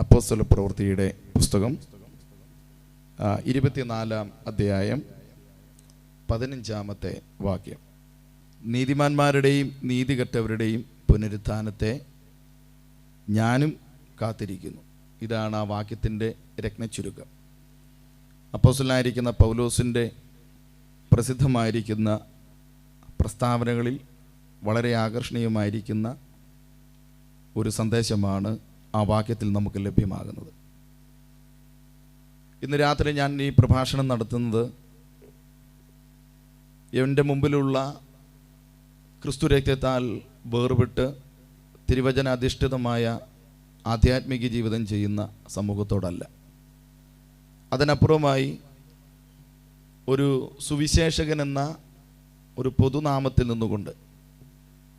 അപ്പോസ്തല പ്രവൃത്തിയുടെ പുസ്തകം 24-ാം അധ്യായം 15-ാമത്തെ വാക്യം. നീതിമാന്മാരുടെയും നീതികെട്ടവരുടെയും പുനരുത്ഥാനത്തെ ഞാനും കാത്തിരിക്കുന്നു. ഇതാണ് ആ വാക്യത്തിൻ്റെ രത്നച്ചുരുക്കം. അപ്പോസ്തലനായിരിക്കുന്ന പൗലോസിൻ്റെ പ്രസിദ്ധമായിരിക്കുന്ന പ്രസ്താവനകളിൽ വളരെ ആകർഷണീയമായിരിക്കുന്ന ഒരു സന്ദേശമാണ് ആ വാക്യത്തിൽ നമുക്ക് ലഭ്യമാകുന്നത്. ഇന്ന് രാത്രി ഞാൻ ഈ പ്രഭാഷണം നടത്തുന്നത് എൻ്റെ മുമ്പിലുള്ള ക്രിസ്തു രക്തത്താൽ വേർപെട്ട് തിരുവചന അധിഷ്ഠിതമായ ആധ്യാത്മിക ജീവിതം ചെയ്യുന്ന സമൂഹത്തോടല്ല. അതിനപ്പുറമായി ഒരു സുവിശേഷകൻ എന്ന ഒരു പൊതുനാമത്തിൽ നിന്നുകൊണ്ട്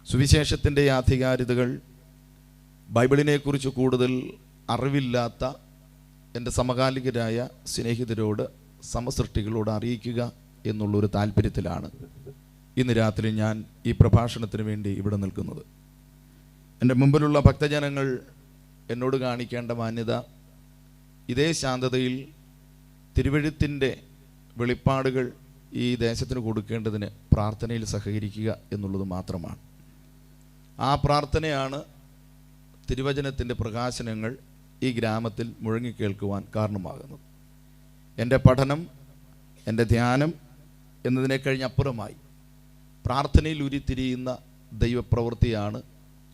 സുവിശേഷത്തിൻ്റെ ആധികാരികതകൾ, ബൈബിളിനെക്കുറിച്ച് കൂടുതൽ അറിവില്ലാത്ത എൻ്റെ സമകാലികരായ സ്നേഹിതരോട്, സമസൃഷ്ടികളോട് അറിയിക്കുക എന്നുള്ളൊരു താല്പര്യത്തിലാണ് ഇന്ന് രാത്രി ഞാൻ ഈ പ്രഭാഷണത്തിന് വേണ്ടി ഇവിടെ നിൽക്കുന്നത്. എൻ്റെ മുമ്പിലുള്ള ഭക്തജനങ്ങൾ എന്നോട് കാണിക്കേണ്ട മാന്യത, ഇതേ ശാന്തതയിൽ തിരുവെഴുത്തിൻ്റെ വെളിപ്പാടുകൾ ഈ ദേശത്തിന് കൊടുക്കേണ്ടതിന് പ്രാർത്ഥനയിൽ സഹകരിക്കുക എന്നുള്ളത് മാത്രമാണ്. ആ പ്രാർത്ഥനയാണ് തിരുവചനത്തിൻ്റെ പ്രകാശനങ്ങൾ ഈ ഗ്രാമത്തിൽ മുഴങ്ങിക്കേൾക്കുവാൻ കാരണമാകുന്നത്. എൻ്റെ പഠനം, എൻ്റെ ധ്യാനം എന്നതിനെ കഴിഞ്ഞപ്പുറമായി പ്രാർത്ഥനയിൽ ഉരുത്തിരിയുന്ന ദൈവപ്രവൃത്തിയാണ്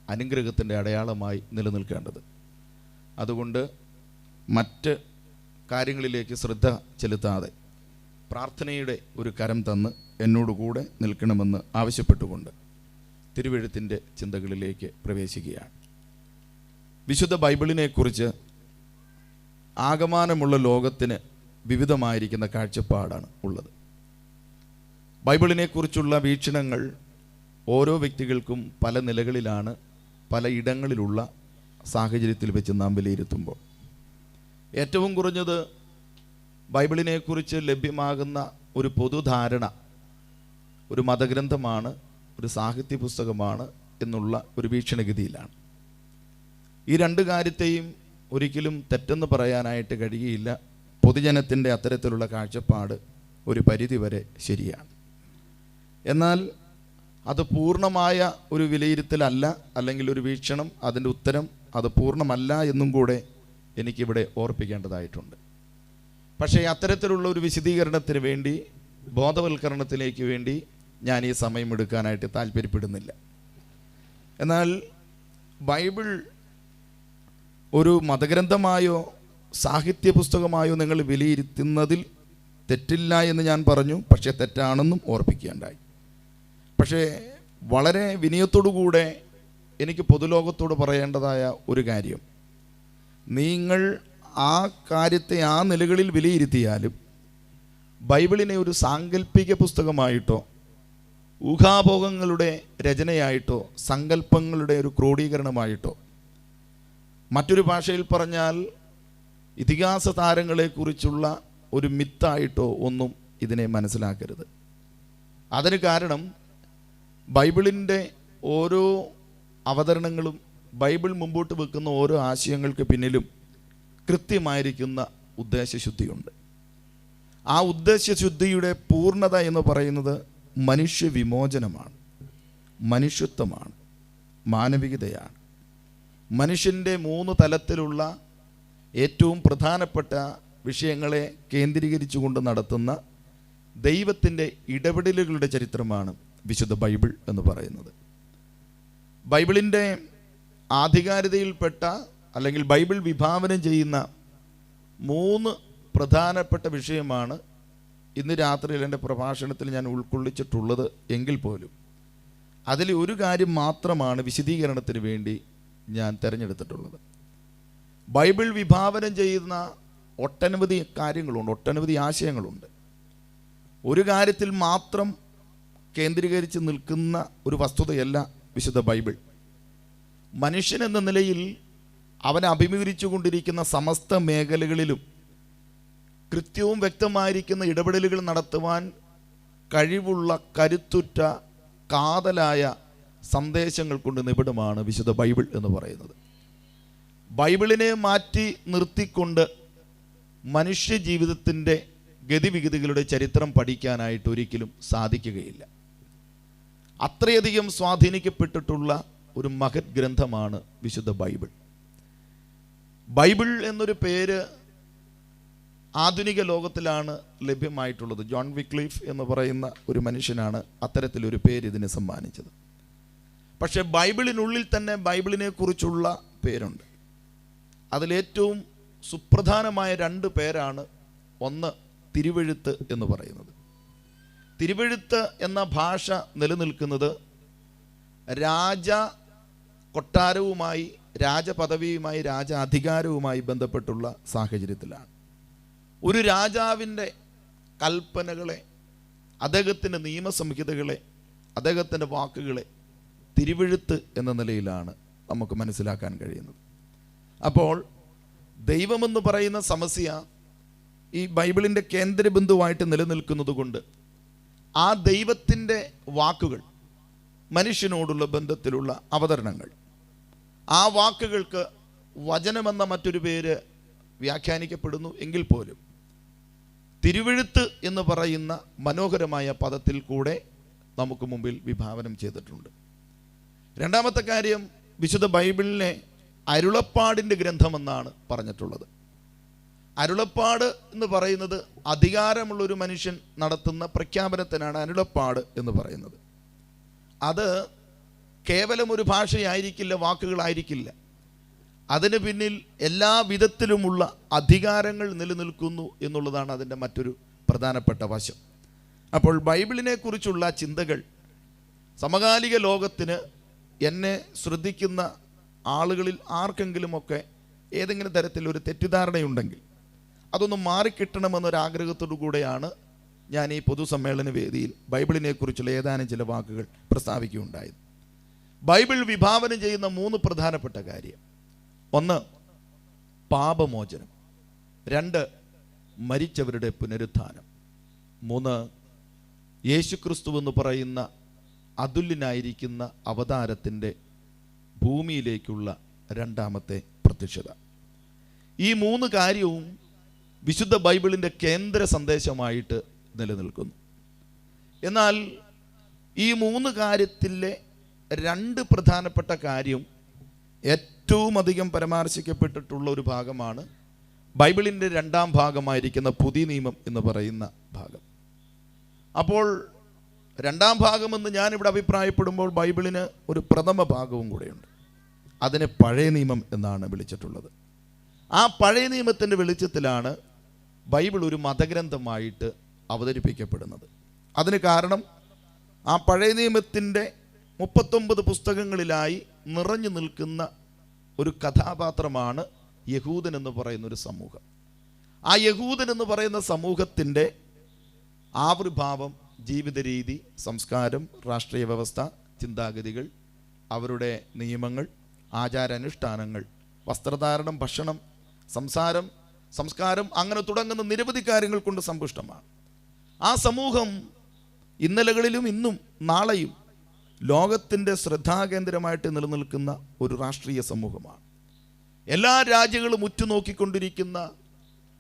അനുഗ്രഹത്തിൻ്റെ അടയാളമായി നിലനിൽക്കേണ്ടത്. അതുകൊണ്ട് മറ്റ് കാര്യങ്ങളിലേക്ക് ശ്രദ്ധ ചെലുത്താതെ പ്രാർത്ഥനയുടെ ഒരു കരം തന്ന് എന്നോടുകൂടെ നിൽക്കണമെന്ന് ആവശ്യപ്പെട്ടുകൊണ്ട് തിരുവെഴുത്തിൻ്റെ ചിന്തകളിലേക്ക് പ്രവേശിക്കുകയാണ്. വിശുദ്ധ ബൈബിളിനെക്കുറിച്ച് ആകമാനമുള്ള ലോകത്തിന് വിവിധമായിരിക്കുന്ന കാഴ്ചപ്പാടാണ് ഉള്ളത്. ബൈബിളിനെക്കുറിച്ചുള്ള വീക്ഷണങ്ങൾ ഓരോ വ്യക്തികൾക്കും പല നിലകളിലാണ്, പല ഇടങ്ങളിലുള്ള സാഹചര്യത്തിൽ വെച്ച് നാം വിലയിരുത്തുമ്പോൾ ഏറ്റവും കുറഞ്ഞത് ബൈബിളിനെക്കുറിച്ച് ലഭ്യമാകുന്ന ഒരു പൊതുധാരണ ഒരു മതഗ്രന്ഥമാണ്, ഒരു സാഹിത്യ പുസ്തകമാണ് എന്നുള്ള ഒരു വീക്ഷണഗതിയിലാണ്. ഈ രണ്ട് കാര്യത്തെയും ഒരിക്കലും തെറ്റെന്ന് പറയാനായിട്ട് കഴിയുകയില്ല. പൊതുജനത്തിൻ്റെ അത്തരത്തിലുള്ള കാഴ്ചപ്പാട് ഒരു പരിധിവരെ ശരിയാണ്. എന്നാൽ അത് പൂർണ്ണമായ ഒരു വിലയിരുത്തലല്ല, അല്ലെങ്കിൽ ഒരു വീക്ഷണം, അതിൻ്റെ ഉത്തരം അത് പൂർണ്ണമല്ല എന്നും കൂടെ എനിക്കിവിടെ ഓർപ്പിക്കേണ്ടതായിട്ടുണ്ട്. പക്ഷേ അത്തരത്തിലുള്ള ഒരു വിശദീകരണത്തിന് വേണ്ടി, ബോധവൽക്കരണത്തിലേക്ക് വേണ്ടി ഞാൻ ഈ സമയം എടുക്കാനായിട്ട് താല്പര്യപ്പെടുന്നില്ല. എന്നാൽ ബൈബിൾ ഒരു മതഗ്രന്ഥമായോ സാഹിത്യ പുസ്തകമായോ നിങ്ങൾ വിലയിരുത്തുന്നതിൽ തെറ്റില്ല എന്ന് ഞാൻ പറഞ്ഞു. പക്ഷേ തെറ്റാണെന്നും ഓർപ്പിക്കുകയുണ്ടായി. പക്ഷേ വളരെ വിനയത്തോടുകൂടെ എനിക്ക് പൊതുലോകത്തോട് പറയേണ്ടതായ ഒരു കാര്യം, നിങ്ങൾ ആ കാര്യത്തെ ആ നിലകളിൽ വിലയിരുത്തിയാലും ബൈബിളിനെ ഒരു സാങ്കല്പിക പുസ്തകമായിട്ടോ, ഊഹാഭോഗങ്ങളുടെ രചനയായിട്ടോ, സങ്കല്പങ്ങളുടെ ഒരു ക്രോഡീകരണമായിട്ടോ, മറ്റൊരു ഭാഷയിൽ പറഞ്ഞാൽ ഇതിഹാസ താരങ്ങളെക്കുറിച്ചുള്ള ഒരു മിത്തായിട്ടോ ഒന്നും ഇതിനെ മനസ്സിലാക്കരുത്. അതിന് കാരണം ബൈബിളിൻ്റെ ഓരോ അവതരണങ്ങളും, ബൈബിൾ മുമ്പോട്ട് വെക്കുന്ന ഓരോ ആശയങ്ങൾക്ക് പിന്നിലും കൃത്യമായിരിക്കുന്ന ഉദ്ദേശശുദ്ധിയുണ്ട്. ആ ഉദ്ദേശശുദ്ധിയുടെ പൂർണ്ണത എന്ന് പറയുന്നത് മനുഷ്യവിമോചനമാണ്, മനുഷ്യത്വമാണ്, മാനവികതയാണ്. മനുഷ്യൻ്റെ 3 തലത്തിലുള്ള ഏറ്റവും പ്രധാനപ്പെട്ട വിഷയങ്ങളെ കേന്ദ്രീകരിച്ചുകൊണ്ട് നടത്തുന്ന ദൈവത്തിൻ്റെ ഇടപെടലുകളുടെ ചരിത്രമാണ് വിശുദ്ധ ബൈബിൾ എന്ന് പറയുന്നത്. ബൈബിളിൻ്റെ ആധികാരികതയിൽപ്പെട്ട, അല്ലെങ്കിൽ ബൈബിൾ വിഭാവനം ചെയ്യുന്ന 3 പ്രധാനപ്പെട്ട വിഷയമാണ് ഇന്ന് രാത്രിയിൽ എൻ്റെ പ്രഭാഷണത്തിൽ ഞാൻ ഉൾക്കൊള്ളിച്ചിട്ടുള്ളത് എങ്കിൽ പോലും അതിൽ ഒരു കാര്യം മാത്രമാണ് വിശദീകരണത്തിന് വേണ്ടി ഞാൻ തിരഞ്ഞെടുത്തിട്ടുള്ളത്. ബൈബിൾ വിഭാവനം ചെയ്യുന്ന ഒട്ടനവധി കാര്യങ്ങളുണ്ട്, ഒട്ടനവധി ആശയങ്ങളുണ്ട്. ഒരു കാര്യത്തിൽ മാത്രം കേന്ദ്രീകരിച്ച് നിൽക്കുന്ന ഒരു വസ്തുതയല്ല വിശുദ്ധ ബൈബിൾ. മനുഷ്യൻ എന്ന നിലയിൽ അവൻ അഭിമുഖീകരിച്ചു കൊണ്ടിരിക്കുന്ന സമസ്ത മേഖലകളിലും കൃത്യവും വ്യക്തമായിരിക്കുന്ന ഇടപെടലുകൾ നടത്തുവാൻ കഴിവുള്ള, കരുത്തുറ്റ, കാതലായ സന്ദേശങ്ങൾ കൊണ്ട് നിബിഡമാണ് വിശുദ്ധ ബൈബിൾ എന്ന് പറയുന്നത്. ബൈബിളിനെ മാറ്റി നിർത്തിക്കൊണ്ട് മനുഷ്യ ജീവിതത്തിൻ്റെ ഗതിവിഗതികളുടെ ചരിത്രം പഠിക്കാനായിട്ട് ഒരിക്കലും സാധിക്കുകയില്ല. അത്രയധികം സ്വാധീനിക്കപ്പെട്ടിട്ടുള്ള ഒരു മഹത് ഗ്രന്ഥമാണ് വിശുദ്ധ ബൈബിൾ. ബൈബിൾ എന്നൊരു പേര് ആധുനിക ലോകത്തിലാണ് ലഭ്യമായിട്ടുള്ളത്. ജോൺ വിക്ലിഫ് എന്ന് പറയുന്ന ഒരു മനുഷ്യനാണ് അത്തരത്തിലൊരു പേര് ഇതിന് സമ്മാനിച്ചത്. പക്ഷേ ബൈബിളിനുള്ളിൽ തന്നെ ബൈബിളിനെ കുറിച്ചുള്ള പേരുണ്ട്. അതിലേറ്റവും സുപ്രധാനമായ 2 പേരാണ്. ഒന്ന് തിരുവെഴുത്ത് എന്ന് പറയുന്നത്. തിരുവെഴുത്ത് എന്ന ഭാഷ നിലനിൽക്കുന്നത് രാജ കൊട്ടാരവുമായി, രാജപദവിയുമായി, രാജ അധികാരവുമായി ബന്ധപ്പെട്ടുള്ള സാഹചര്യത്തിലാണ്. ഒരു രാജാവിൻ്റെ കൽപ്പനകളെ, അദ്ദേഹത്തിൻ്റെ നിയമസംഹിതകളെ, അദ്ദേഹത്തിൻ്റെ വാക്കുകളെ തിരുവെഴുത്ത് എന്ന നിലയിലാണ് നമുക്ക് മനസ്സിലാക്കാൻ കഴിയുന്നത്. അപ്പോൾ ദൈവമെന്ന് പറയുന്ന സമസ്യ ഈ ബൈബിളിൻ്റെ കേന്ദ്രബിന്ദുവായിട്ട് നിലനിൽക്കുന്നത് കൊണ്ട് ആ ദൈവത്തിൻ്റെ വാക്കുകൾ, മനുഷ്യനോടുള്ള ബന്ധത്തിലുള്ള അവതരണങ്ങൾ, ആ വാക്കുകൾക്ക് വചനമെന്ന മറ്റൊരു പേര് വ്യാഖ്യാനിക്കപ്പെടുന്നു എങ്കിൽ പോലും തിരുവെഴുത്ത് എന്ന് പറയുന്ന മനോഹരമായ പദത്തിൽ കൂടെ നമുക്ക് മുമ്പിൽ വിഭാവനം ചെയ്തിട്ടുണ്ട്. രണ്ടാമത്തെ കാര്യം, വിശുദ്ധ ബൈബിളിനെ അരുളപ്പാടിൻ്റെ ഗ്രന്ഥമെന്നാണ് പറഞ്ഞിട്ടുള്ളത്. അരുളപ്പാട് എന്ന് പറയുന്നത് അധികാരമുള്ളൊരു മനുഷ്യൻ നടത്തുന്ന പ്രഖ്യാപനത്തിനാണ് അരുളപ്പാട് എന്ന് പറയുന്നത്. അത് കേവലം ഒരു ഭാഷയായിരിക്കില്ല, വാക്കുകളായിരിക്കില്ല. അതിന് പിന്നിൽ എല്ലാ വിധത്തിലുമുള്ള അധികാരങ്ങൾ നിലനിൽക്കുന്നു എന്നുള്ളതാണ് അതിൻ്റെ മറ്റൊരു പ്രധാനപ്പെട്ട വശം. അപ്പോൾ ബൈബിളിനെ കുറിച്ചുള്ള ചിന്തകൾ സമകാലിക ലോകത്തിന്, എന്നെ ശ്രദ്ധിക്കുന്ന ആളുകളിൽ ആർക്കെങ്കിലുമൊക്കെ ഏതെങ്കിലും തരത്തിലൊരു തെറ്റിദ്ധാരണയുണ്ടെങ്കിൽ അതൊന്ന് മാറിക്കിട്ടണമെന്നൊരാഗ്രഹത്തോടു കൂടെയാണ് ഞാൻ ഈ പൊതുസമ്മേളന വേദിയിൽ ബൈബിളിനെ കുറിച്ചുള്ള ഏതാനും ചില വാക്കുകൾ പ്രസ്താവിക്കുകയുണ്ടായത്. ബൈബിൾ വിഭാവനം ചെയ്യുന്ന 3 പ്രധാനപ്പെട്ട കാര്യം: 1 പാപമോചനം, 2 മരിച്ചവരുടെ പുനരുത്ഥാനം, 3 യേശുക്രിസ്തു എന്ന് പറയുന്ന അതുല്യനായിരിക്കുന്ന അവതാരത്തിൻ്റെ ഭൂമിയിലേക്കുള്ള 2ാമത്തെ പ്രത്യക്ഷത. ഈ 3 കാര്യവും വിശുദ്ധ ബൈബിളിൻ്റെ കേന്ദ്ര സന്ദേശമായിട്ട് നിലനിൽക്കുന്നു. എന്നാൽ ഈ 3 കാര്യത്തിലെ 2 പ്രധാനപ്പെട്ട കാര്യം ഏറ്റവും അധികം പരാമർശിക്കപ്പെട്ടിട്ടുള്ള ഒരു ഭാഗമാണ് ബൈബിളിൻ്റെ 2ാം ഭാഗമായിരിക്കുന്ന പുതിയ നിയമം എന്ന് പറയുന്ന ഭാഗം. അപ്പോൾ 2ാം ഭാഗമെന്ന് ഞാനിവിടെ അഭിപ്രായപ്പെടുമ്പോൾ ബൈബിളിന് ഒരു പ്രഥമ ഭാഗവും കൂടെയുണ്ട്. അതിനെ പഴയ നിയമം എന്നാണ് വിളിച്ചിട്ടുള്ളത്. ആ പഴയ നിയമത്തിൻ്റെ വെളിച്ചത്തിലാണ് ബൈബിൾ ഒരു മതഗ്രന്ഥമായിട്ട് അവതരിപ്പിക്കപ്പെടുന്നത്. അതിന് കാരണം ആ പഴയ നിയമത്തിൻ്റെ 39 പുസ്തകങ്ങളിലായി നിറഞ്ഞു നിൽക്കുന്ന ഒരു കഥാപാത്രമാണ് യഹൂദൻ എന്ന് പറയുന്ന ഒരു സമൂഹം. ആ യഹൂദൻ എന്ന് പറയുന്ന സമൂഹത്തിൻ്റെ ആവിർഭാവം, ജീവിത രീതി, സംസ്കാരം, രാഷ്ട്രീയ വ്യവസ്ഥ, ചിന്താഗതികൾ, അവരുടെ നിയമങ്ങൾ, ആചാരാനുഷ്ഠാനങ്ങൾ, വസ്ത്രധാരണം, ഭക്ഷണം, സംസ്കാരം, അങ്ങനെ തുടങ്ങുന്ന നിരവധി കാര്യങ്ങൾ കൊണ്ട് സമ്പുഷ്ടമാണ്. ആ സമൂഹം ഇന്നലകളിലും ഇന്നും നാളെയും ലോകത്തിൻ്റെ ശ്രദ്ധാകേന്ദ്രമായിട്ട് നിലനിൽക്കുന്ന ഒരു രാഷ്ട്രീയ സമൂഹമാണ്. എല്ലാ രാജ്യങ്ങളും ഉറ്റുനോക്കിക്കൊണ്ടിരിക്കുന്ന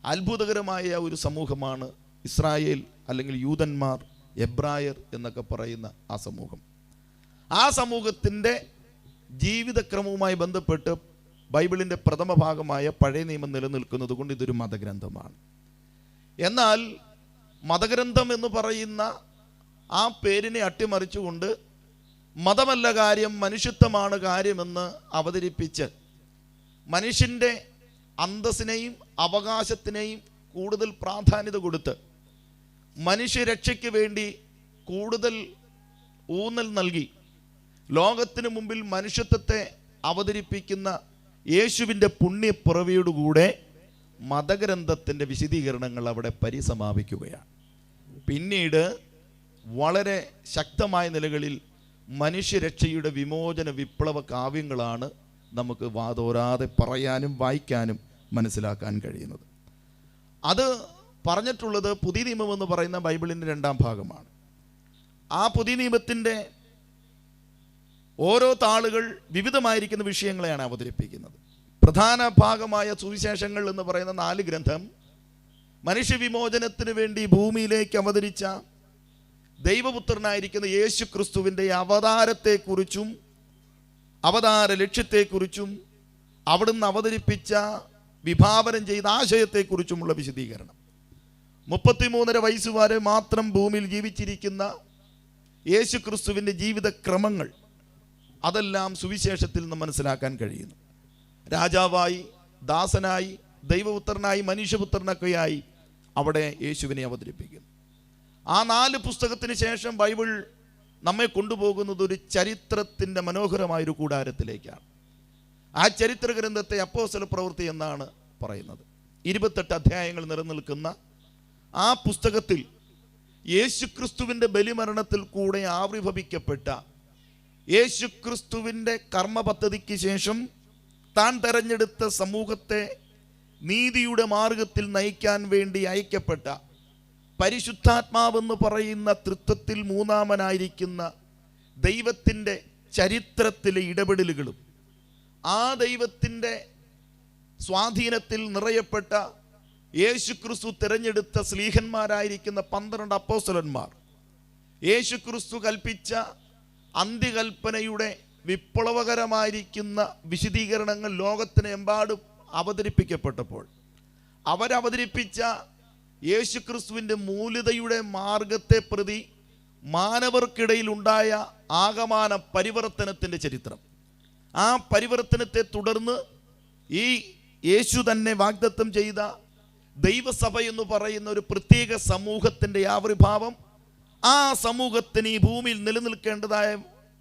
അത്ഭുതകരമായ ഒരു സമൂഹമാണ് ഇസ്രായേൽ, അല്ലെങ്കിൽ യൂതന്മാർ, എബ്രായർ എന്നൊക്കെ പറയുന്ന ആ സമൂഹം. ആ സമൂഹത്തിൻ്റെ ജീവിതക്രമവുമായി ബന്ധപ്പെട്ട് ബൈബിളിൻ്റെ പ്രഥമ ഭാഗമായ പഴയ നിയമം നിലനിൽക്കുന്നത് കൊണ്ട് ഇതൊരു മതഗ്രന്ഥമാണ്. എന്നാൽ മതഗ്രന്ഥം എന്ന് പറയുന്ന ആ പേരിനെ അട്ടിമറിച്ചുകൊണ്ട് മതമല്ല കാര്യം, മനുഷ്യത്വമാണ് കാര്യമെന്ന് അവതരിപ്പിച്ച് മനുഷ്യൻ്റെ അന്തസ്സിനെയും അവകാശത്തിനെയും കൂടുതൽ പ്രാധാന്യത കൊടുത്ത് മനുഷ്യരക്ഷയ്ക്ക് വേണ്ടി കൂടുതൽ ഊന്നൽ നൽകി ലോകത്തിന് മുമ്പിൽ മനുഷ്യത്വത്തെ അവതരിപ്പിക്കുന്ന യേശുവിൻ്റെ പുണ്യപ്പിറവിയോടുകൂടെ മതഗ്രന്ഥത്തിൻ്റെ വിശദീകരണങ്ങൾ അവിടെ പരിസമാപിക്കുകയാണ്. പിന്നീട് വളരെ ശക്തമായ നിലകളിൽ മനുഷ്യരക്ഷയുടെ വിമോചന വിപ്ലവ കാവ്യങ്ങളാണ് നമുക്ക് വാതോരാതെ പറയാനും വായിക്കാനും മനസ്സിലാക്കാൻ കഴിയുന്നത്. അത് പറഞ്ഞിട്ടുള്ളത് പുതിയ നിയമം എന്ന് പറയുന്ന ബൈബിളിൻ്റെ 2ാം ഭാഗമാണ്. ആ പുതിയ നിയമത്തിൻ്റെ ഓരോ താളുകൾ വിവിധമായിരിക്കുന്ന വിഷയങ്ങളെയാണ് അവതരിപ്പിക്കുന്നത്. പ്രധാന ഭാഗമായ സുവിശേഷങ്ങൾ എന്ന് പറയുന്ന 4 ഗ്രന്ഥം മനുഷ്യവിമോചനത്തിന് വേണ്ടി ഭൂമിയിലേക്ക് അവതരിച്ച ദൈവപുത്രനായിരിക്കുന്ന യേശു ക്രിസ്തുവിൻ്റെ അവതാരത്തെക്കുറിച്ചും അവതാര ലക്ഷ്യത്തെക്കുറിച്ചും അവിടുന്ന് അവതരിപ്പിച്ച വിഭാവനം ചെയ്ത ആശയത്തെക്കുറിച്ചുമുള്ള വിശദീകരണം. 33.5 വയസ്സ് വരെ മാത്രം ഭൂമിയിൽ ജീവിച്ചിരിക്കുന്ന യേശു ക്രിസ്തുവിൻ്റെ ജീവിതക്രമങ്ങൾ അതെല്ലാം സുവിശേഷത്തിൽ നിന്ന് മനസ്സിലാക്കാൻ കഴിയുന്നു. രാജാവായി, ദാസനായി, ദൈവപുത്രനായി, മനുഷ്യപുത്രനൊക്കെയായി അവിടെ യേശുവിനെ അവതരിപ്പിക്കുന്നു. ആ 4 പുസ്തകത്തിന് ശേഷം ബൈബിൾ നമ്മെ കൊണ്ടുപോകുന്നത് ഒരു ചരിത്രത്തിൻ്റെ മനോഹരമായൊരു കൂടാരത്തിലേക്കാണ്. ആ ചരിത്ര ഗ്രന്ഥത്തെ അപ്പോസ്തല പ്രവൃത്തി എന്നാണ് പറയുന്നത്. 28 അധ്യായങ്ങൾ നിലനിൽക്കുന്ന ആ പുസ്തകത്തിൽ യേശുക്രിസ്തുവിൻ്റെ ബലിമരണത്തിൽ കൂടെ ആവിർഭവിക്കപ്പെട്ട യേശുക്രിസ്തുവിൻ്റെ കർമ്മ പദ്ധതിക്ക് ശേഷം താൻ തെരഞ്ഞെടുത്ത സമൂഹത്തെ നീതിയുടെ മാർഗത്തിൽ നയിക്കാൻ വേണ്ടി അയക്കപ്പെട്ട പരിശുദ്ധാത്മാവെന്ന് പറയുന്ന തൃത്വത്തിൽ മൂന്നാമനായിരിക്കുന്ന ദൈവത്തിൻ്റെ ചരിത്രത്തിലെ ഇടപെടലുകളും ആ ദൈവത്തിൻ്റെ സ്വാധീനത്തിൽ നിറയപ്പെട്ട യേശുക്രിസ്തു തിരഞ്ഞെടുത്ത സ്ലീഹന്മാരായിരിക്കുന്ന 12 അപ്പോസ്തലന്മാർ യേശുക്രിസ്തു കൽപ്പിച്ച അന്ത്യകൽപ്പനയുടെ വിപ്ലവകരമായിരിക്കുന്ന വിശദീകരണങ്ങൾ ലോകത്തിനെമ്പാടും അവതരിപ്പിക്കപ്പെട്ടപ്പോൾ അവരവതരിപ്പിച്ച യേശുക്രിസ്തുവിൻ്റെ മൂല്യതയുടെ മാർഗത്തെ പ്രതി മാനവർക്കിടയിൽ ഉണ്ടായ ആകമാന പരിവർത്തനത്തിൻ്റെ ചരിത്രം, ആ പരിവർത്തനത്തെ തുടർന്ന് ഈ യേശു തന്നെ വാഗ്ദത്തം ചെയ്ത ദൈവസഭ എന്ന് പറയുന്ന ഒരു പ്രത്യേക സമൂഹത്തിൻ്റെ ആവിർഭാവം, ആ സമൂഹത്തിന് ഈ ഭൂമിയിൽ നിലനിൽക്കേണ്ടതായ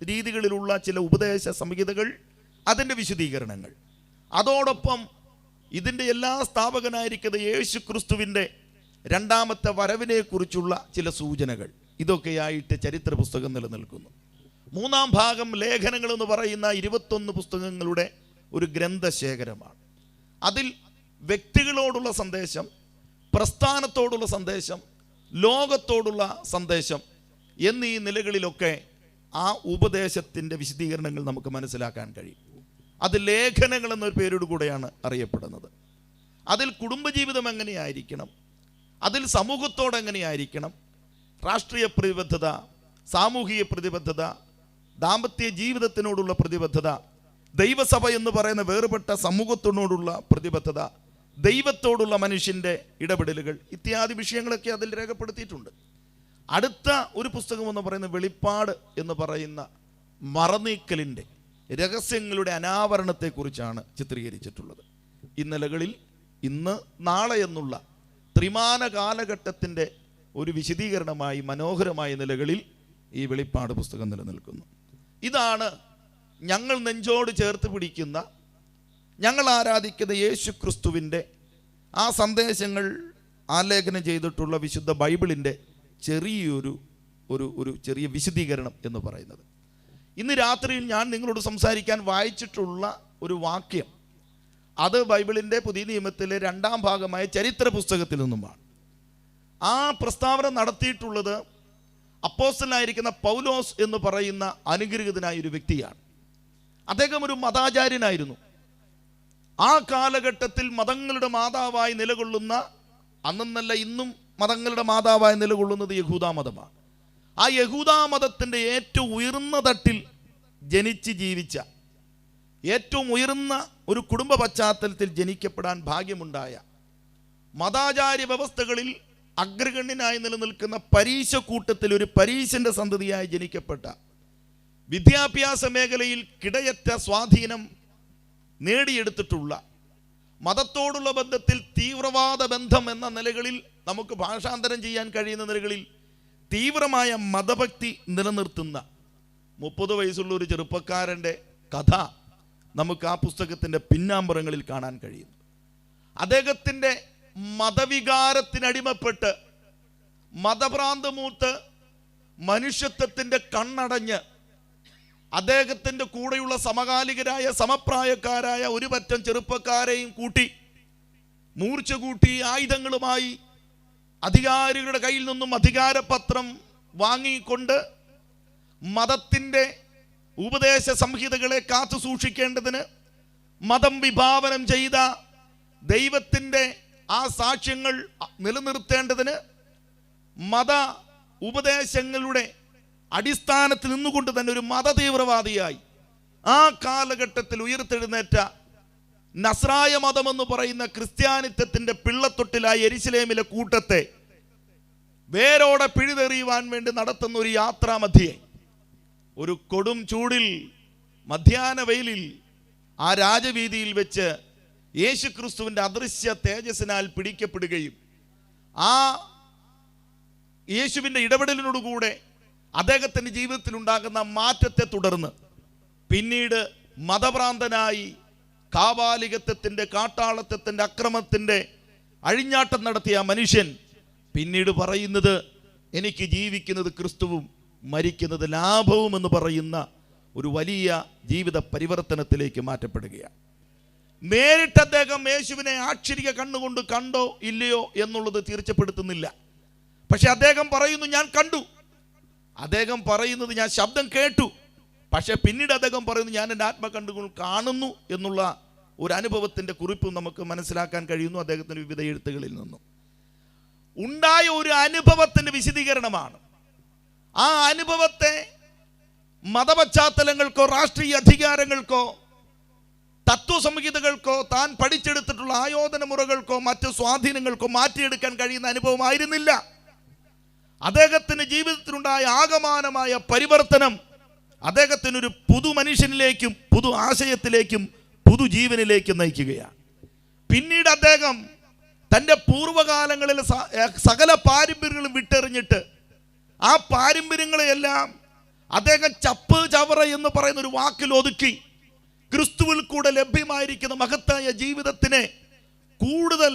രീതികളിലുള്ള ചില ഉപദേശ സംഹിതകൾ, അതിൻ്റെ വിശദീകരണങ്ങൾ, അതോടൊപ്പം ഇതിൻ്റെ എല്ലാ സ്ഥാപകനായിരിക്കുന്ന യേശു ക്രിസ്തുവിൻ്റെ 2ാമത്തെ വരവിനെ കുറിച്ചുള്ള ചില സൂചനകൾ, ഇതൊക്കെയായിട്ട് ചരിത്ര പുസ്തകം നിലനിൽക്കുന്നു. 3-ാം ഭാഗം ലേഖനങ്ങൾ എന്ന് പറയുന്ന 21 പുസ്തകങ്ങളുടെ ഒരു ഗ്രന്ഥശേഖരമാണ്. അതിൽ വ്യക്തികളോടുള്ള സന്ദേശം, പ്രസ്ഥാനത്തോടുള്ള സന്ദേശം, ലോകത്തോടുള്ള സന്ദേശം എന്നീ നിലകളിലൊക്കെ ആ ഉപദേശത്തിൻ്റെ വിശദീകരണങ്ങൾ നമുക്ക് മനസ്സിലാക്കാൻ കഴിയും. അത് ലേഖനങ്ങൾ എന്നൊരു പേരോട് കൂടെയാണ് അറിയപ്പെടുന്നത്. അതിൽ കുടുംബജീവിതം എങ്ങനെയായിരിക്കണം, അതിൽ സമൂഹത്തോട് എങ്ങനെയായിരിക്കണം, രാഷ്ട്രീയ പ്രതിബദ്ധത, സാമൂഹിക പ്രതിബദ്ധത, ദാമ്പത്യ ജീവിതത്തിനോടുള്ള പ്രതിബദ്ധത, ദൈവസഭ എന്ന് പറയുന്ന വേറുപെട്ട സമൂഹത്തിനോടുള്ള പ്രതിബദ്ധത, ദൈവത്തോടുള്ള മനുഷ്യൻ്റെ ഇടപെടലുകൾ ഇത്യാദി വിഷയങ്ങളൊക്കെ അതിൽ രേഖപ്പെടുത്തിയിട്ടുണ്ട്. അടുത്ത ഒരു പുസ്തകം എന്ന് പറയുന്ന വെളിപ്പാട് എന്ന് പറയുന്ന മറനീക്കലിൻ്റെ രഹസ്യങ്ങളുടെ അനാവരണത്തെക്കുറിച്ചാണ് ചിത്രീകരിച്ചിട്ടുള്ളത്. ഈ നിലകളിൽ ഇന്ന് നാളെ എന്നുള്ള ത്രിമാന കാലഘട്ടത്തിൻ്റെ ഒരു വിശദീകരണമായി മനോഹരമായ നിലകളിൽ ഈ വെളിപ്പാട് പുസ്തകം നിലനിൽക്കുന്നു. ഇതാണ് ഞങ്ങൾ നെഞ്ചോട് ചേർത്ത് പിടിക്കുന്ന, ഞങ്ങൾ ആരാധിക്കുന്ന യേശു ക്രിസ്തുവിൻ്റെ ആ സന്ദേശങ്ങൾ ആലേഖനം ചെയ്തിട്ടുള്ള വിശുദ്ധ ബൈബിളിൻ്റെ ചെറിയൊരു ചെറിയ വിശദീകരണം എന്ന് പറയുന്നത്. ഇന്ന് രാത്രിയിൽ ഞാൻ നിങ്ങളോട് സംസാരിക്കാൻ വായിച്ചിട്ടുള്ള ഒരു വാക്യം, അത് ബൈബിളിൻ്റെ പുതിയ നിയമത്തിലെ 2ാം ഭാഗമായ ചരിത്ര പുസ്തകത്തിൽ നിന്നുമാണ്. ആ പ്രസ്താവന നടത്തിയിട്ടുള്ളത് അപ്പോസ്തലനായിരിക്കുന്ന പൗലോസ് എന്ന് പറയുന്ന അനുഗ്രഹീതനായ ഒരു വ്യക്തിയാണ്. അദ്ദേഹം ഒരു മതാചാര്യനായിരുന്നു. ആ കാലഘട്ടത്തിൽ മതങ്ങളുടെ മാതാവായി നിലകൊള്ളുന്ന, അന്നെന്നല്ല ഇന്നും മതങ്ങളുടെ മാതാവായി നിലകൊള്ളുന്നത് യഹൂദാ മതമാണ്. ആ യഹൂദാ മതത്തിൻ്റെ ഏറ്റവും ഉയർന്ന തട്ടിൽ ജനിച്ച് ജീവിച്ച, ഏറ്റവും ഉയർന്ന ഒരു കുടുംബ പശ്ചാത്തലത്തിൽ ജനിക്കപ്പെടാൻ ഭാഗ്യമുണ്ടായ, മതാചാര്യ വ്യവസ്ഥകളിൽ അഗ്രഗണ്യനായി നിലനിൽക്കുന്ന പരീശ കൂട്ടത്തിൽ ഒരു പരീശൻ്റെ സന്തതിയായി ജനിക്കപ്പെട്ട, വിദ്യാഭ്യാസ മേഖലയിൽ കിടയറ്റ സ്വാധീനം നേടിയെടുത്തിട്ടുള്ള, മതത്തോടുള്ള ബന്ധത്തിൽ തീവ്രവാദ ബന്ധം എന്ന നിലകളിൽ നമുക്ക് ഭാഷാന്തരം ചെയ്യാൻ കഴിയുന്ന നിലകളിൽ തീവ്രമായ മതഭക്തി നിലനിർത്തുന്ന 30 വയസ്സുള്ള ഒരു ചെറുപ്പക്കാരൻ്റെ കഥ നമുക്ക് ആ പുസ്തകത്തിൻ്റെ പിന്നാമ്പുറങ്ങളിൽ കാണാൻ കഴിയുന്നു. അദ്ദേഹത്തിൻ്റെ മതവികാരത്തിനടിമപ്പെട്ട് മതഭ്രാന്തമൂത്ത് മനുഷ്യത്വത്തിൻ്റെ കണ്ണടഞ്ഞ് അദ്ദേഹത്തിൻ്റെ കൂടെയുള്ള സമകാലികരായ സമപ്രായക്കാരായ ഒരു പറ്റം ചെറുപ്പക്കാരെയും കൂട്ടി മൂർച്ച കൂട്ടി ആയുധങ്ങളുമായി അധികാരികളുടെ കയ്യിൽ നിന്നും അധികാരപത്രം വാങ്ങിക്കൊണ്ട് മതത്തിൻ്റെ ഉപദേശ സംഹിതകളെ കാത്തു സൂക്ഷിക്കേണ്ടതിന് മതം വിഭാവനം ചെയ്ത ദൈവത്തിൻ്റെ ആ സാക്ഷ്യങ്ങൾ നിലനിർത്തേണ്ടതിന് മത ഉപദേശങ്ങളുടെ അടിസ്ഥാനത്തിൽ നിന്നുകൊണ്ട് തന്നെ ഒരു മതതീവ്രവാദിയായി ആ കാലഘട്ടത്തിൽ ഉയർത്തെഴുന്നേറ്റ നസ്രായ മതമെന്ന് പറയുന്ന ക്രിസ്ത്യാനിത്വത്തിൻ്റെ പിള്ളത്തൊട്ടിലായി യെരുശലേമിലെ കൂട്ടത്തെ വേരോടെ പിഴുതെറിയുവാൻ വേണ്ടി നടത്തുന്ന ഒരു യാത്രാമധ്യേ ഒരു കൊടും ചൂടിൽ മധ്യാഹ്ന വെയിലിൽ ആ രാജവീതിയിൽ വെച്ച് യേശുക്രിസ്തുവിൻ്റെ അദൃശ്യ തേജസ്സിനാൽ പിടിക്കപ്പെടുകയും ആ യേശുവിൻ്റെ ഇടപെടലിനോടുകൂടെ അദ്ദേഹത്തിൻ്റെ ജീവിതത്തിൽ ഉണ്ടാകുന്ന മാറ്റത്തെ തുടർന്ന് പിന്നീട് മതഭ്രാന്തനായി കാപാലികത്വത്തിൻ്റെ കാട്ടാളത്വത്തിൻ്റെ അക്രമത്തിൻ്റെ അഴിഞ്ഞാട്ടം നടത്തിയ മനുഷ്യൻ പിന്നീട് പറയുന്നത് എനിക്ക് ജീവിക്കുന്നത് ക്രിസ്തുവും മരിക്കുന്നത് ലാഭവും എന്ന് പറയുന്ന ഒരു വലിയ ജീവിത പരിവർത്തനത്തിലേക്ക് മാറ്റപ്പെടുകയാണ്. നേരിട്ട് അദ്ദേഹം യേശുവിനെ ആക്ഷരിക കണ്ണുകൊണ്ട് കണ്ടോ ഇല്ലയോ എന്നുള്ളത് തീർച്ചപ്പെടുത്തുന്നില്ല. പക്ഷെ അദ്ദേഹം പറയുന്നു ഞാൻ കണ്ടു. അദ്ദേഹം പറയുന്നത് ഞാൻ ശബ്ദം കേട്ടു. പക്ഷെ പിന്നീട് അദ്ദേഹം പറയുന്നു ഞാൻ എൻ്റെ ആത്മകണ്ണുകൾ കാണുന്നു എന്നുള്ള ഒരു അനുഭവത്തിൻ്റെ കുറിപ്പും നമുക്ക് മനസ്സിലാക്കാൻ കഴിയുന്നു അദ്ദേഹത്തിൻ്റെ വിവിധ എഴുത്തുകളിൽ നിന്നും. ഉണ്ടായ ഒരു അനുഭവത്തിൻ്റെ വിശദീകരണമാണ്. ആ അനുഭവത്തെ മതപശ്ചാത്തലങ്ങൾക്കോ രാഷ്ട്രീയ അധികാരങ്ങൾക്കോ തത്വസംഹിതകൾക്കോ താൻ പഠിച്ചെടുത്തിട്ടുള്ള ആയോധന മുറകൾക്കോ മറ്റു സ്വാധീനങ്ങൾക്കോ മാറ്റിയെടുക്കാൻ കഴിയുന്ന അനുഭവമായിരുന്നില്ല. അദ്ദേഹത്തിൻ്റെ ജീവിതത്തിലുണ്ടായ ആകമാനമായ പരിവർത്തനം അദ്ദേഹത്തിനൊരു പുതു മനുഷ്യനിലേക്കും പുതു ആശയത്തിലേക്കും പുതുജീവനിലേക്കും നയിക്കുകയാണ്. പിന്നീട് അദ്ദേഹം തൻ്റെ പൂർവ്വകാലങ്ങളിലെ സകല പാരമ്പര്യങ്ങളും വിട്ടെറിഞ്ഞിട്ട് ആ പാരമ്പര്യങ്ങളെയെല്ലാം അദ്ദേഹം ചപ്പ് ചവറ എന്ന് പറയുന്ന ഒരു വാക്കിൽ ഒതുക്കി ക്രിസ്തുവിൽ കൂടെ ലഭ്യമായിരിക്കുന്ന മഹത്തായ ജീവിതത്തിനെ കൂടുതൽ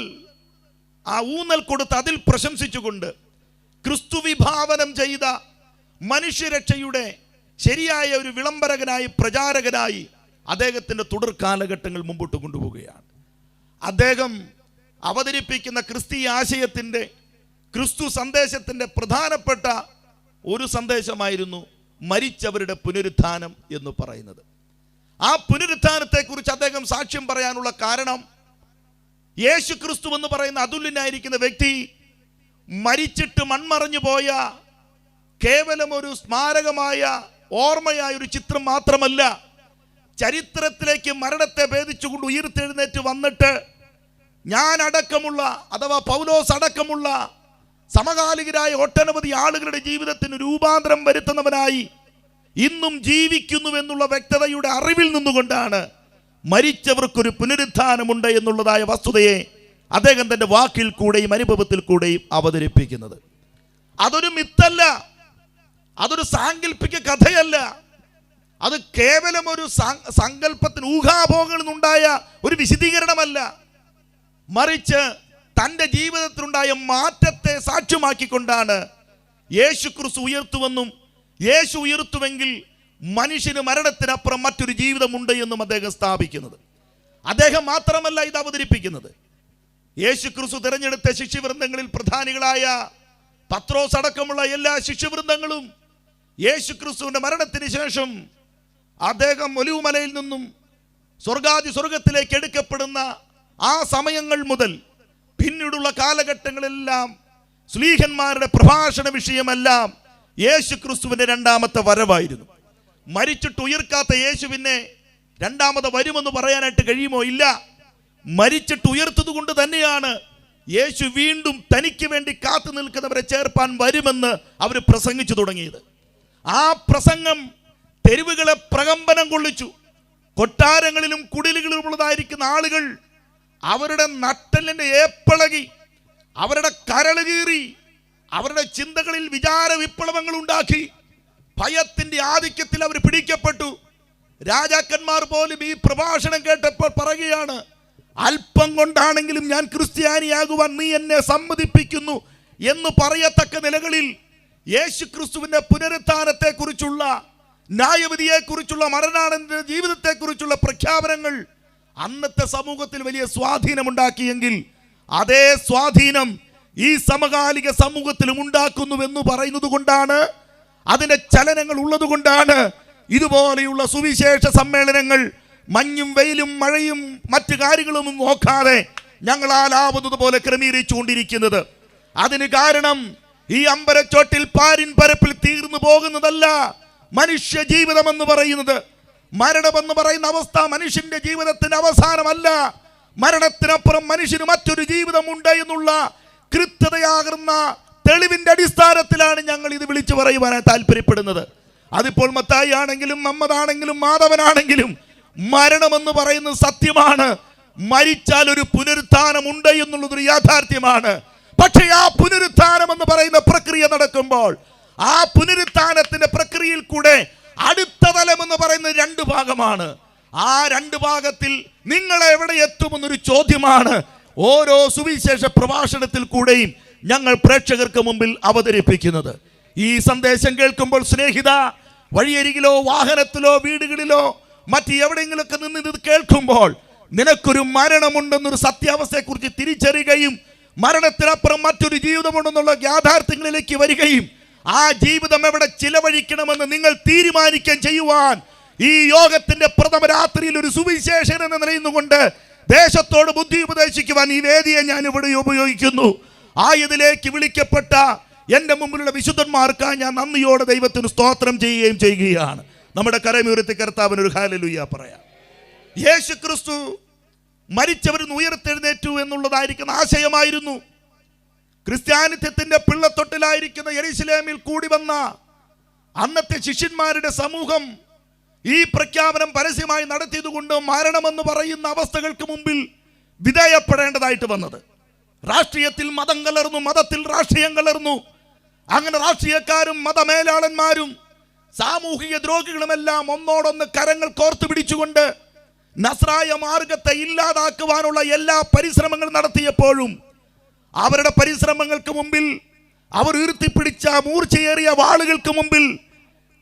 ആ ഊന്നൽ കൊടുത്ത് അതിൽ പ്രശംസിച്ചുകൊണ്ട് ക്രിസ്തു വിഭാവനം ചെയ്ത മനുഷ്യരക്ഷയുടെ ശരിയായ ഒരു വിളംബരകനായി പ്രചാരകനായി അദ്ദേഹത്തിൻ്റെ തുടർ കാലഘട്ടങ്ങൾ മുമ്പോട്ട് കൊണ്ടുപോവുകയാണ്. അദ്ദേഹം അവതരിപ്പിക്കുന്ന ക്രിസ്തീയ ആശയത്തിൻ്റെ ക്രിസ്തു സന്ദേശത്തിൻ്റെ പ്രധാനപ്പെട്ട ഒരു സന്ദേശമായിരുന്നു മരിച്ചവരുടെ പുനരുത്ഥാനം എന്ന് പറയുന്നത്. ആ പുനരുത്ഥാനത്തെക്കുറിച്ച് അദ്ദേഹം സാക്ഷ്യം പറയാനുള്ള കാരണം യേശു ക്രിസ്തു എന്ന് പറയുന്ന അതുല്യനായിരിക്കുന്ന വ്യക്തി മരിച്ചിട്ട് മൺമറഞ്ഞു പോയ കേവലം ഒരു സ്മാരകമായ ഓർമ്മയായ ഒരു ചിത്രം മാത്രമല്ല, ചരിത്രത്തിലേക്ക് മരണത്തെ ഭേദിച്ചുകൊണ്ട് ഉയർത്തെഴുന്നേറ്റ് വന്നിട്ട് ഞാൻ അടക്കമുള്ള അഥവാ പൗലോസ് അടക്കമുള്ള സമകാലികരായ ഒട്ടനവധി ആളുകളുടെ ജീവിതത്തിന് രൂപാന്തരം വരുത്തുന്നവനായി ഇന്നും ജീവിക്കുന്നുവെന്നുള്ള വ്യക്തതയുടെ അറിവിൽ നിന്നുകൊണ്ടാണ് മരിച്ചവർക്കൊരു പുനരുത്ഥാനമുണ്ട് എന്നുള്ളതായ വസ്തുതയെ അദ്ദേഹം തൻ്റെ വാക്കിൽ കൂടെയും അനുഭവത്തിൽ കൂടെയും അവതരിപ്പിക്കുന്നത്. അതൊരു മിത്തല്ല, അതൊരു സാങ്കല്പിക കഥയല്ല, അത് കേവലം ഒരു സങ്കല്പത്തിന് ഊഹാഭോഗങ്ങളിൽ നിന്നുണ്ടായ ഒരു വിശദീകരണമല്ല, മറിച്ച് തൻ്റെ ജീവിതത്തിലുണ്ടായ മാറ്റത്തെ സാക്ഷ്യമാക്കിക്കൊണ്ടാണ് യേശു ക്രിസ്തു ഉയർത്തുവെന്നും യേശു ഉയർത്തുവെങ്കിൽ മനുഷ്യന് മരണത്തിനപ്പുറം മറ്റൊരു ജീവിതമുണ്ട് എന്നും അദ്ദേഹം സ്ഥാപിക്കുന്നത്. അദ്ദേഹം മാത്രമല്ല ഇത് അവതരിപ്പിക്കുന്നത്. യേശു ക്രിസ്തു തിരഞ്ഞെടുത്ത ശിഷ്യവൃന്ദങ്ങളിൽ പ്രധാനികളായ പത്രോസ് അടക്കമുള്ള എല്ലാ ശിഷ്യവൃന്ദങ്ങളും യേശു ക്രിസ്തുവിൻ്റെ മരണത്തിന് ശേഷം അദ്ദേഹം ഒലിവുമലയിൽ നിന്നും സ്വർഗത്തിലേക്ക് എടുക്കപ്പെടുന്ന ആ സമയങ്ങൾ മുതൽ പിന്നീടുള്ള കാലഘട്ടങ്ങളെല്ലാം ശ്ലീഹന്മാരുടെ പ്രഭാഷണ വിഷയമെല്ലാം യേശു ക്രിസ്തുവിൻ്റെ രണ്ടാമത്തെ വരവായിരുന്നു. മരിച്ചിട്ട് ഉയർക്കാത്ത യേശുവിനെ രണ്ടാമത് വരുമെന്ന് പറയാനായിട്ട് കഴിയുമോ? ഇല്ല. മരിച്ചിട്ട് ഉയർത്തത് കൊണ്ട് തന്നെയാണ് യേശു വീണ്ടും തനിക്ക് വേണ്ടി കാത്തു നിൽക്കുന്നവരെ ചേർപ്പാൻ വരുമെന്ന് അവർ പ്രസംഗിച്ചു തുടങ്ങിയത്. ആ പ്രസംഗം തെരുവുകളെ പ്രകമ്പനം കൊള്ളിച്ചു. കൊട്ടാരങ്ങളിലും കുടിലുകളിലും ഉള്ളതായിരിക്കുന്ന ആളുകൾ അവരുടെ നട്ടലിൻ്റെ ഏപ്പളകി, അവരുടെ കരള് കീറി, അവരുടെ ചിന്തകളിൽ വിചാര വിപ്ലവങ്ങൾ ഉണ്ടാക്കി. ഭയത്തിൻ്റെ ആധിക്യത്തിൽ അവർ പിടിക്കപ്പെട്ടു. രാജാക്കന്മാർ പോലും ഈ പ്രഭാഷണം കേട്ടപ്പോൾ പറയുകയാണ്, അല്പം കൊണ്ടാണെങ്കിലും ഞാൻ ക്രിസ്ത്യാനിയാകുവാൻ നീ എന്നെ സമ്മതിപ്പിക്കുന്നു എന്ന് പറയത്തക്ക നിലകളിൽ യേശു ക്രിസ്തുവിൻ്റെ പുനരുത്ഥാനത്തെക്കുറിച്ചുള്ള, ന്യായവിധിയെക്കുറിച്ചുള്ള, മരണാനന്തര ജീവിതത്തെക്കുറിച്ചുള്ള പ്രഖ്യാപനങ്ങൾ അന്നത്തെ സമൂഹത്തിൽ വലിയ സ്വാധീനമുണ്ടാക്കിയെങ്കിൽ അതേ സ്വാധീനം ഈ സമകാലിക സമൂഹത്തിലും ഉണ്ടാക്കുന്നുവെന്ന് പറയുന്നത് കൊണ്ടാണ്, അതിൻ്റെ ചലനങ്ങൾ ഉള്ളത് കൊണ്ടാണ് ഇതുപോലെയുള്ള സുവിശേഷ സമ്മേളനങ്ങൾ മഞ്ഞും വെയിലും മഴയും മറ്റു കാര്യങ്ങളും നോക്കാതെ ഞങ്ങളാലാവുന്നത് പോലെ ക്രമീകരിച്ചുകൊണ്ടിരിക്കുന്നത്. അതിന് കാരണം ഈ അമ്പരച്ചോട്ടിൽ പാരിൻ പരപ്പിൽ തീർന്നു പോകുന്നതല്ല മനുഷ്യ ജീവിതം എന്ന് പറയുന്നത്. മരണമെന്ന് പറയുന്ന അവസ്ഥ മനുഷ്യന്റെ ജീവിതത്തിന്റെ അവസാനമല്ല. മരണത്തിനപ്പുറം മനുഷ്യന് മറ്റൊരു ജീവിതമുണ്ട് എന്നുള്ള കൃത്യതയാകുന്ന തെളിവിന്റെ അടിസ്ഥാനത്തിലാണ് ഞങ്ങൾ ഇത് വിളിച്ചു പറയുവാനായി താല്പര്യപ്പെടുന്നത്. അതിപ്പോൾ മത്തായി ആണെങ്കിലും മമ്മദാണെങ്കിലും മാധവനാണെങ്കിലും മരണമെന്ന് പറയുന്നത് സത്യമാണ്. മരിച്ചാൽ ഒരു പുനരുത്ഥാനമുണ്ട് എന്നുള്ളതൊരു യാഥാർത്ഥ്യമാണ്. പക്ഷേ ആ പുനരുത്ഥാനം എന്ന് പറയുന്ന പ്രക്രിയ നടക്കുമ്പോൾ ആ പുനരുത്ഥാനത്തിന്റെ പ്രക്രിയയിൽ കൂടെ അടുത്ത തലം എന്ന് പറയുന്നത് രണ്ട് ഭാഗമാണ്. ആ രണ്ട് ഭാഗത്തിൽ നിങ്ങൾ എവിടെ എത്തുമെന്നൊരു ചോദ്യമാണ് ഓരോ സുവിശേഷ പ്രഭാഷണത്തിൽ കൂടെയും ഞങ്ങൾ പ്രേക്ഷകർക്ക് മുമ്പിൽ അവതരിപ്പിക്കുന്നത്. ഈ സന്ദേശം കേൾക്കുമ്പോൾ സ്നേഹിത, വഴിയരികിലോ വാഹനത്തിലോ വീടുകളിലോ മറ്റ് എവിടെയെങ്കിലുമൊക്കെ നിന്ന് ഇത് കേൾക്കുമ്പോൾ നിനക്കൊരു മരണമുണ്ടെന്നൊരു സത്യാവസ്ഥയെക്കുറിച്ച് തിരിച്ചറിയുകയും മരണത്തിനപ്പുറം മറ്റൊരു ജീവിതമുണ്ടെന്നുള്ള യാഥാർത്ഥ്യങ്ങളിലേക്ക് വരികയും ആ ജീവിതം എവിടെ ചിലവഴിക്കണമെന്ന് നിങ്ങൾ തീരുമാനിക്കാൻ ചെയ്യുവാൻ ഈ യോഗത്തിന്റെ പ്രഥമ രാത്രിയിൽ ഒരു സുവിശേഷൻ എന്ന നിലയുന്നുകൊണ്ട് ദേശത്തോട് ബുദ്ധി ഉപദേശിക്കുവാൻ ഈ വേദിയെ ഞാൻ ഇവിടെ ഉപയോഗിക്കുന്നു. ആയതിലേക്ക് വിളിക്കപ്പെട്ട എൻ്റെ മുമ്പിലുള്ള വിശുദ്ധന്മാർക്കായി ഞാൻ നന്ദിയോടെ ദൈവത്തിന് സ്തോത്രം ചെയ്യുകയാണ്. നമ്മുടെ കരമുയർത്തി കർത്താവിന് ഒരു ഹല്ലേലൂയ പറയാം. യേശു ക്രിസ്തു മരിച്ചവരിൽ നിന്ന് ഉയർത്തെഴുന്നേറ്റു എന്നുള്ളതായിരിക്കുന്ന ആശയമായിരുന്നു ക്രിസ്ത്യാനിത്വത്തിന്റെ പിള്ളത്തൊട്ടിലായിരിക്കുന്ന യെരുശലേമിൽ കൂടി വന്ന അന്നത്തെ ശിഷ്യന്മാരുടെ സമൂഹം ഈ പ്രഖ്യാപനം പരസ്യമായി നടത്തിയതുകൊണ്ട് മരണമെന്ന് പറയുന്ന അവസ്ഥകൾക്ക് മുമ്പിൽ വിധേയപ്പെടേണ്ടതായിട്ട് വന്നത്. രാഷ്ട്രീയത്തിൽ മതം കലർന്നു, മതത്തിൽ രാഷ്ട്രീയം കലർന്നു. അങ്ങനെ രാഷ്ട്രീയക്കാരും മതമേലാളന്മാരും സാമൂഹിക ദ്രോഹികളുമെല്ലാം ഒന്നോടൊന്ന് കരങ്ങൾ കോർത്തു പിടിച്ചുകൊണ്ട് നസ്രായ മാർഗത്തെ ഇല്ലാതാക്കുവാനുള്ള എല്ലാ പരിശ്രമങ്ങളും നടത്തിയപ്പോഴും അവരുടെ പരിശ്രമങ്ങൾക്ക് മുമ്പിൽ, അവർ ഉയർത്തിപ്പിടിച്ച മൂർച്ചയേറിയ വാളുകൾക്ക് മുമ്പിൽ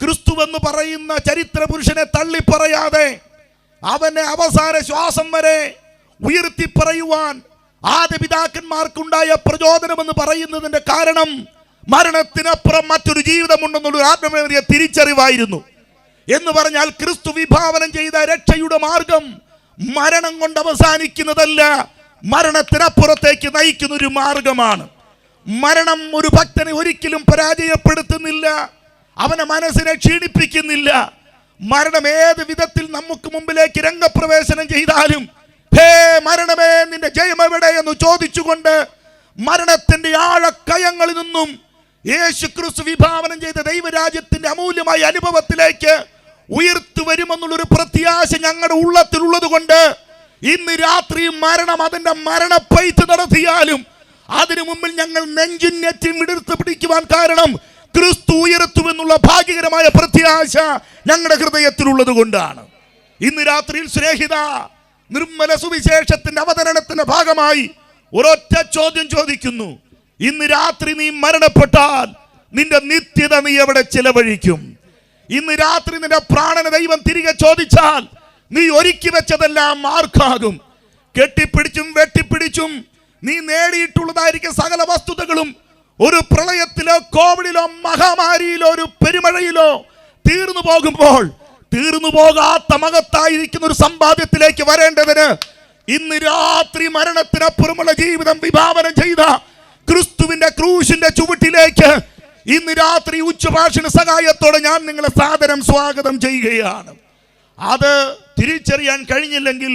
ക്രിസ്തു എന്ന് പറയുന്ന ചരിത്ര പുരുഷനെ തള്ളിപ്പറയാതെ അവനെ അവസാന ശ്വാസം വരെ ഉയർത്തി പറയുവാൻ ആദ്യ പിതാക്കന്മാർക്കുണ്ടായ പ്രചോദനമെന്ന് പറയുന്നതിന്റെ കാരണം മരണത്തിനപ്പുറം മറ്റൊരു ജീവിതമുണ്ടെന്നുള്ള ആത്മീയ തിരിച്ചറിവായിരുന്നു. എന്ന് പറഞ്ഞാൽ ക്രിസ്തു വിഭാവനം ചെയ്ത രക്ഷയുടെ മാർഗം മരണം കൊണ്ട് അവസാനിക്കുന്നതല്ല, മരണത്തിനപ്പുറത്തേക്ക് നയിക്കുന്ന ഒരു മാർഗമാണ്. മരണം ഒരു ഭക്തനെ ഒരിക്കലും പരാജയപ്പെടുത്തുന്നില്ല, അവനെ മനസ്സിനെ ക്ഷീണിപ്പിക്കുന്നില്ല. മരണം ഏത് വിധത്തിൽ നമുക്ക് മുമ്പിലേക്ക് രംഗപ്രവേശനം ചെയ്താലും ഹേ മരണമേ നിന്റെ ജയം എവിടെ എന്ന് ചോദിച്ചുകൊണ്ട് മരണത്തിന്റെ ആഴക്കയങ്ങളിൽ നിന്നും യേശു ക്രിസ്തു വിഭാവനം ചെയ്ത ദൈവരാജ്യത്തിന്റെ അമൂല്യമായ അനുഭവത്തിലേക്ക് ഉയർത്തു വരുമെന്നുള്ളൊരു പ്രത്യാശ ഞങ്ങളുടെ ഉള്ളത്തിലുള്ളത് കൊണ്ട് ഇന്ന് രാത്രി മരണം അതിന്റെ മരണപ്പെയ്ത്ത് നടത്തിയാലും അതിനു മുമ്പിൽ ഞങ്ങൾ നെഞ്ചും നെറ്റും വിടുത്ത് പിടിക്കുവാൻ കാരണം ക്രിസ്തു ഉയർത്തുമെന്നുള്ള ഭാഗ്യകരമായ പ്രത്യാശ ഞങ്ങളുടെ ഹൃദയത്തിലുള്ളത് കൊണ്ടാണ്. ഇന്ന് രാത്രിയിൽ സ്നേഹിത, നിർമ്മല സുവിശേഷത്തിന്റെ അവതരണത്തിന്റെ ഭാഗമായി ഒരൊറ്റ ചോദ്യം ചോദിക്കുന്നു. ഇന്ന് രാത്രി നീ മരണപ്പെട്ടാൽ നിന്റെ നിത്യത നീ എവിടെ ചിലവഴിക്കും? ഇന്ന് രാത്രി നിന്റെ പ്രാണന ദൈവം തിരികെ ചോദിച്ചാൽ നീ ഒരുക്കി വെച്ചതെല്ലാം ആർക്കാകും? കെട്ടിപ്പിടിച്ചും വെട്ടിപ്പിടിച്ചും നീ നേടിയിട്ടുള്ളതായിരിക്കും സകല വസ്തുതകളും ഒരു പ്രളയത്തിലോ കോവിഡിലോ മഹാമാരിയിലോ ഒരു പെരുമഴയിലോ തീർന്നു പോകുമ്പോൾ തീർന്നു പോകാത്ത മകത്തായിരിക്കുന്ന ഒരു സമ്പാദ്യത്തിലേക്ക് വരേണ്ടതിന് ഇന്ന് രാത്രി മരണത്തിനപ്പുറമുള്ള ജീവിതം വിഭാവനം ചെയ്ത ക്രിസ്തുവിന്റെ ക്രൂശിന്റെ ചുവട്ടിലേക്ക് ഇന്ന് രാത്രി ഉച്ചഭാഷണ സഹായത്തോടെ ഞാൻ നിങ്ങളെ സാദരം സ്വാഗതം ചെയ്യുകയാണ്. അത് തിരിച്ചറിയാൻ കഴിഞ്ഞില്ലെങ്കിൽ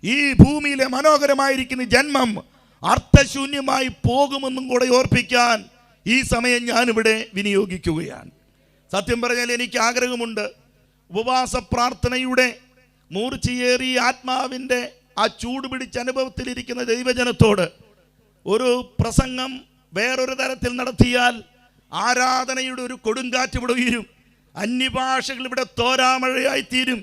ഈ ഭൂമിയിലെ മനോഹരമായിരിക്കുന്ന ജന്മം അർത്ഥശൂന്യമായി പോകുമെന്നും കൂടെ ഓർപ്പിക്കാൻ ഈ സമയം ഞാനിവിടെ വിനിയോഗിക്കുകയാണ്. സത്യം പറഞ്ഞാൽ എനിക്ക് ആഗ്രഹമുണ്ട്, ഉപവാസ പ്രാർത്ഥനയുടെ മൂർച്ചയേറിയ ആത്മാവിൻ്റെ ആ ചൂട് പിടിച്ച അനുഭവത്തിലിരിക്കുന്ന ദൈവജനത്തോട് ഒരു പ്രസംഗം വേറൊരു തരത്തിൽ നടത്തിയാൽ ആരാധനയുടെ ഒരു കൊടുങ്കാറ്റ് ഇവിടെ ഉയരും, അന്യഭാഷകൾ ഇവിടെ തോരാമഴയായിത്തീരും,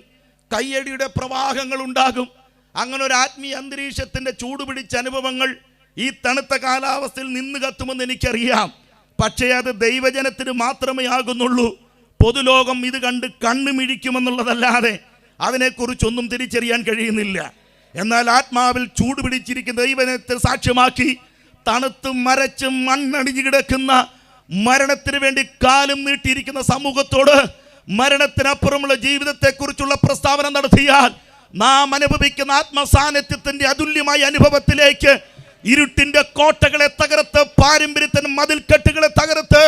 കയ്യടിയുടെ പ്രവാഹങ്ങൾ ഉണ്ടാകും. അങ്ങനെ ഒരു ആത്മീയ അന്തരീക്ഷത്തിൻ്റെ ചൂടുപിടിച്ച അനുഭവങ്ങൾ ഈ തണുത്ത കാലാവസ്ഥയിൽ നിന്ന് കത്തുമെന്ന് എനിക്കറിയാം. പക്ഷേ അത് ദൈവജനത്തിന് മാത്രമേ ആകുന്നുള്ളൂ. പൊതുലോകം ഇത് കണ്ട് കണ്ണുമിഴിക്കുമെന്നുള്ളതല്ലാതെ അതിനെക്കുറിച്ചൊന്നും തിരിച്ചറിയാൻ കഴിയുന്നില്ല. എന്നാൽ ആത്മാവിൽ ചൂടുപിടിച്ചിരിക്കുന്ന ദൈവജനത്തെ സാക്ഷ്യമാക്കി തണുത്തും മരച്ചും മണ്ണടിഞ്ഞു കിടക്കുന്ന മരണത്തിന് വേണ്ടി കാലും നീട്ടിയിരിക്കുന്ന സമൂഹത്തോട് മരണത്തിനപ്പുറമുള്ള ജീവിതത്തെക്കുറിച്ചുള്ള പ്രസ്താവന നടത്തിയാൽ നാം അനുഭവിക്കുന്ന ആത്മസാന്നിധ്യത്തിന്റെ അതുല്യമായ അനുഭവത്തിലേക്ക് ഇരുട്ടിന്റെ കോട്ടകളെ തകർത്ത്, പാരമ്പര്യത്തിന് മതിൽക്കെട്ടുകളെ തകർത്ത്,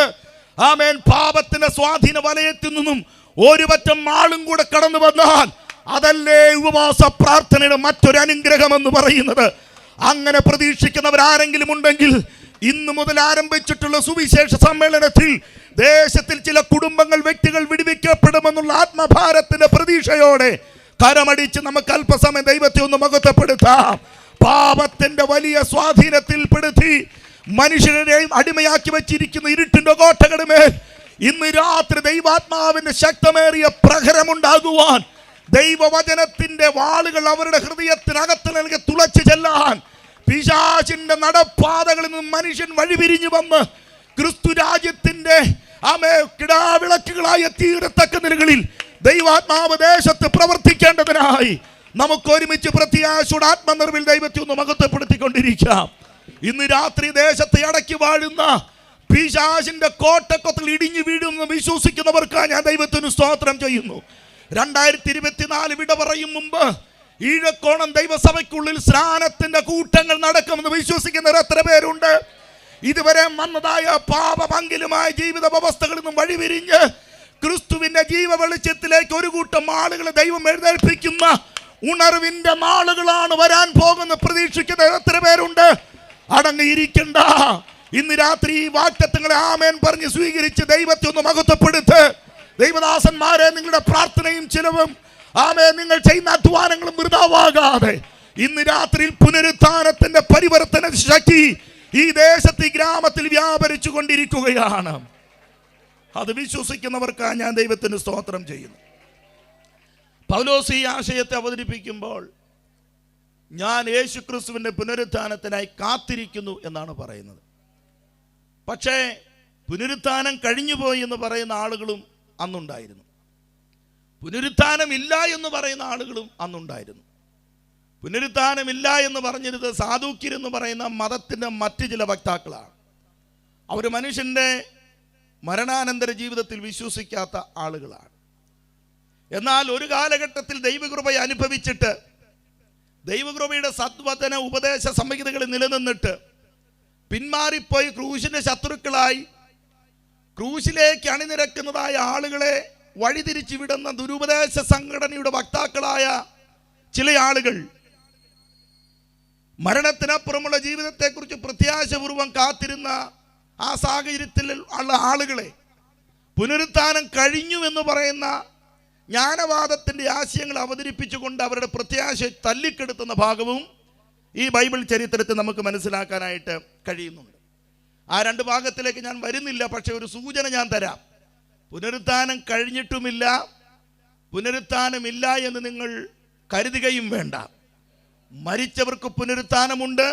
ആമേൻ, പാപത്തിന്റെ സ്വാധീന വലയത്തിൽ നിന്നും ഒരു പറ്റം ആളും കൂടെ കടന്നു വന്നാൽ അതല്ലേ ഉപവാസ പ്രാർത്ഥനയുടെ മറ്റൊരു അനുഗ്രഹം എന്ന് പറയുന്നത്. അങ്ങനെ പ്രതീക്ഷിക്കുന്നവരാരെങ്കിലും ഉണ്ടെങ്കിൽ ഇന്നു മുതൽ ആരംഭിച്ചിട്ടുള്ള സുവിശേഷ സമ്മേളനത്തിൽ ദേശത്തിൽ ചില കുടുംബങ്ങൾ, വ്യക്തികൾ വിടുവിക്കപ്പെടുമെന്നുള്ള ആത്മഭാരത്തിന്റെ പ്രതീക്ഷയോടെ കരമടിച്ച് നമുക്ക് അല്പസമയം ദൈവത്തെ ഒന്ന് മഹത്വപ്പെടുത്താം. പാപത്തിന്റെ വലിയ സ്വാധീനത്തിൽപ്പെടുത്തി മനുഷ്യരെയും അടിമയാക്കി വെച്ചിരിക്കുന്ന ഇരുട്ടിന്റെ കോട്ടകളുടെ മേൽ ഇന്ന് രാത്രി ദൈവാത്മാവിന്റെ ശക്തമേറിയ പ്രഹരമുണ്ടാകുവാൻ, ദൈവവചനത്തിന്റെ വാളുകൾ അവരുടെ ഹൃദയത്തിനകത്ത് നൽകി തുളച്ചു ചെല്ലാൻ, പിശാചിന്റെ നടപ്പാതകളിൽ നിന്ന് മനുഷ്യൻ വഴിപിരിഞ്ഞു വന്ന് ക്രിസ്തു രാജ്യത്തിന്റെ കിടാവിളക്കുകളായ തീരത്തക്ക നിലകളിൽ ദൈവാത്മാവ് ദേശത്ത് പ്രവർത്തിക്കേണ്ടതിനായി നമുക്ക് ഒരുമിച്ച് പ്രത്യാശയുടെ ആത്മനിർവിൽ ദൈവത്തെ ഒന്ന് മഹത്വപ്പെടുത്തിക്കൊണ്ടിരിക്കാം. ഇന്ന് രാത്രി ദേശത്തെ അടക്കി വാഴുന്ന പിശാചിന്റെ കോട്ടക്കൊത്തിൽ ഇടിഞ്ഞു വീഴുമെന്ന് വിശ്വസിക്കുന്നവർക്കാണ് ഞാൻ ദൈവത്തിന് സ്തോത്രം ചെയ്യുന്നു. 2024 വിട പറയും മുമ്പ് ഈഴക്കോണം ദൈവസഭയ്ക്കുള്ളിൽ സ്നാനത്തിന്റെ കൂട്ടങ്ങൾ നടക്കുമെന്ന് വിശ്വസിക്കുന്നവർ എത്ര പേരുണ്ട്? ഇതുവരെ വന്നതായ പാപമംഗലമായ ജീവിത വ്യവസ്ഥകളിൽ നിന്നും വഴിവിരിഞ്ഞ് ക്രിസ്തുവിന്റെ ജീവ വെളിച്ചത്തിലേക്ക് ഒരു കൂട്ടം ആളുകളെ ദൈവം എഴുന്നേൽപ്പിക്കുന്ന ഉണർവിന്റെ നാളുകളാണ് വരാൻ പോകുന്ന പ്രതീക്ഷിക്കുന്ന എത്ര പേരുണ്ട്? അടങ്ങിയിരിക്കണ്ട. ഇന്ന് രാത്രി ഈ വാഗ്ദത്തങ്ങളെ ആമേൻ പറഞ്ഞ് സ്വീകരിച്ച് ദൈവത്തെ ഒന്ന് മഹത്വപ്പെടുത്ത്. ദൈവദാസന്മാരെ, നിങ്ങളുടെ പ്രാർത്ഥനയും ചിലവും ആമേൻ നിങ്ങൾ ചെയ്യുന്ന അധ്വാനങ്ങളും വൃഥാവാകാതെ ഇന്ന് രാത്രിയിൽ പുനരുത്ഥാനത്തിന്റെ പരിവർത്തന ശക്തി ഈ ദേശത്ത്, ഈ ഗ്രാമത്തിൽ വ്യാപരിച്ചു കൊണ്ടിരിക്കുകയാണ്. അത് വിശ്വസിക്കുന്നവർക്കാണ് ഞാൻ ദൈവത്തിന് സ്തോത്രം ചെയ്യുന്നു. പൗലോസ് ഈ ആശയത്തെ അവതരിപ്പിക്കുമ്പോൾ ഞാൻ യേശുക്രിസ്തുവിന്റെ പുനരുത്ഥാനത്തിനായി കാത്തിരിക്കുന്നു എന്നാണ് പറയുന്നത്. പക്ഷേ പുനരുത്ഥാനം കഴിഞ്ഞുപോയി എന്ന് പറയുന്ന ആളുകളും അന്നുണ്ടായിരുന്നു. പുനരുത്ഥാനമില്ല എന്ന് പറയുന്ന ആളുകളും അന്നുണ്ടായിരുന്നു. പുനരുത്ഥാനമില്ല എന്ന് പറഞ്ഞിരുന്നത് സാധൂക്യരെന്ന് പറയുന്ന മതത്തിൻ്റെ മറ്റ് ചില വക്താക്കളാണ്. അവർ മനുഷ്യൻ്റെ മരണാനന്തര ജീവിതത്തിൽ വിശ്വസിക്കാത്ത ആളുകളാണ്. എന്നാൽ ഒരു കാലഘട്ടത്തിൽ ദൈവകൃപയെ അനുഭവിച്ചിട്ട് ദൈവകൃപയുടെ സദ്വചന ഉപദേശ സംഹിതകളിൽ നിലനിന്നിട്ട് പിന്മാറിപ്പോയി ക്രൂശിൻ്റെ ശത്രുക്കളായി ക്രൂശിലേക്ക് അണിനിരക്കുന്നതായ ആളുകളെ വഴിതിരിച്ചു വിടുന്ന ദുരുപദേശ സംഘടനയുടെ വക്താക്കളായ ചില ആളുകൾ മരണത്തിനപ്പുറമുള്ള ജീവിതത്തെക്കുറിച്ച് പ്രത്യാശപൂർവം കാത്തിരുന്ന ആ സാഹചര്യത്തിൽ ഉള്ള ആളുകളെ പുനരുത്ഥാനം കഴിഞ്ഞു എന്ന് പറയുന്ന ജ്ഞാനവാദത്തിൻ്റെ ആശയങ്ങൾ അവതരിപ്പിച്ചുകൊണ്ട് അവരുടെ പ്രത്യാശ തല്ലിക്കെടുത്തുന്ന ഭാഗവും ഈ ബൈബിൾ ചരിത്രത്തിൽ നമുക്ക് മനസ്സിലാക്കാനായിട്ട് കഴിയുന്നുണ്ട്. ആ രണ്ട് ഭാഗത്തിലേക്ക് ഞാൻ വരുന്നില്ല. പക്ഷെ ഒരു സൂചന ഞാൻ തരാം. പുനരുത്ഥാനം കഴിഞ്ഞിട്ടുമില്ല, പുനരുത്ഥാനമില്ല എന്ന് നിങ്ങൾ കരുതുകയും വേണ്ട. മരിച്ചവർക്ക് പുനരുത്ഥാനമുണ്ട്.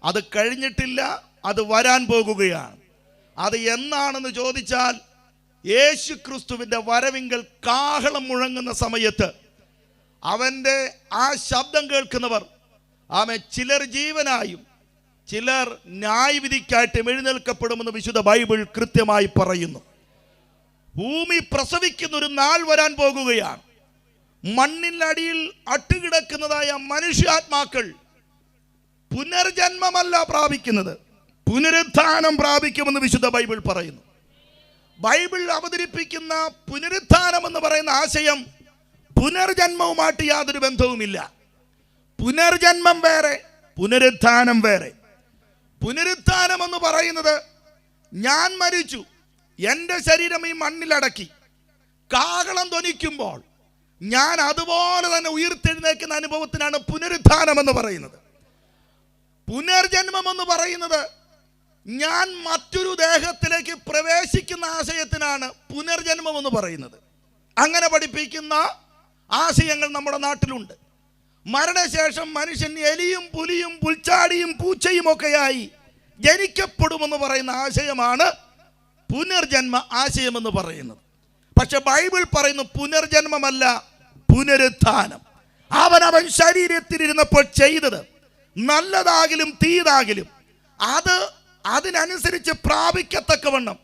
അത് കഴിഞ്ഞിട്ടില്ല, അത് വരാൻ പോകുകയാണ്. അത് എന്നാണെന്ന് ചോദിച്ചാൽ യേശു ക്രിസ്തുവിൻ്റെ വരവിങ്കൽ കാഹളം മുഴങ്ങുന്ന സമയത്ത് അവൻ്റെ ആ ശബ്ദം കേൾക്കുന്നവർ ചിലർ ജീവനായും ചിലർ ന്യായവിധിക്കായിട്ടും എഴുന്നേൽക്കപ്പെടുമെന്ന് വിശുദ്ധ ബൈബിൾ കൃത്യമായി പറയുന്നു. ഭൂമി പ്രസവിക്കുന്ന ഒരു നാൾ വരാൻ പോകുകയാണ്. മണ്ണിനടിയിൽ അട്ടുകിടക്കുന്നതായ മനുഷ്യാത്മാക്കൾ പുനർജന്മമല്ല പ്രാപിക്കുന്നത്, പുനരുത്ഥാനം പ്രാപിക്കുമെന്ന് വിശുദ്ധ ബൈബിൾ പറയുന്നു. ബൈബിൾ അവതരിപ്പിക്കുന്ന പുനരുത്ഥാനം എന്ന് പറയുന്ന ആശയം പുനർജന്മവുമായിട്ട് യാതൊരു ബന്ധവുമില്ല. പുനർജന്മം വേറെ, പുനരുത്ഥാനം വേറെ. പുനരുത്ഥാനം എന്ന് പറയുന്നത് ഞാൻ മരിച്ചു, എൻ്റെ ശരീരം ഈ മണ്ണിലടക്കി കാഹളം ധ്വനിക്കുമ്പോൾ ഞാൻ അതുപോലെ തന്നെ ഉയർത്തെഴുന്നേക്കുന്ന അനുഭവത്തിനാണ് പുനരുത്ഥാനം എന്ന് പറയുന്നത്. പുനർജന്മം എന്ന് പറയുന്നത് ഞാൻ മറ്റൊരു ദേഹത്തിലേക്ക് പ്രവേശിക്കുന്ന ആശയത്തിനാണ് പുനർജന്മം എന്ന് പറയുന്നത്. അങ്ങനെ പഠിപ്പിക്കുന്ന ആശയങ്ങൾ നമ്മുടെ നാട്ടിലുണ്ട്. മരണശേഷം മനുഷ്യൻ എലിയും പുലിയും പുൽച്ചാടിയും പൂച്ചയും ഒക്കെയായി ജനിക്കപ്പെടുമെന്ന് പറയുന്ന ആശയമാണ് പുനർജന്മ ആശയമെന്ന് പറയുന്നത്. പക്ഷെ ബൈബിൾ പറയുന്നു പുനർജന്മമല്ല, പുനരുത്ഥാനം. അവനവൻ ശരീരത്തിലിരുന്നപ്പോൾ ചെയ്തത് നല്ലതാകിലും തീയതാകിലും അതിനനുസരിച്ച് പ്രാപിക്കത്തക്കവണ്ണം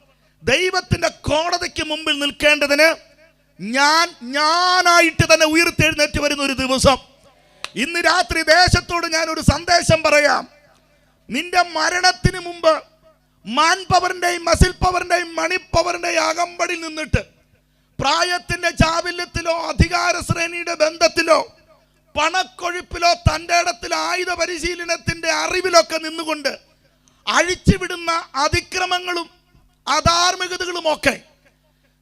ദൈവത്തിൻ്റെ കോടതിക്ക് മുമ്പിൽ നിൽക്കേണ്ടതിന് ഞാനായിട്ട് തന്നെ ഉയർത്തെഴുന്നേറ്റ് വരുന്ന ഒരു ദിവസം ഇന്ന് രാത്രി ദേശത്തോട് ഞാൻ ഒരു സന്ദേശം പറയാം. നിന്റെ മരണത്തിന് മുമ്പ് മാൻ പവറിന്റെയും മസിൽ പവറിന്റെയും മണി പവറിന്റെയും അകമ്പടിൽ നിന്നിട്ട് പ്രായത്തിന്റെ ചാബല്യത്തിലോ അധികാര ശ്രേണിയുടെ ബന്ധത്തിലോ പണക്കൊഴുപ്പിലോ തൻ്റെ ഇടത്തിലോ ആയുധ പരിശീലനത്തിന്റെ അറിവിലൊക്കെ നിന്നുകൊണ്ട് അഴിച്ചുവിടുന്ന അതിക്രമങ്ങളും അധാർമികതകളും ഒക്കെ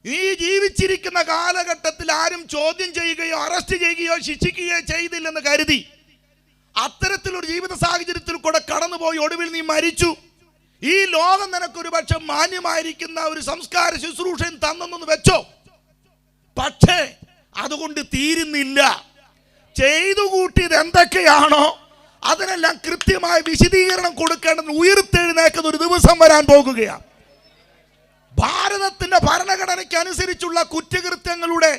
ഈ ജീവിച്ചിരിക്കുന്ന കാലഘട്ടത്തിൽ ആരും ചോദ്യം ചെയ്യുകയോ അറസ്റ്റ് ചെയ്യുകയോ ശിക്ഷിക്കുകയോ ചെയ്തില്ലെന്ന് കരുതി അത്തരത്തിലൊരു ജീവിത സാഹചര്യത്തിൽ കൂടെ കടന്നുപോയി ഒടുവിൽ നീ മരിച്ചു. ഈ ലോകം നിനക്കൊരു പക്ഷെ മാന്യമായിരിക്കുന്ന ഒരു സംസ്കാര ശുശ്രൂഷയും തന്നെന്ന് വെച്ചോ. പക്ഷേ അതുകൊണ്ട് തീരുന്നില്ല. ചെയ്തു കൂട്ടിയത് എന്തൊക്കെയാണോ അതിനെല്ലാം കൃത്യമായ വിശദീകരണം കൊടുക്കേണ്ടത് ഉയർത്തെഴുന്നേക്കുന്ന ഒരു ദിവസം വരാൻ പോകുകയാണ്. ഭാരതത്തിന്റെ ഭരണഘടനയ്ക്ക് അനുസരിച്ചുള്ള കുറ്റകൃത്യങ്ങളുടെ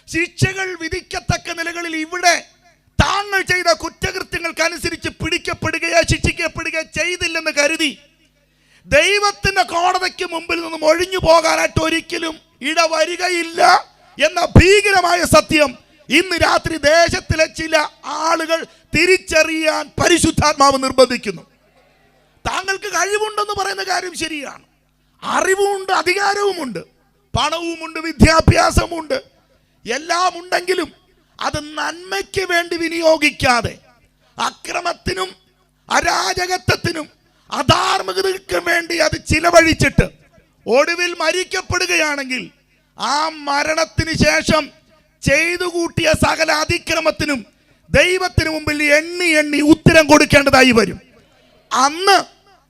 ശിക്ഷകൾ വിധിക്കത്തക്ക നിലകളിൽ ഇവിടെ താങ്കൾ ചെയ്ത കുറ്റകൃത്യങ്ങൾക്കനുസരിച്ച് പിടിക്കപ്പെടുകയോ ശിക്ഷിക്കപ്പെടുകയോ ചെയ്തില്ലെന്ന് കരുതി ദൈവത്തിന്റെ കോടതിക്ക് മുമ്പിൽ നിന്നും ഒഴിഞ്ഞു പോകാനായിട്ട് ഒരിക്കലും ഇടവരികയില്ല എന്ന ഭീകരമായ സത്യം ഇന്ന് രാത്രി ദേശത്തിലെ ചില ആളുകൾ തിരിച്ചറിയാൻ പരിശുദ്ധാത്മാവ് നിർബന്ധിക്കുന്നു. താങ്കൾക്ക് കഴിവുണ്ടെന്ന് പറയുന്ന കാര്യം ശരിയാണ്. അറിവുമുണ്ട്, അധികാരവുമുണ്ട്, പണവുമുണ്ട്, വിദ്യാഭ്യാസമുണ്ട്, എല്ലാം ഉണ്ടെങ്കിലും അത് നന്മയ്ക്ക് വേണ്ടി വിനിയോഗിക്കാതെ അക്രമത്തിനും അരാജകത്വത്തിനും അധാർമികതയ്ക്കും വേണ്ടി അത് ചിലവഴിച്ചിട്ട് ഒടുവിൽ മരിക്കപ്പെടുകയാണെങ്കിൽ ആ മരണത്തിന് ശേഷം ചെയ്തു കൂട്ടിയ സകല അതിക്രമത്തിനും ദൈവത്തിന് മുമ്പിൽ എണ്ണി എണ്ണി ഉത്തരം കൊടുക്കേണ്ടതായി വരും. അന്ന്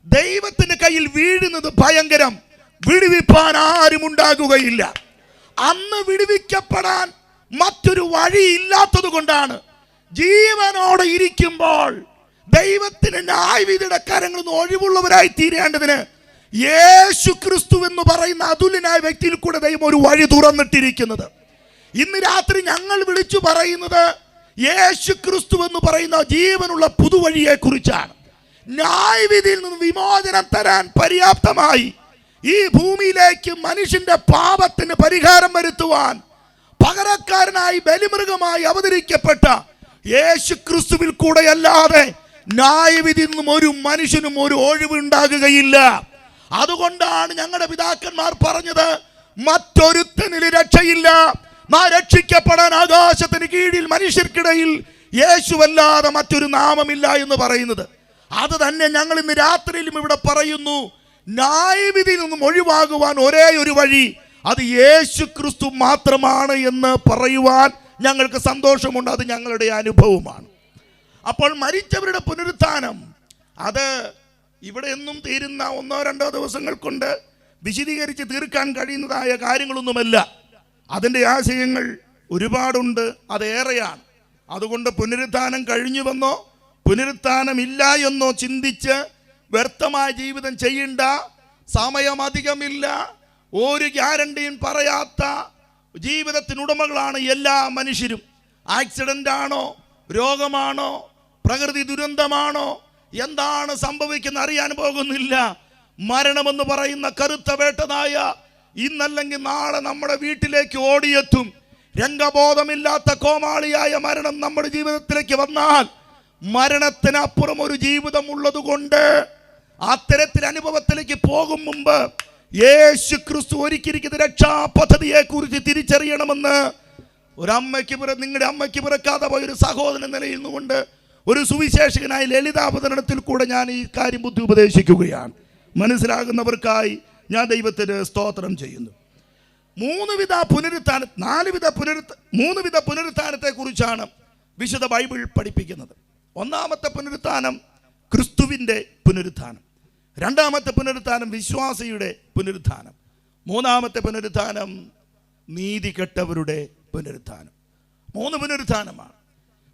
ദൈവത്തിന്റെ കയ്യിൽ വീഴുന്നത് ഭയങ്കരം. വിടുവിപ്പാൻ ആരും ഉണ്ടാകുകയില്ല. അന്ന് വിടുവിക്കപ്പെടാൻ മറ്റൊരു വഴി ഇല്ലാത്തത് കൊണ്ടാണ് ജീവനോടെ ഇരിക്കുമ്പോൾ ദൈവത്തിന് ന്യായവിധിയുടെ കരങ്ങളിൽ നിന്ന് ഒഴിവുള്ളവരായി തീരേണ്ടതിന് യേശു ക്രിസ്തു എന്ന് പറയുന്ന അതുല്യനായ വ്യക്തിയിൽ കൂടെ ദൈവം ഒരു വഴി തുറന്നിട്ടിരിക്കുന്നത്. ഇന്ന് രാത്രി ഞങ്ങൾ വിളിച്ചു പറയുന്നത് യേശു ക്രിസ്തു എന്ന് പറയുന്ന ജീവനുള്ള പുതുവഴിയെ കുറിച്ചാണ്. ന്യായവിധിയിൽ നിന്ന് വിമോചനം തരാൻ പര്യാപ്തമായി ഈ ഭൂമിയിലേക്ക് മനുഷ്യന്റെ പാപത്തിന് പരിഹാരം വരുത്തുവാൻ പകരക്കാരനായി ബലിമൃഗമായി അവതരിക്കപ്പെട്ട യേശു ക്രിസ്തുവിൽ കൂടെയല്ലാതെ ന്യായവിധിയിൽ നിന്നും ഒരു മനുഷ്യനും ഒരു ഒഴിവുണ്ടാകുകയില്ല. അതുകൊണ്ടാണ് ഞങ്ങളുടെ പിതാക്കന്മാർ പറഞ്ഞത് മറ്റൊരുത്തനിൽ രക്ഷയില്ല, രക്ഷിക്കപ്പെടാൻ ആകാശത്തിന് കീഴിൽ മനുഷ്യർക്കിടയിൽ യേശുവല്ലാതെ മറ്റൊരു നാമമില്ല എന്ന് പറയുന്നത്. അത് തന്നെ ഞങ്ങൾ ഇന്ന് രാത്രിയിലും ഇവിടെ പറയുന്നു. ന്യായവിധിയിൽ നിന്നും ഒഴിവാകുവാൻ ഒരേ ഒരു വഴി, അത് യേശു ക്രിസ്തു മാത്രമാണ് എന്ന് പറയുവാൻ ഞങ്ങൾക്ക് സന്തോഷമുണ്ട്. അത് ഞങ്ങളുടെ അനുഭവമാണ്. അപ്പോൾ മരിച്ചവരുടെ പുനരുത്ഥാനം അത് ഇവിടെ എന്നും തീരുന്ന 1-2 ദിവസങ്ങൾ കൊണ്ട് വിശദീകരിച്ച് തീർക്കാൻ കഴിയുന്നതായ കാര്യങ്ങളൊന്നുമല്ല. അതിൻ്റെ ആശയങ്ങൾ ഒരുപാടുണ്ട്, അതേറെയാണ്. അതുകൊണ്ട് പുനരുത്ഥാനം കഴിഞ്ഞുവെന്നോ പുനരുത്ഥാനമില്ല എന്നോ ചിന്തിച്ച് വ്യർത്ഥമായ ജീവിതം ചെയ്യേണ്ട. സമയം അധികമില്ല. ഒരു ഗ്യാരണ്ടിയും പറയാത്ത ജീവിതത്തിനുടമകളാണ് എല്ലാ മനുഷ്യരും. ആക്സിഡന്റ് ആണോ, രോഗമാണോ, പ്രകൃതി ദുരന്തമാണോ, എന്താണ് സംഭവിക്കുന്നത് അറിയാൻ പോകുന്നില്ല. മരണമെന്ന് പറയുന്ന കറുത്ത വേട്ടനായ ഇന്നല്ലെങ്കിൽ നാളെ നമ്മുടെ വീട്ടിലേക്ക് ഓടിയെത്തും. രംഗബോധമില്ലാത്ത കോമാളിയായ മരണം നമ്മുടെ ജീവിതത്തിലേക്ക് വന്നാൽ മരണത്തിനപ്പുറം ഒരു ജീവിതം ഉള്ളത് കൊണ്ട് അത്തരത്തിൽ അനുഭവത്തിലേക്ക് പോകും മുമ്പ് യേശു ക്രിസ്തു ഒരുക്കിയിരിക്കുന്ന രക്ഷാ പദ്ധതിയെ കുറിച്ച് തിരിച്ചറിയണമെന്ന് നിങ്ങളുടെ അമ്മയ്ക്ക് പിറക്കാതെ പോയ ഒരു സഹോദരൻ നിലയിൽ നിന്നുകൊണ്ട് ഒരു സുവിശേഷകനായ ലളിതാവതരണത്തിൽ കൂടെ ഞാൻ ഈ കാര്യം ബുദ്ധി ഉപദേശിക്കുകയാണ്. മനസ്സിലാകുന്നവർക്കായി ഞാൻ ദൈവത്തിന് സ്തോത്രം ചെയ്യുന്നു. മൂന്ന് വിധ പുനരുത്ഥാനത്തെ കുറിച്ചാണ് വിശുദ്ധ ബൈബിൾ പഠിപ്പിക്കുന്നത്. ഒന്നാമത്തെ പുനരുത്ഥാനം ക്രിസ്തുവിൻ്റെ പുനരുത്ഥാനം. രണ്ടാമത്തെ പുനരുത്ഥാനം വിശ്വാസിയുടെ പുനരുത്ഥാനം. മൂന്നാമത്തെ പുനരുത്ഥാനം നീതി കെട്ടവരുടെ പുനരുത്ഥാനം. 3 പുനരുത്ഥാനമാണ്.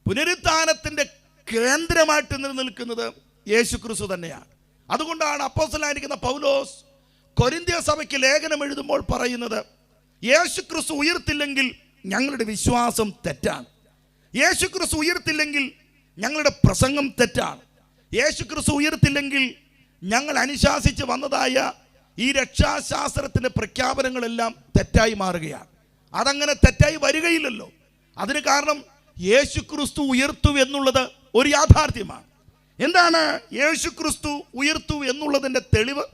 പുനരുത്ഥാനത്തിൻ്റെ കേന്ദ്രമായിട്ട് നിലനിൽക്കുന്നത് യേശു ക്രിസ്തു തന്നെയാണ്. അതുകൊണ്ടാണ് അപ്പോസ്തലനായിരിക്കുന്ന പൗലോസ് കൊരിന്ത്യ സഭയ്ക്ക് ലേഖനം എഴുതുമ്പോൾ പറയുന്നത്, യേശു ക്രിസ്തു ഉയർത്തില്ലെങ്കിൽ ഞങ്ങളുടെ വിശ്വാസം തെറ്റാണ്. യേശു ക്രിസ്തു ഉയർത്തില്ലെങ്കിൽ ഞങ്ങളുടെ പ്രസംഗം തെറ്റാണ്. യേശു ക്രിസ്തു ഉയർത്തില്ലെങ്കിൽ ഞങ്ങൾ അനുശാസിച്ച് വന്നതായ ഈ രക്ഷാശാസ്ത്രത്തിൻ്റെ പ്രഖ്യാപനങ്ങളെല്ലാം തെറ്റായി മാറുകയാണ്. അതങ്ങനെ തെറ്റായി വരികയില്ലല്ലോ. അതിന് കാരണം യേശുക്രിസ്തു ഉയർത്തു എന്നുള്ളത് ഒരു യാഥാർത്ഥ്യമാണ്. എന്താണ് യേശുക്രിസ്തു ഉയർത്തു എന്നുള്ളതിൻ്റെ തെളിവ്?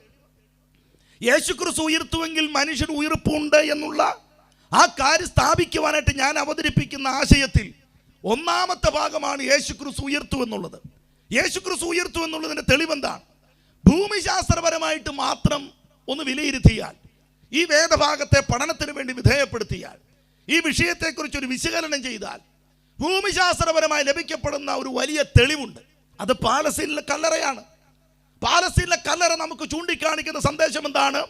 യേശുക്രിസ്തു ഉയർത്തുവെങ്കിൽ മനുഷ്യൻ ഉയർപ്പുണ്ട് എന്നുള്ള ആ കാര്യം സ്ഥാപിക്കുവാനായിട്ട് ഞാൻ അവതരിപ്പിക്കുന്ന ആശയത്തിൽ ഒന്നാമത്തെ ഭാഗമാണ് യേശുക്രിസ്തു ഉയർത്തു എന്നുള്ളത്. യേശുക്രിസ്തു ഉയർത്തു എന്നുള്ളതിൻ്റെ തെളിവെന്താണ്? ഭൂമിശാസ്ത്രപരമായിട്ട് മാത്രം ഒന്ന് വിലയിരുത്തിയാൽ, ഈ വേദഭാഗത്തെ പഠനത്തിന് വേണ്ടി വിധേയപ്പെടുത്തിയാൽ, ഈ വിഷയത്തെക്കുറിച്ചൊരു വിശകലനം ചെയ്താൽ ഭൂമിശാസ്ത്രപരമായി ലഭിക്കപ്പെടുന്ന ഒരു വലിയ തെളിവുണ്ട്. അത് പാലസ്തീനിലെ കല്ലറയാണ്. പാലസ്തീനിലെ കല്ലറ നമുക്ക് ചൂണ്ടിക്കാണിക്കുന്ന സന്ദേശം എന്താണ്?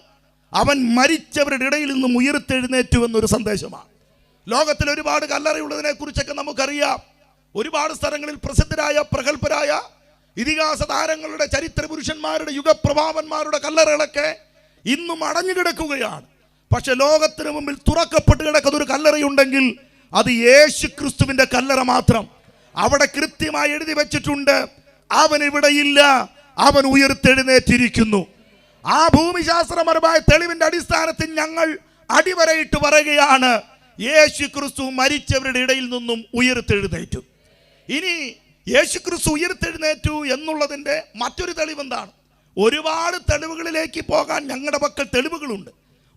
അവൻ മരിച്ചവരുടെ ഇടയിൽ നിന്നും ഉയർത്തെഴുന്നേറ്റു എന്നൊരു സന്ദേശമാണ്. ലോകത്തിൽ ഒരുപാട് കല്ലറയുള്ളതിനെ കുറിച്ചൊക്കെ നമുക്കറിയാം. ഒരുപാട് സ്ഥലങ്ങളിൽ പ്രസിദ്ധരായ പ്രഗത്ഭരായ ഇതിഹാസ താരങ്ങളുടെ, ചരിത്ര പുരുഷന്മാരുടെ, യുഗപ്രഭാവന്മാരുടെ കല്ലറകളൊക്കെ ഇന്നും അടഞ്ഞു കിടക്കുകയാണ്. പക്ഷെ ലോകത്തിന് മുമ്പിൽ തുറക്കപ്പെട്ട് കിടക്കുന്ന ഒരു കല്ലറയുണ്ടെങ്കിൽ അത് യേശുക്രിസ്തുവിന്റെ കല്ലറ മാത്രം. അവിടെ കൃത്യമായി എഴുതി വെച്ചിട്ടുണ്ട്, അവൻ ഇവിടെയില്ല, അവൻ ഉയർത്തെഴുന്നേറ്റിരിക്കുന്നു. ആ ഭൂമിശാസ്ത്രപരമായ തെളിവിന്റെ അടിസ്ഥാനത്തിൽ ഞങ്ങൾ അടിവരയിട്ട് പറയുകയാണ്, യേശുക്രിസ്തു മരിച്ചവരുടെ ഇടയിൽ നിന്നും ഉയർത്തെഴുന്നേറ്റു. ഇനി യേശുക്രിസ്തു ഉയർത്തെഴുന്നേറ്റു എന്നുള്ളതിൻ്റെ മറ്റൊരു തെളിവെന്താണ്? ഒരുപാട് തെളിവുകളിലേക്ക് പോകാൻ ഞങ്ങളുടെ പക്കൽ തെളിവുകളുണ്ട്.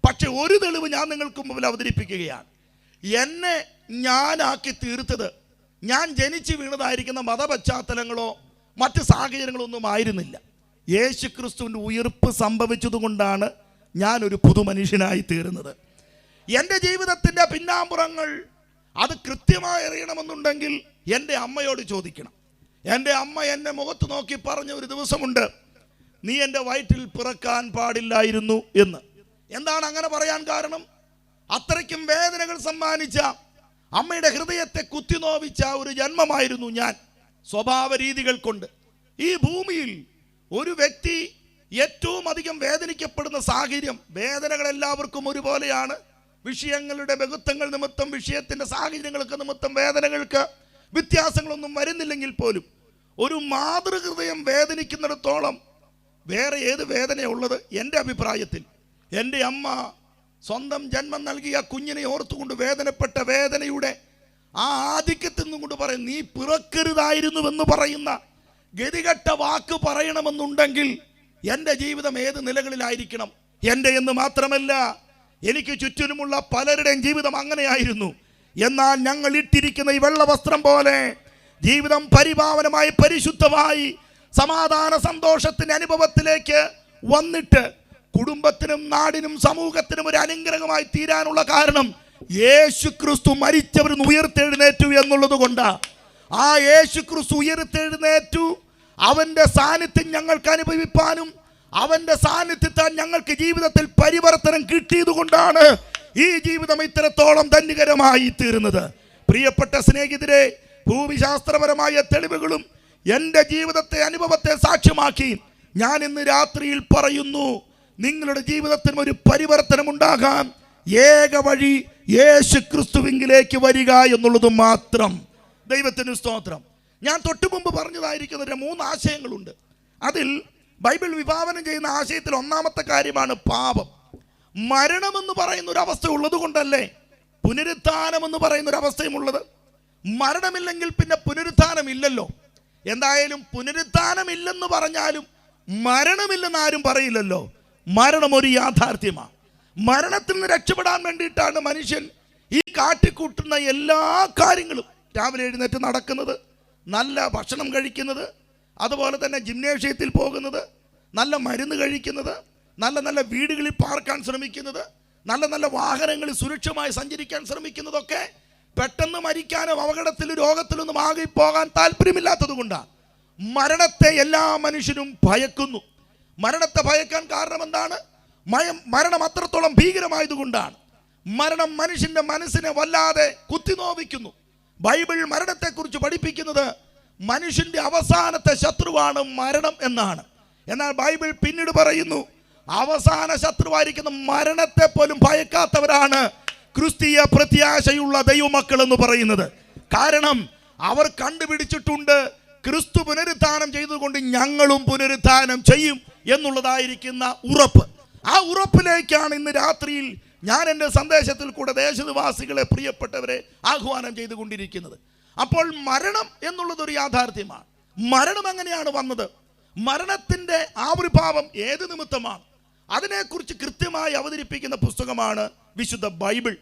പക്ഷെ ഒരു തെളിവ് ഞാൻ നിങ്ങൾക്ക് മുമ്പിൽ അവതരിപ്പിക്കുകയാണ്. എന്നെ ഞാനാക്കി തീർത്തത് ഞാൻ ജനിച്ചു വീണതായിരിക്കുന്ന മതപശ്ചാത്തലങ്ങളോ മറ്റ് സാഹചര്യങ്ങളോ ഒന്നും ആയിരുന്നില്ല. യേശുക്രിസ്തുവിൻ്റെ ഉയർപ്പ് സംഭവിച്ചതുകൊണ്ടാണ് ഞാനൊരു പുതുമനുഷ്യനായി തീർന്നത്. എൻ്റെ ജീവിതത്തിൻ്റെ പിന്നാമ്പുറങ്ങൾ അത് കൃത്യമായി അറിയണമെന്നുണ്ടെങ്കിൽ എൻ്റെ അമ്മയോട് ചോദിക്കണം. എൻ്റെ അമ്മ എന്നെ മുഖത്ത് നോക്കി പറഞ്ഞ ഒരു ദിവസമുണ്ട്, നീ എൻ്റെ വയറ്റിൽ പിറക്കാൻ പാടില്ലായിരുന്നു എന്ന്. എന്താണ് അങ്ങനെ പറയാൻ കാരണം? അത്രയ്ക്കും വേദനകൾ സമ്മാനിച്ച, അമ്മയുടെ ഹൃദയത്തെ കുത്തിനോവിച്ച ഒരു ജന്മമായിരുന്നു ഞാൻ. സ്വഭാവ രീതികൾ കൊണ്ട് ഈ ഭൂമിയിൽ ഒരു വ്യക്തി ഏറ്റവും അധികം വേദനിക്കപ്പെടുന്ന സാഹചര്യം, വേദനകൾ എല്ലാവർക്കും ഒരുപോലെയാണ്. വിഷയങ്ങളുടെ ബഹുത്വങ്ങൾ നിമിത്തം, വിഷയത്തിൻ്റെ സാഹചര്യങ്ങൾക്ക് നിമിത്തം വേദനകൾക്ക് വ്യത്യാസങ്ങളൊന്നും വരുന്നില്ലെങ്കിൽ പോലും ഒരു മാതൃഹൃദയം വേദനിക്കുന്നിടത്തോളം വേറെ ഏത് വേദനയുള്ളത്? എൻ്റെ അഭിപ്രായത്തിൽ എൻ്റെ അമ്മ സ്വന്തം ജന്മം നൽകിയ കുഞ്ഞിനെ ഓർത്തുകൊണ്ട് വേദനപ്പെട്ട വേദനയുടെ ആ ആധിക്യത്തിൽ നിന്നും കൊണ്ട് പറയും, നീ പിറക്കരുതായിരുന്നുവെന്ന് പറയുന്ന ഗതികെട്ട വാക്ക് പറയണമെന്നുണ്ടെങ്കിൽ എൻ്റെ ജീവിതം ഏത് നിലകളിലായിരിക്കണം? എൻ്റെ എന്ന് മാത്രമല്ല, എനിക്ക് ചുറ്റിനുമുള്ള പലരുടെയും ജീവിതം അങ്ങനെയായിരുന്നു. എന്നാൽ ഞങ്ങൾ ഇട്ടിരിക്കുന്ന ഈ വെള്ള വസ്ത്രം പോലെ ജീവിതം പരിപാവനമായി, പരിശുദ്ധമായി, സമാധാന സന്തോഷത്തിൻ്റെ അനുഭവത്തിലേക്ക് വന്നിട്ട് കുടുംബത്തിനും നാടിനും സമൂഹത്തിനും ഒരു അനുഗ്രഹമായി തീരാനുള്ള കാരണം യേശുക്രിസ്തു മരിച്ചവരിൽ ഉയർത്തെഴുന്നേറ്റു എന്നുള്ളത് കൊണ്ടാണ്. ആ യേശുക്രിസ്തു ഉയർത്തെഴുന്നേറ്റു, അവൻ്റെ സാന്നിധ്യം ഞങ്ങൾക്ക് അനുഭവിപ്പാനും അവൻ്റെ സാന്നിധ്യത്താൽ ഞങ്ങൾക്ക് ജീവിതത്തിൽ പരിവർത്തനം കിട്ടിയത് കൊണ്ടാണ് ഈ ജീവിതം ഇത്രത്തോളം ധന്യകരമായി തീർന്നത്. പ്രിയപ്പെട്ട സ്നേഹിതരെ, ഭൂമിശാസ്ത്രപരമായ തെളിവുകളും എൻ്റെ ജീവിതത്തെ, അനുഭവത്തെ സാക്ഷ്യമാക്കി ഞാൻ ഇന്ന് രാത്രിയിൽ പറയുന്നു, നിങ്ങളുടെ ജീവിതത്തിന് ഒരു പരിവർത്തനം ഉണ്ടാകാൻ ഏക വഴി യേശുക്രിസ്തുവിലേക്ക് വരിക എന്നുള്ളത് മാത്രം. ദൈവത്തിന് സ്തോത്രം. ഞാൻ തൊട്ടു മുമ്പ് പറഞ്ഞതായിരിക്കുന്ന 3 ആശയങ്ങളുണ്ട്. അതിൽ ബൈബിൾ വിഭാവനം ചെയ്യുന്ന ആശയത്തിൽ ഒന്നാമത്തെ കാര്യമാണ് പാപം. മരണമെന്ന് പറയുന്ന ഒരു അവസ്ഥ ഉള്ളത് കൊണ്ടല്ലേ പുനരുത്ഥാനമെന്ന് പറയുന്ന ഒരു അവസ്ഥയും ഉള്ളത്. മരണമില്ലെങ്കിൽ പിന്നെ പുനരുത്ഥാനം ഇല്ലല്ലോ. എന്തായാലും പുനരുത്ഥാനമില്ലെന്ന് പറഞ്ഞാലും മരണമില്ലെന്ന് ആരും പറയില്ലല്ലോ. മരണം ഒരു യാഥാർത്ഥ്യമാണ്. മരണത്തിൽ നിന്ന് രക്ഷപ്പെടാൻ വേണ്ടിയിട്ടാണ് മനുഷ്യൻ ഈ കാട്ടിക്കൂട്ടുന്ന എല്ലാ കാര്യങ്ങളും, രാവിലെ എഴുന്നേറ്റ് നടക്കുന്നത്, നല്ല ഭക്ഷണം കഴിക്കുന്നത്, അതുപോലെ തന്നെ ജിംനേഷ്യത്തിൽ പോകുന്നത്, നല്ല മരുന്ന് കഴിക്കുന്നത്, നല്ല നല്ല വീടുകളിൽ പാർക്കാൻ ശ്രമിക്കുന്നത്, നല്ല നല്ല വാഹനങ്ങളിൽ സുരക്ഷമായി സഞ്ചരിക്കാൻ ശ്രമിക്കുന്നതൊക്കെ പെട്ടെന്ന് മരിക്കാനോ അപകടത്തിലും രോഗത്തിലൊന്നും ആകെ പോകാൻ താല്പര്യമില്ലാത്തത് കൊണ്ടാണ്. മരണത്തെ എല്ലാ മനുഷ്യരും ഭയക്കുന്നു. മരണത്തെ ഭയക്കാൻ കാരണം എന്താണ്? മരണം അത്രത്തോളം ഭീകരമായതുകൊണ്ടാണ്. മരണം മനുഷ്യന്റെ മനസ്സിനെ വല്ലാതെ കുത്തിനോവിക്കുന്നു. ബൈബിൾ മരണത്തെക്കുറിച്ച് പഠിപ്പിക്കുന്നത് മനുഷ്യന്റെ അവസാനത്തെ ശത്രുവാണ് മരണം എന്നാണ്. എന്നാൽ ബൈബിൾ പിന്നീട് പറയുന്നു, അവസാന ശത്രുവായിരിക്കുന്ന മരണത്തെ പോലും ഭയക്കാത്തവരാണ് ക്രിസ്തീയ പ്രത്യാശയുള്ള ദൈവമക്കൾ എന്ന് പറയുന്നത്. കാരണം അവർ കണ്ടുപിടിച്ചിട്ടുണ്ട്, ക്രിസ്തു പുനരുത്ഥാനം ചെയ്തുകൊണ്ട് ഞങ്ങളും പുനരുത്ഥാനം ചെയ്യും എന്നുള്ളതായിരിക്കുന്ന ഉറപ്പ്. ആ ഉറപ്പിലേക്കാണ് ഇന്ന് രാത്രിയിൽ ഞാൻ എൻ്റെ സന്ദേശത്തിൽ കൂടെ ദേശനിവാസികളെ, പ്രിയപ്പെട്ടവരെ ആഹ്വാനം ചെയ്തുകൊണ്ടിരിക്കുന്നത്. അപ്പോൾ മരണം എന്നുള്ളത് ഒരു യാഥാർത്ഥ്യമാണ്. മരണം എങ്ങനെയാണ് വന്നത്? മരണത്തിൻ്റെ ആവിർഭാവം ഏത് നിമിത്തമാണ്? അതിനെക്കുറിച്ച് കൃത്യമായി അവതരിപ്പിക്കുന്ന പുസ്തകമാണ് വിശുദ്ധ ബൈബിൾ.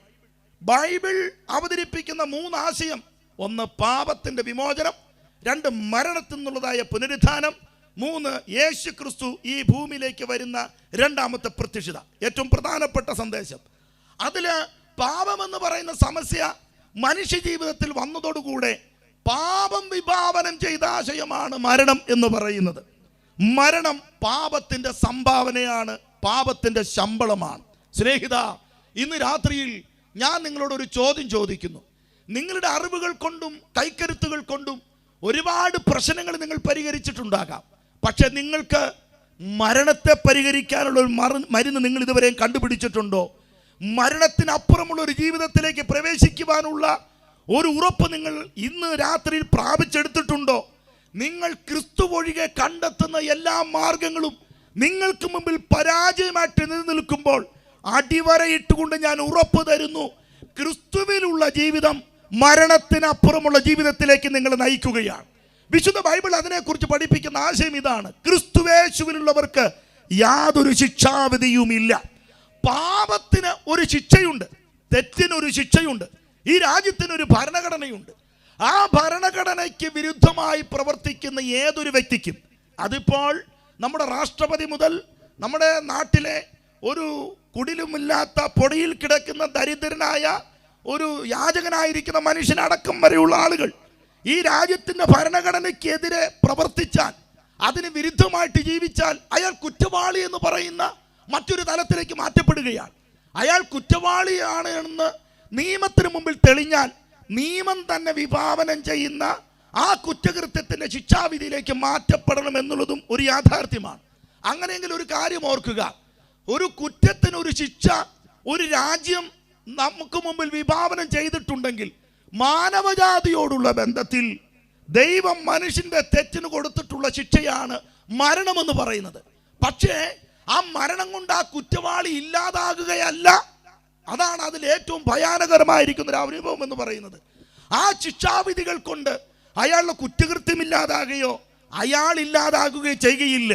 ബൈബിൾ അവതരിപ്പിക്കുന്ന 3 ആശയം: 1 പാപത്തിൻ്റെ വിമോചനം, 2 മരണത്തിൽ നിന്നുള്ളതായ പുനരുത്ഥാനം, 3 യേശു ക്രിസ്തു ഈ ഭൂമിയിലേക്ക് വരുന്ന രണ്ടാമത്തെ പ്രത്യക്ഷത. ഏറ്റവും പ്രധാനപ്പെട്ട സന്ദേശം അതിൽ പാപമെന്ന് പറയുന്ന സമസ്യ മനുഷ്യ ജീവിതത്തിൽ വന്നതോടുകൂടെ പാപം വിഭാവനം ചെയ്ത ആശയമാണ് മരണം എന്ന് പറയുന്നത്. മരണം പാപത്തിൻ്റെ സംഭാവനയാണ്, പാപത്തിൻ്റെ ശമ്പളമാണ്. സ്നേഹിത, ഇന്ന് രാത്രിയിൽ ഞാൻ നിങ്ങളോടൊരു ചോദ്യം ചോദിക്കുന്നു. നിങ്ങളുടെ അറിവുകൾ കൊണ്ടും കൈക്കരുത്തുകൾ കൊണ്ടും ഒരുപാട് പ്രശ്നങ്ങൾ നിങ്ങൾ പരിഹരിച്ചിട്ടുണ്ടാകാം. പക്ഷെ നിങ്ങൾക്ക് മരണത്തെ പരിഹരിക്കാനുള്ള ഒരു മരുന്ന് നിങ്ങൾ ഇതുവരെയും കണ്ടുപിടിച്ചിട്ടുണ്ടോ? മരണത്തിനപ്പുറമുള്ള ഒരു ജീവിതത്തിലേക്ക് പ്രവേശിക്കുവാനുള്ള ഒരു ഉറപ്പ് നിങ്ങൾ ഇന്ന് രാത്രിയിൽ പ്രാപിച്ചെടുത്തിട്ടുണ്ടോ? നിങ്ങൾ ക്രിസ്തു ഒഴികെ കണ്ടെത്തുന്ന എല്ലാ മാർഗങ്ങളും നിങ്ങൾക്ക് മുമ്പിൽ പരാജയമായിട്ട് നിലനിൽക്കുമ്പോൾ അടിവരയിട്ടുകൊണ്ട് ഞാൻ ഉറപ്പ് തരുന്നു, ക്രിസ്തുവിലുള്ള ജീവിതം മരണത്തിനപ്പുറമുള്ള ജീവിതത്തിലേക്ക് നിങ്ങൾ നയിക്കുകയാണ്. വിശുദ്ധ ബൈബിൾ അതിനെക്കുറിച്ച് പഠിപ്പിക്കുന്ന ആശയം ഇതാണ്: ക്രിസ്തുവേശുവിലുള്ളവർക്ക് യാതൊരു ശിക്ഷാവിധിയുമില്ല. പാപത്തിന് ഒരു ശിക്ഷയുണ്ട്, തെറ്റിനൊരു ശിക്ഷയുണ്ട്. ഈ രാജ്യത്തിനൊരു ഭരണഘടനയുണ്ട്. ആ ഭരണഘടനയ്ക്ക് വിരുദ്ധമായി പ്രവർത്തിക്കുന്ന ഏതൊരു വ്യക്തിക്കും, അതിപ്പോൾ നമ്മുടെ രാഷ്ട്രപതി മുതൽ നമ്മുടെ നാട്ടിലെ ഒരു കുടിലുമില്ലാത്ത പൊടിയിൽ കിടക്കുന്ന ദരിദ്രനായ ഒരു യാചകനായിരിക്കുന്ന മനുഷ്യനടക്കം വരെയുള്ള ആളുകൾ ഈ രാജ്യത്തിൻ്റെ ഭരണഘടനയ്ക്കെതിരെ പ്രവർത്തിച്ചാൽ, അതിന് വിരുദ്ധമായിട്ട് ജീവിച്ചാൽ അയാൾ കുറ്റവാളി എന്ന് പറയുന്ന മറ്റൊരു തലത്തിലേക്ക് മാറ്റപ്പെടുകയാണ്. അയാൾ കുറ്റവാളിയാണ് എന്ന് നിയമത്തിന് മുമ്പിൽ തെളിഞ്ഞാൽ നിയമം തന്നെ വിഭാവനം ചെയ്യുന്ന ആ കുറ്റകൃത്യത്തിൻ്റെ ശിക്ഷാവിധിയിലേക്ക് മാറ്റപ്പെടണം എന്നുള്ളതും ഒരു യാഥാർത്ഥ്യമാണ്. അങ്ങനെയെങ്കിൽ ഒരു കാര്യം ഓർക്കുക, ഒരു കുറ്റത്തിനൊരു ശിക്ഷ ഒരു രാജ്യം നമുക്ക് മുമ്പിൽ വിഭാവനം ചെയ്തിട്ടുണ്ടെങ്കിൽ മാനവജാതിയോടുള്ള ബന്ധത്തിൽ ദൈവം മനുഷ്യൻ്റെ തെറ്റിന് കൊടുത്തിട്ടുള്ള ശിക്ഷയാണ് മരണമെന്ന് പറയുന്നത്. പക്ഷേ ആ മരണം കൊണ്ട് ആ കുറ്റവാളി ഇല്ലാതാകുകയല്ല. അതാണ് അതിൽ ഏറ്റവും ഭയാനകരമായിരിക്കുന്ന ഒരു അനുഭവം എന്ന് പറയുന്നത്. ആ ശിക്ഷാവിധികൾ കൊണ്ട് അയാളുടെ കുറ്റകൃത്യമില്ലാതാകുകയോ അയാൾ ഇല്ലാതാകുകയോ ചെയ്യുകയില്ല.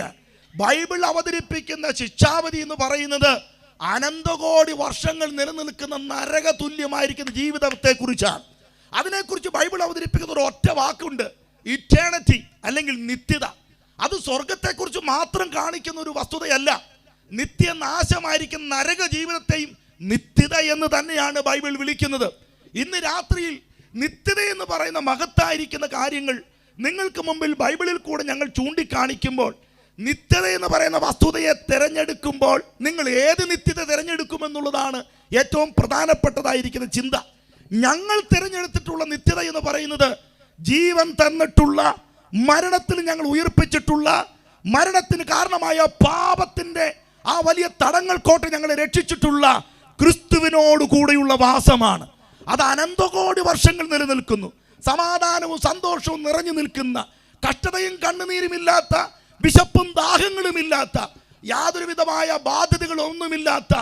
ബൈബിൾ അവതരിപ്പിക്കുന്ന ശിക്ഷാവിധി എന്ന് പറയുന്നത് അനന്തകോടി വർഷങ്ങൾ നിലനിൽക്കുന്ന നരക തുല്യമായിരിക്കുന്ന ജീവിതത്തെക്കുറിച്ചാണ്. അതിനെക്കുറിച്ച് ബൈബിൾ അവതരിപ്പിക്കുന്ന ഒരു ഒറ്റ വാക്കുണ്ട്: ഇറ്റേണിറ്റി, അല്ലെങ്കിൽ നിത്യത. അത് സ്വർഗത്തെക്കുറിച്ച് മാത്രം കാണിക്കുന്ന ഒരു വസ്തുതയല്ല. നിത്യനാശമായിരിക്കുന്ന നരക ജീവിതത്തെയും നിത്യത എന്ന് തന്നെയാണ് ബൈബിൾ വിളിക്കുന്നത്. ഇന്ന് രാത്രിയിൽ നിത്യത എന്ന് പറയുന്ന മഹത്തായിരിക്കുന്ന കാര്യങ്ങൾ നിങ്ങൾക്ക് മുമ്പിൽ ബൈബിളിൽ കൂടെ ഞങ്ങൾ ചൂണ്ടിക്കാണിക്കുമ്പോൾ, നിത്യത എന്ന് പറയുന്ന വസ്തുതയെ തിരഞ്ഞെടുക്കുമ്പോൾ നിങ്ങൾ ഏത് നിത്യത തിരഞ്ഞെടുക്കുമെന്നുള്ളതാണ് ഏറ്റവും പ്രധാനപ്പെട്ടതായിരിക്കുന്ന ചിന്ത. ഞങ്ങൾ തിരഞ്ഞെടുത്തിട്ടുള്ള നിത്യത എന്ന് പറയുന്നത് ജീവൻ തന്നിട്ടുള്ള, മരണത്തിൽ ഞങ്ങൾ ഉയർപ്പിച്ചിട്ടുള്ള, മരണത്തിന് കാരണമായ പാപത്തിൻ്റെ ആ വലിയ തടങ്ങൾ കോട്ട ഞങ്ങളെ രക്ഷിച്ചിട്ടുള്ള ക്രിസ്തുവിനോട് കൂടെയുള്ള വാസമാണ്. അത് അനന്തകോടി വർഷങ്ങൾ നിലനിൽക്കുന്നു. സമാധാനവും സന്തോഷവും നിറഞ്ഞു നിൽക്കുന്ന, കഷ്ടതയും കണ്ണുനീരുമില്ലാത്ത, വിശപ്പും ദാഹങ്ങളുമില്ലാത്ത, യാതൊരു വിധമായ ബാധ്യതകളൊന്നുമില്ലാത്ത,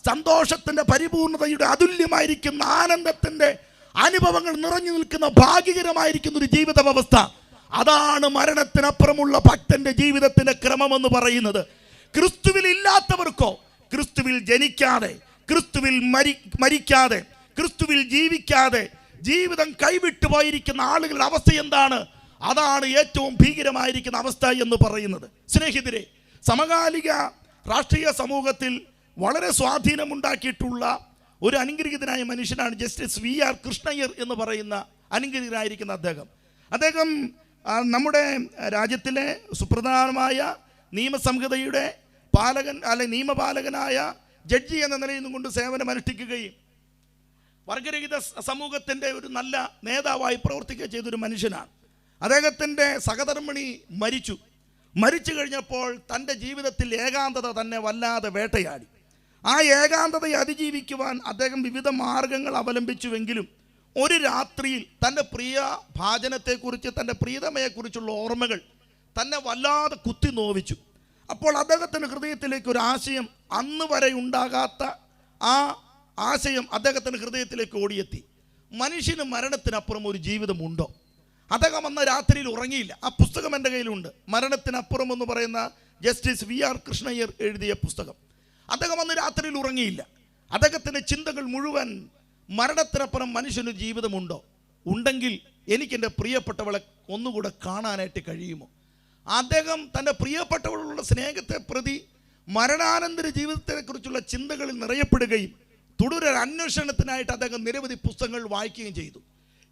സന്തോഷത്തിൻ്റെ പരിപൂർണതയുടെ അതുല്യമായിരിക്കുന്ന ആനന്ദത്തിൻ്റെ അനുഭവങ്ങൾ നിറഞ്ഞു നിൽക്കുന്ന ഭാഗ്യകരമായിരിക്കുന്ന ഒരു ജീവിത വ്യവസ്ഥ. അതാണ് മരണത്തിനപ്പുറമുള്ള ഭക്തന്റെ ജീവിതത്തിന്റെ ക്രമമെന്ന് പറയുന്നത്. ക്രിസ്തുവിൽ ഇല്ലാത്തവർക്കോ, ക്രിസ്തുവിൽ ജനിക്കാതെ, ക്രിസ്തുവിൽ മരിക്കാതെ, ക്രിസ്തുവിൽ ജീവിക്കാതെ ജീവിതം കൈവിട്ടു പോയിരിക്കുന്ന ആളുകളുടെ അവസ്ഥ എന്താണ്? അതാണ് ഏറ്റവും ഭീകരമായിരിക്കുന്ന അവസ്ഥ എന്ന് പറയുന്നത്. സ്നേഹിതരെ, സമകാലിക രാഷ്ട്രീയ സമൂഹത്തിൽ വളരെ സ്വാധീനമുണ്ടാക്കിയിട്ടുള്ള ഒരു അനുഗ്രഹീതനായ മനുഷ്യനാണ് ജസ്റ്റിസ് VR കൃഷ്ണയ്യർ എന്ന് പറയുന്ന അനുഗ്രഹീതനായിരിക്കുന്ന അദ്ദേഹം നമ്മുടെ രാജ്യത്തിലെ സുപ്രധാനമായ നിയമസംഹിതയുടെ നിയമപാലകനായ ജഡ്ജി എന്ന നിലയിൽ നിന്നുകൊണ്ട് സേവനം അനുഷ്ഠിക്കുകയും വർഗരഹിത സമൂഹത്തിൻ്റെ ഒരു നല്ല നേതാവായി പ്രവർത്തിക്കുക ചെയ്തൊരു മനുഷ്യനാണ്. അദ്ദേഹത്തിൻ്റെ സഹധർമ്മിണി മരിച്ചു കഴിഞ്ഞപ്പോൾ തൻ്റെ ജീവിതത്തിൽ ഏകാന്തത തന്നെ വല്ലാതെ വേട്ടയാടി. ആ ഏകാന്തതയെ അതിജീവിക്കുവാൻ അദ്ദേഹം വിവിധ മാർഗങ്ങൾ അവലംബിച്ചുവെങ്കിലും ഒരു രാത്രിയിൽ തൻ്റെ പ്രിയ ഭാജനത്തെക്കുറിച്ച്, തൻ്റെ പ്രിയതമയെക്കുറിച്ചുള്ള ഓർമ്മകൾ തന്നെ വല്ലാതെ കുത്തി നോവിച്ചു. അപ്പോൾ അദ്ദേഹത്തിൻ്റെ ഹൃദയത്തിലേക്ക് ഒരു ആശയം, അന്ന് വരെ ഉണ്ടാകാത്ത ആ ആശയം അദ്ദേഹത്തിൻ്റെ ഹൃദയത്തിലേക്ക് ഓടിയെത്തി. മനുഷ്യന് മരണത്തിനപ്പുറം ഒരു ജീവിതമുണ്ടോ? അദ്ദേഹം അന്ന് രാത്രിയിൽ ഉറങ്ങിയില്ല. ആ പുസ്തകം എൻ്റെ കയ്യിലുണ്ട്, മരണത്തിനപ്പുറം എന്ന് പറയുന്ന ജസ്റ്റിസ് VR കൃഷ്ണയ്യർ എഴുതിയ പുസ്തകം. അദ്ദേഹം അന്ന് രാത്രിയിൽ ഉറങ്ങിയില്ല. അദ്ദേഹത്തിൻ്റെ ചിന്തകൾ മുഴുവൻ മരണത്തിനപ്പുറം മനുഷ്യന് ജീവിതമുണ്ടോ, ഉണ്ടെങ്കിൽ എനിക്ക് എൻ്റെ പ്രിയപ്പെട്ടവളെ ഒന്നുകൂടെ കാണാനായിട്ട് കഴിയുമോ? അദ്ദേഹം തൻ്റെ പ്രിയപ്പെട്ടവളുടെ സ്നേഹത്തെ പ്രതി മരണാനന്തര ജീവിതത്തെക്കുറിച്ചുള്ള ചിന്തകളിൽ നിറയപ്പെടുകയും തുടരൊരു അന്വേഷണത്തിനായിട്ട് അദ്ദേഹം നിരവധി പുസ്തകങ്ങൾ വായിക്കുകയും ചെയ്തു.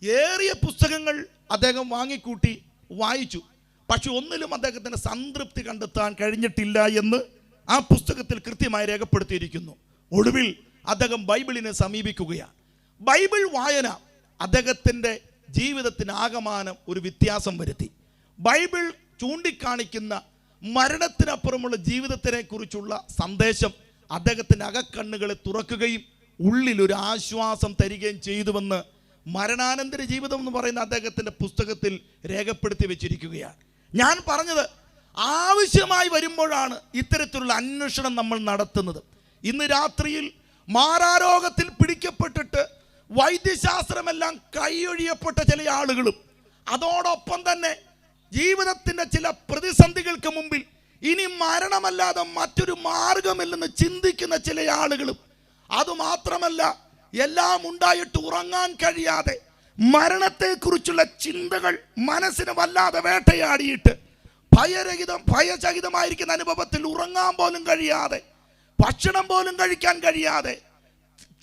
ഏറിയ പുസ്തകങ്ങൾ അദ്ദേഹം വാങ്ങിക്കൂട്ടി വായിച്ചു. പക്ഷെ ഒന്നിലും അദ്ദേഹത്തിന് സംതൃപ്തി കണ്ടെത്താൻ കഴിഞ്ഞിട്ടില്ല എന്ന് ആ പുസ്തകത്തിൽ കൃത്യമായി രേഖപ്പെടുത്തിയിരിക്കുന്നു. ഒടുവിൽ അദ്ദേഹം ബൈബിളിനെ സമീപിക്കുകയാണ്. ബൈബിൾ വായന അദ്ദേഹത്തിൻ്റെ ജീവിതത്തിന് ആകമാനം ഒരു വ്യത്യാസം വരുത്തി. ബൈബിൾ ചൂണ്ടിക്കാണിക്കുന്ന മരണത്തിനപ്പുറമുള്ള ജീവിതത്തിനെ കുറിച്ചുള്ള സന്ദേശം അദ്ദേഹത്തിൻ്റെ അകക്കണ്ണുകളെ തുറക്കുകയും ഉള്ളിലൊരു ആശ്വാസം തരികയും ചെയ്തുവെന്ന് മരണാനന്തര ജീവിതം എന്ന് പറയുന്ന അദ്ദേഹത്തിൻ്റെ പുസ്തകത്തിൽ രേഖപ്പെടുത്തി വെച്ചിരിക്കുകയാണ്. ഞാൻ പറഞ്ഞത്, ആവശ്യമായി വരുമ്പോഴാണ് ഇത്തരത്തിലുള്ള അന്വേഷണം നമ്മൾ നടത്തുന്നത്. ഇന്ന് രാത്രിയിൽ മാറാരോഗത്തിൽ പിടിക്കപ്പെട്ടിട്ട് വൈദ്യശാസ്ത്രമെല്ലാം കൈയൊഴിയപ്പെട്ട ചില ആളുകളും, അതോടൊപ്പം തന്നെ ജീവിതത്തിൻ്റെ ചില പ്രതിസന്ധികൾക്ക് മുമ്പിൽ ഇനി മരണമല്ലാതെ മറ്റൊരു മാർഗമില്ലെന്ന് ചിന്തിക്കുന്ന ചില ആളുകളും, അതുമാത്രമല്ല എല്ലാം ഉണ്ടായിട്ട് ഉറങ്ങാൻ കഴിയാതെ മരണത്തെക്കുറിച്ചുള്ള ചിന്തകൾ മനസ്സിന് വല്ലാതെ വേട്ടയാടിയിട്ട് ഭയചകിതമായിരിക്കുന്ന അനുഭവത്തിൽ ഉറങ്ങാൻ പോലും കഴിയാതെ, ഭക്ഷണം പോലും കഴിക്കാൻ കഴിയാതെ,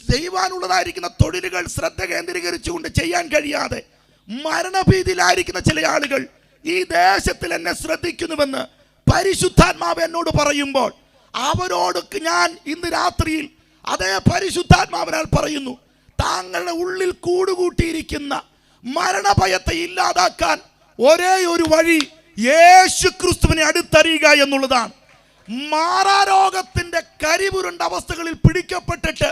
ചെയ്യുവാനുള്ളതായിരിക്കുന്ന തൊഴിലുകൾ ശ്രദ്ധ കേന്ദ്രീകരിച്ചുകൊണ്ട് ചെയ്യാൻ കഴിയാതെ മരണഭീതിയിലായിരിക്കുന്ന ചില ആളുകൾ ഈ ദേശത്തിൽ എന്നെ ശ്രദ്ധിക്കുന്നുവെന്ന് പരിശുദ്ധാത്മാവ് എന്നോട് പറയുമ്പോൾ, അവരോട് ഞാൻ ഇന്ന് രാത്രിയിൽ അതേ പരിശുദ്ധാത്മാവിനാൽ പറയുന്നു, താങ്കളുടെ ഉള്ളിൽ കൂടുകൂട്ടിയിരിക്കുന്ന മരണഭയത്തെ ഇല്ലാതാക്കാൻ ഒരേ ഒരു വഴി യേശു ക്രിസ്തുവിനെ അടുത്തറിയുക എന്നുള്ളതാണ്. മാറാരോഗത്തിന്റെ കരിപുരണ്ട അവസ്ഥകളിൽ പിടിക്കപ്പെട്ടിട്ട്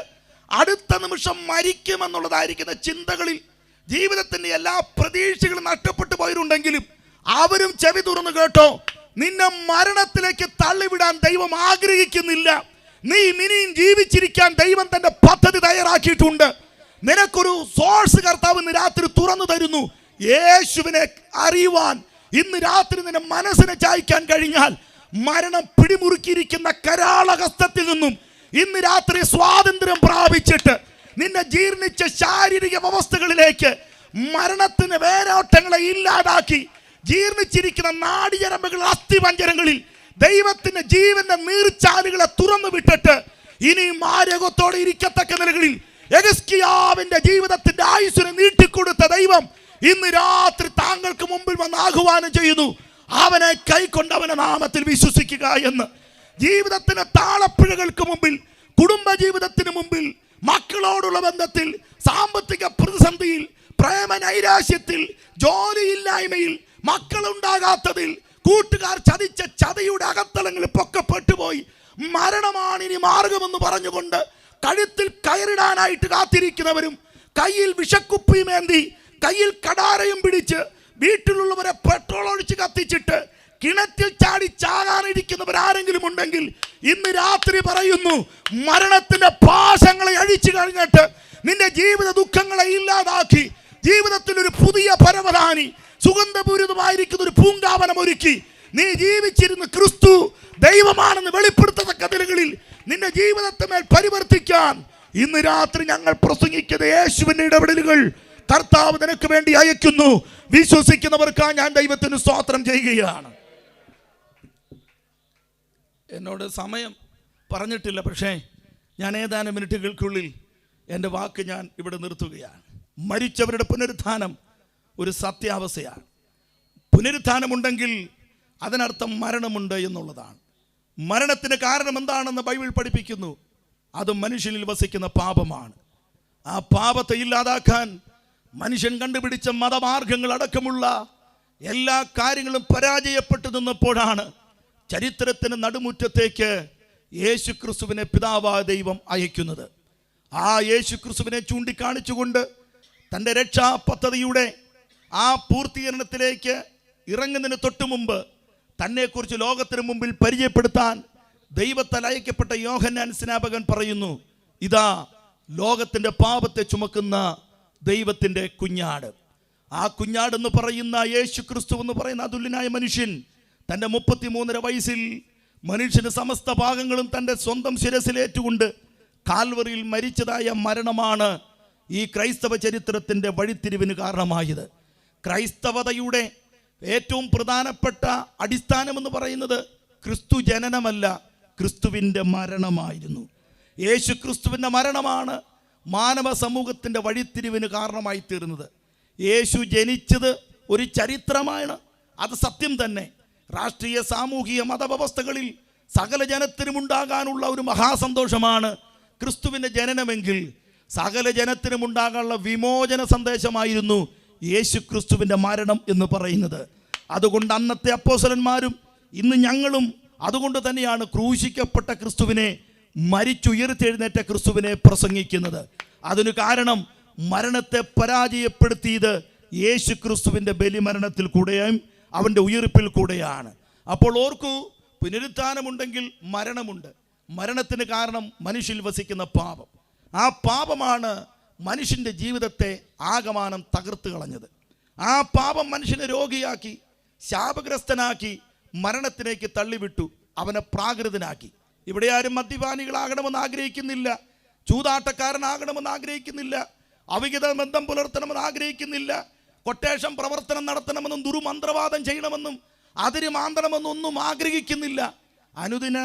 അടുത്ത നിമിഷം മരിക്കുമെന്നുള്ളതായിരിക്കുന്ന ചിന്തകളിൽ ജീവിതത്തിന്റെ എല്ലാ പ്രതീക്ഷകളും നഷ്ടപ്പെട്ടു പോയിട്ടുണ്ടെങ്കിലും അവരും ചെവി തുറന്നു കേട്ടോ, നിന്നെ മരണത്തിലേക്ക് തള്ളിവിടാൻ ദൈവം ആഗ്രഹിക്കുന്നില്ല. നീ ഇനിയും ജീവിച്ചിരിക്കാൻ ദൈവം തന്റെ പദ്ധതി തയ്യാറാക്കിയിട്ടുണ്ട്. നിനക്കൊരു സോഴ്സ് കർത്താവ് ഇന്ന് രാത്രി തുറന്നു തരുന്നു. യേശുവിനെ അറിയുവാൻ ഇന്ന് രാത്രി നിന്റെ മനസ്സിനെ ചായ്ക്കാൻ കഴിഞ്ഞാൽ മരണം പിടിമുറുക്കിയിരിക്കുന്ന കരാളഹസ്തത്തിൽ നിന്നും ഇന്ന് രാത്രി സ്വാതന്ത്ര്യം പ്രാപിച്ചിട്ട് നിന്നെ ജീർണിച്ച ശാരീരിക അവസ്ഥകളിലേക്ക് മരണത്തിന് വേരോട്ടങ്ങളെ ഇല്ലാതാക്കി ജീർണിച്ചിരിക്കുന്ന നാടിഞരമ്പുകൾ അസ്ഥിപഞ്ജരങ്ങളിൽ ദൈവത്തിന്റെ ജീവന്റെ നീർച്ചാലുകളെ തുറന്നു വിട്ടിട്ട് ഇനി മാരകത്തോടെ ഇരിക്കത്തക്ക നിലകളിൽ യെഹിസ്കിയാവിന്റെ ജീവിതത്തിന്റെ ആയുസ്സിനെ നീട്ടിക്കൊടുത്ത ദൈവം ഇന്ന് രാത്രി താങ്കൾക്ക് മുമ്പിൽ വന്ന് ആഹ്വാനം ചെയ്യുന്നു, അവനെ കൈക്കൊണ്ട് അവന്റെ നാമത്തിൽ വിശ്വസിക്കുക എന്ന്. ജീവിതത്തിന് താളപ്പിഴകൾക്ക് മുമ്പിൽ, കുടുംബ ജീവിതത്തിന് മുമ്പിൽ, മക്കളോടുള്ള ബന്ധത്തിൽ, സാമ്പത്തിക പ്രതിസന്ധിയിൽ, പ്രേമ നൈരാശ്യത്തിൽ, ജോലിയില്ലായ്മയിൽ, മക്കളുണ്ടാകാത്തതിൽ, കൂട്ടുകാർ ചതിച്ച ചതിയുടെ അകത്തളങ്ങളിൽ പൊക്കപ്പെട്ടുപോയി മരണമാണ് ഇനി മാർഗമെന്ന് പറഞ്ഞുകൊണ്ട് കഴുത്തിൽ കയറിടാനായിട്ട് കാത്തിരിക്കുന്നവരും, കയ്യിൽ വിഷക്കുപ്പിയുമേന്തി കയ്യിൽ കടാരയും പിടിച്ച് വീട്ടിലുള്ളവരെ പെട്രോൾ ഒഴിച്ച് കത്തിച്ചിട്ട് കിണറ്റിൽ ചാടി ചാകാനിരിക്കുന്നവരാരെങ്കിലും ഉണ്ടെങ്കിൽ ഇന്ന് രാത്രി പറയുന്നു, മരണത്തിന്റെ പാശങ്ങളെ അഴിച്ചു കഴിഞ്ഞിട്ട് നിന്റെ ജീവിത ദുഃഖങ്ങളെ ഇല്ലാതാക്കി ജീവിതത്തിൽ ഒരു പുതിയ പരവതാനി, സുഗന്ധപൂരിതമായിരിക്കുന്ന ഒരു പൂങ്കാവനം ഒരുക്കി നീ ജീവിച്ചിരുന്ന് ക്രിസ്തു ദൈവമാണെന്ന് വെളിപ്പെടുത്തത്തക്ക നിലകളിൽ നിന്റെ ജീവിതത്തെ മേൽ പരിവർത്തിക്കാൻ ഇന്ന് രാത്രി ഞങ്ങൾ പ്രസംഗിക്കുന്ന യേശുവിന്റെ ഇടപെടലുകൾ കർത്താവ് നിനക്ക് വേണ്ടി അയക്കുന്നു. വിശ്വസിക്കുന്നവർക്ക് ഞാൻ ദൈവത്തിന് സ്തോത്രം ചെയ്യുകയാണ്. എന്നോട് സമയം പറഞ്ഞിട്ടില്ല, പക്ഷേ ഞാൻ ഏതാനും മിനിറ്റുകൾക്കുള്ളിൽ എൻ്റെ വാക്ക് ഞാൻ ഇവിടെ നിർത്തുകയാണ്. മരിച്ചവരുടെ പുനരുത്ഥാനം ഒരു സത്യാവസ്ഥയാണ്. പുനരുത്ഥാനമുണ്ടെങ്കിൽ അതിനർത്ഥം മരണമുണ്ട് എന്നുള്ളതാണ്. മരണത്തിന് കാരണം എന്താണെന്ന് ബൈബിൾ പഠിപ്പിക്കുന്നു. അത് മനുഷ്യനിൽ വസിക്കുന്ന പാപമാണ്. ആ പാപത്തെ ഇല്ലാതാക്കാൻ മനുഷ്യൻ കണ്ടുപിടിച്ച മതമാർഗങ്ങൾ അടക്കമുള്ള എല്ലാ കാര്യങ്ങളും പരാജയപ്പെട്ടു നിന്നപ്പോഴാണ് ചരിത്രത്തിന് നടുമുറ്റത്തേക്ക് യേശു ക്രിസ്തുവിനെ പിതാവായ ദൈവം അയക്കുന്നത്. ആ യേശു ക്രിസ്തുവിനെ ചൂണ്ടിക്കാണിച്ചുകൊണ്ട് തൻ്റെ രക്ഷാ പദ്ധതിയുടെ ആ പൂർത്തീകരണത്തിലേക്ക് ഇറങ്ങുന്നതിന് തൊട്ടു മുമ്പ് തന്നെക്കുറിച്ച് ലോകത്തിന് മുമ്പിൽ പരിചയപ്പെടുത്താൻ ദൈവത്താൽ അയക്കപ്പെട്ട യോഹന്നാൻ സ്നാപകൻ പറയുന്നു, ഇതാ ലോകത്തിൻ്റെ പാപത്തെ ചുമക്കുന്ന ദൈവത്തിൻ്റെ കുഞ്ഞാട്. ആ കുഞ്ഞാടെന്ന് പറയുന്ന യേശു ക്രിസ്തു എന്ന് പറയുന്ന അതുല്യനായ മനുഷ്യൻ തൻ്റെ 33.5 വയസ്സിൽ മനുഷ്യന് സമസ്ത ഭാഗങ്ങളും തൻ്റെ സ്വന്തം ശിരസിലേറ്റുകൊണ്ട് കാൽവറിയിൽ മരിച്ചതായ മരണമാണ് ഈ ക്രൈസ്തവ ചരിത്രത്തിൻ്റെ വഴിത്തിരിവിന് കാരണമായത്. ക്രൈസ്തവതയുടെ ഏറ്റവും പ്രധാനപ്പെട്ട അടിസ്ഥാനമെന്ന് പറയുന്നത് ക്രിസ്തു ജനനമല്ല, ക്രിസ്തുവിൻ്റെ മരണമായിരുന്നു. യേശു ക്രിസ്തുവിൻ്റെ മരണമാണ് മാനവ സമൂഹത്തിൻ്റെ വഴിത്തിരിവിന് കാരണമായി തീർന്നത്. യേശു ജനിച്ചത് ഒരു ചരിത്രമാണ്, അത് സത്യം തന്നെ. രാഷ്ട്രീയ സാമൂഹിക മതവ്യവസ്ഥകളിൽ സകല ജനത്തിനുമുണ്ടാകാനുള്ള ഒരു മഹാസന്തോഷമാണ് ക്രിസ്തുവിൻ്റെ ജനനമെങ്കിൽ സകല ജനത്തിനുമുണ്ടാകാനുള്ള വിമോചന സന്ദേശമായിരുന്നു യേശു ക്രിസ്തുവിൻ്റെ മരണം എന്ന് പറയുന്നത്. അതുകൊണ്ട് അന്നത്തെ അപ്പോസ്തലന്മാരും ഇന്ന് ഞങ്ങളും അതുകൊണ്ട് തന്നെയാണ് ക്രൂശിക്കപ്പെട്ട ക്രിസ്തുവിനെ, മരിച്ചുയർത്തെഴുന്നേറ്റ ക്രിസ്തുവിനെ പ്രസംഗിക്കുന്നത്. അതിനു കാരണം മരണത്തെ പരാജയപ്പെടുത്തിയത് യേശു ക്രിസ്തുവിൻ്റെ ബലിമരണത്തിൽ കൂടെയും അവൻ്റെ ഉയിർപ്പിൽ കൂടെയാണ്. അപ്പോൾ ഓർക്കൂ, പുനരുത്ഥാനമുണ്ടെങ്കിൽ മരണമുണ്ട്. മരണത്തിന് കാരണം മനുഷ്യൽ വസിക്കുന്ന പാപം. ആ പാപമാണ് മനുഷ്യൻ്റെ ജീവിതത്തെ ആകമാനം തകർത്ത് കളഞ്ഞത്. ആ പാപം മനുഷ്യനെ രോഗിയാക്കി, ശാപഗ്രസ്തനാക്കി, മരണത്തിലേക്ക് തള്ളിവിട്ടു, അവനെ പ്രാകൃതനാക്കി. ഇവിടെ ആരും മദ്യപാനികളാകണമെന്ന് ആഗ്രഹിക്കുന്നില്ല, ചൂതാട്ടക്കാരനാകണമെന്ന് ആഗ്രഹിക്കുന്നില്ല, അവിഹിത ബന്ധം പുലർത്തണമെന്ന് ആഗ്രഹിക്കുന്നില്ല, കൊട്ടേഷൻ പ്രവർത്തനം നടത്തണമെന്നും ദുർമന്ത്രവാദം ചെയ്യണമെന്നും അതിര് മാന്തണമെന്നും ഒന്നും ആഗ്രഹിക്കുന്നില്ല. അനുദിന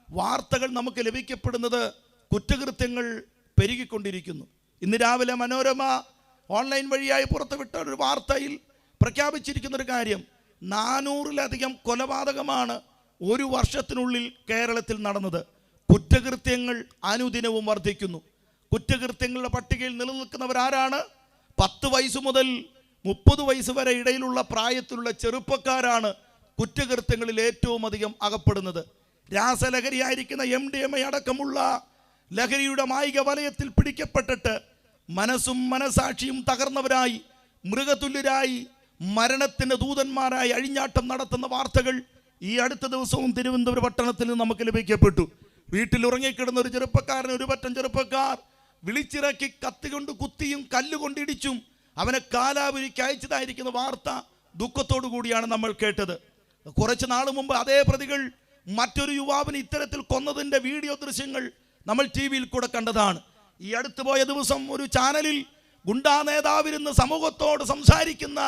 വാർത്തകൾ നമുക്ക് ലഭിക്കപ്പെടുന്നത് കുറ്റകൃത്യങ്ങൾ പെരുകിക്കൊണ്ടിരിക്കുന്നു. ഇന്ന് രാവിലെ മനോരമ ഓൺലൈൻ വഴിയായി പുറത്തുവിട്ട ഒരു വാർത്തയിൽ പ്രഖ്യാപിച്ചിരിക്കുന്നൊരു കാര്യം, 400-ലധികം കൊലപാതകമാണ് ഒരു വർഷത്തിനുള്ളിൽ കേരളത്തിൽ നടന്നത്. കുറ്റകൃത്യങ്ങൾ അനുദിനവും വർദ്ധിക്കുന്നു. കുറ്റകൃത്യങ്ങളുടെ പട്ടികയിൽ നിലനിൽക്കുന്നവരാരാണ്? 10 വയസ്സ് മുതൽ 30 വയസ്സ് വരെ ഇടയിലുള്ള പ്രായത്തിലുള്ള ചെറുപ്പക്കാരാണ് കുറ്റകൃത്യങ്ങളിൽ ഏറ്റവും അധികം അകപ്പെടുന്നത്. രാസലഹരിയായിരിക്കുന്ന MDMA അടക്കമുള്ള ലഹരിയുടെ മായിക വലയത്തിൽ പിടിക്കപ്പെട്ടിട്ട് മനസ്സും മനസാക്ഷിയും തകർന്നവരായി, മൃഗതുല്യരായി, മരണത്തിൻ്റെ ദൂതന്മാരായി അഴിഞ്ഞാട്ടം നടത്തുന്ന വാർത്തകൾ ഈ അടുത്ത ദിവസവും തിരുവനന്തപുരം പട്ടണത്തിൽ നിന്ന് നമുക്ക് ലഭിക്കപ്പെട്ടു. വീട്ടിൽ ഉറങ്ങിക്കിടന്ന ഒരു ചെറുപ്പക്കാരൻ, ഒരു പറ്റം ചെറുപ്പക്കാർ വിളിച്ചിറക്കി കത്തികൊണ്ട് കുത്തിയും കല്ലുകൊണ്ട് ഇടിച്ചും അവനെ കാലാവധിക്ക് അയച്ചതായിരിക്കുന്ന വാർത്ത ദുഃഖത്തോടു കൂടിയാണ് നമ്മൾ കേട്ടത്. കുറച്ച് നാൾ മുമ്പ് അതേ പ്രതികൾ മറ്റൊരു യുവാവിനെ ഇത്തരത്തിൽ കൊന്നതിൻ്റെ വീഡിയോ ദൃശ്യങ്ങൾ നമ്മൾ TV-യിൽ കൂടെ കണ്ടതാണ്. ഈ അടുത്ത് പോയ ദിവസം ഒരു ചാനലിൽ ഗുണ്ടാ നേതാവിരുന്ന് സമൂഹത്തോട് സംസാരിക്കുന്ന